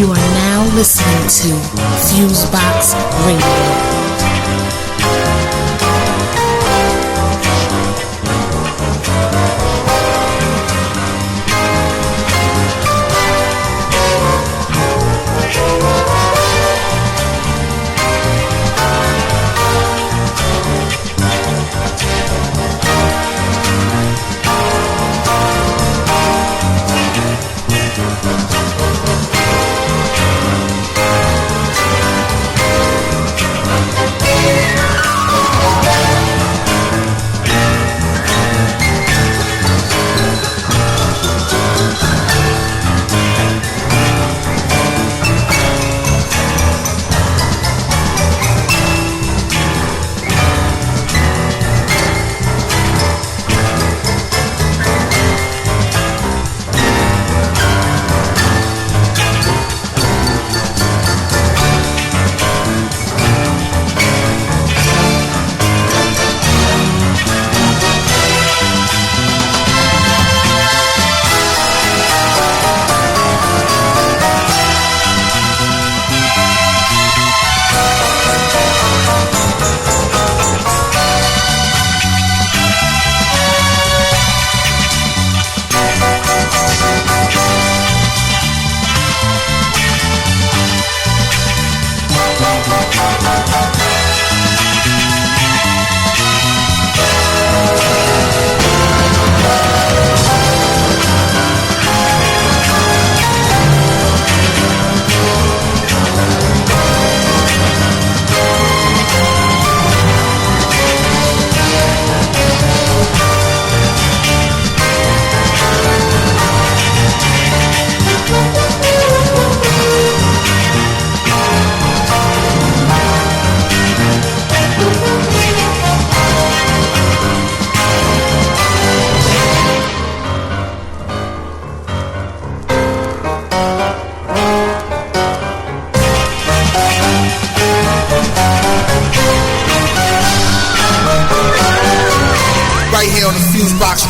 You are now listening to FuseBox Radio.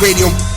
Radio.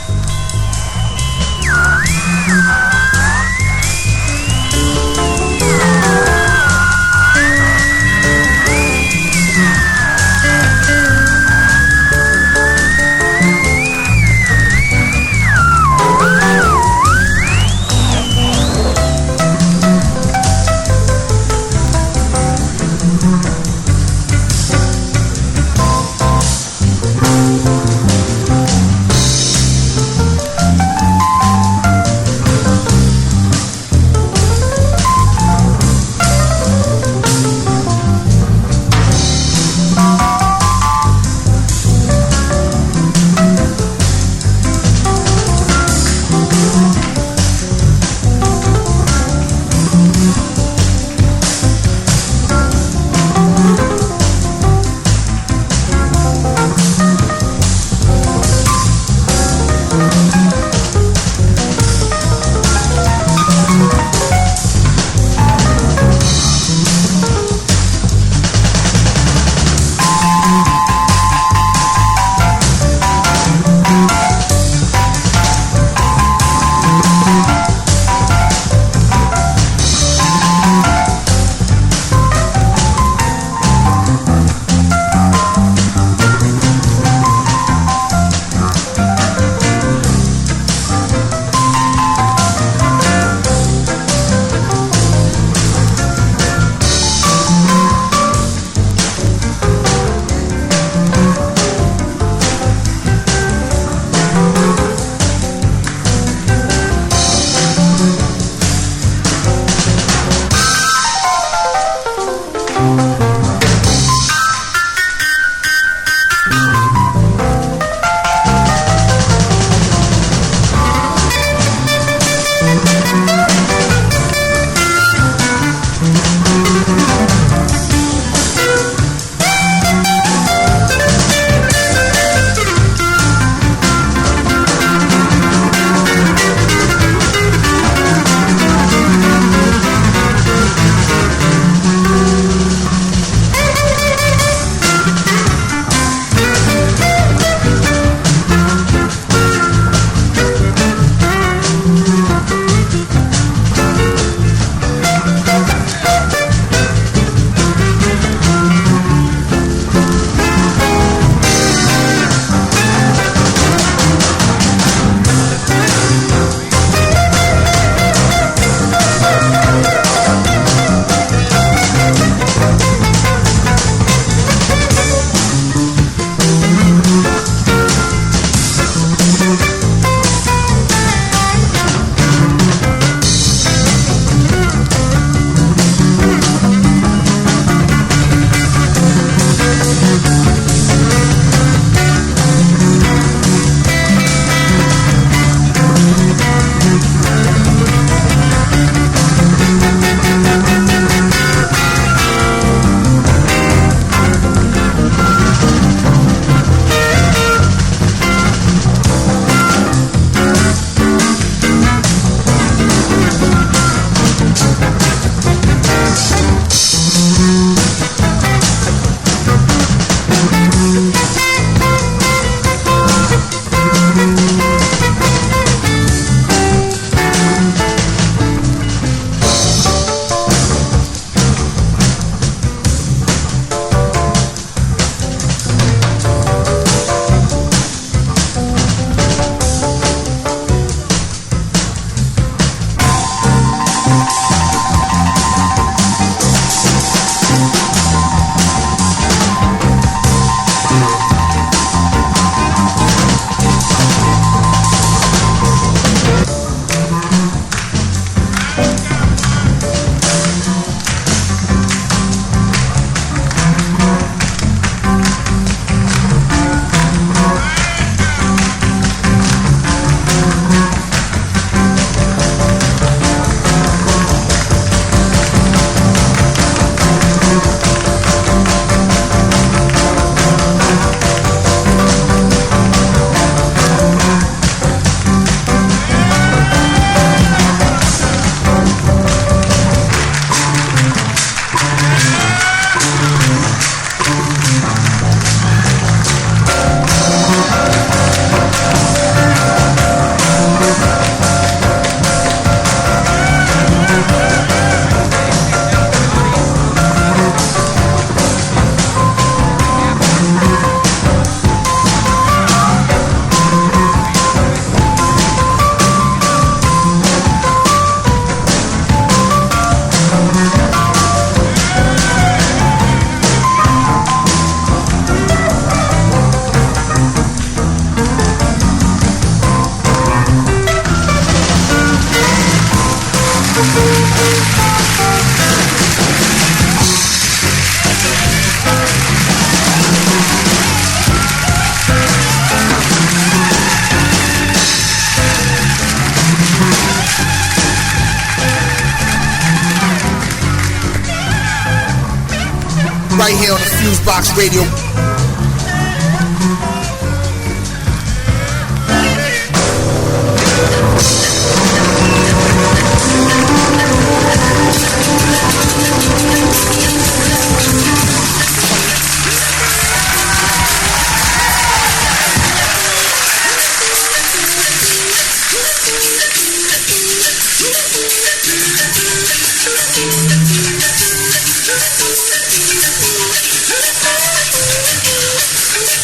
right here on the FuseBox Radio.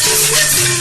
We'll be right back.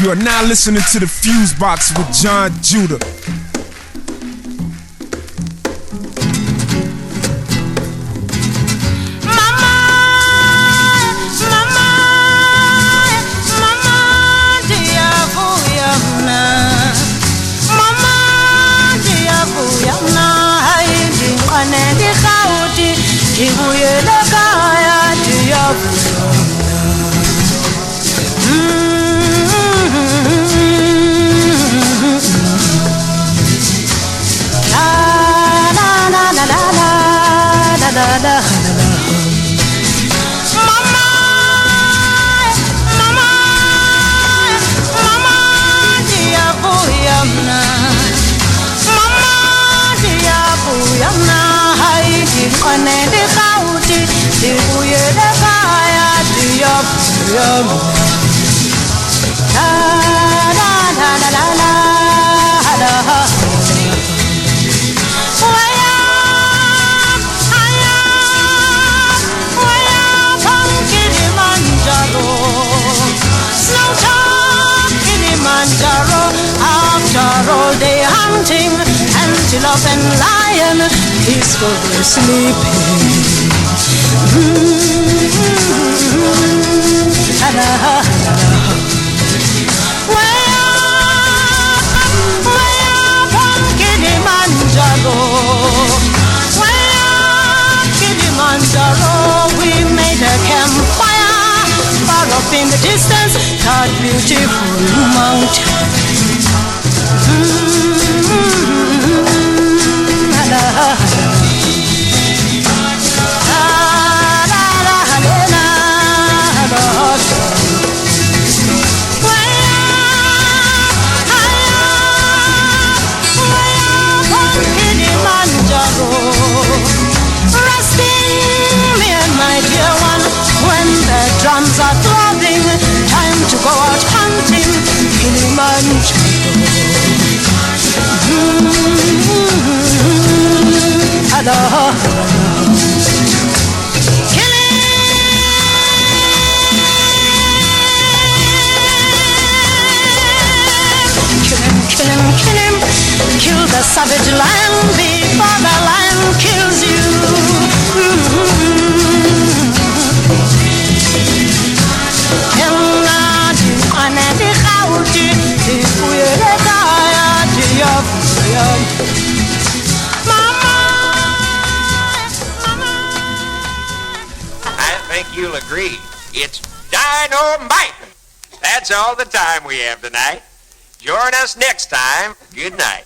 You are now listening to the FuseBox with Jon Judah. Antelope and lion peacefully sleeping. Kilimanjaro, we made a campfire far up in the distance, that beautiful mountain. Drums are throbbing, time to go out hunting, Kilimanjaro. Kill him, kill the savage lion before the lion kills you. I think you'll agree, it's dynamite. That's all the time we have tonight. Join us next time. Good night.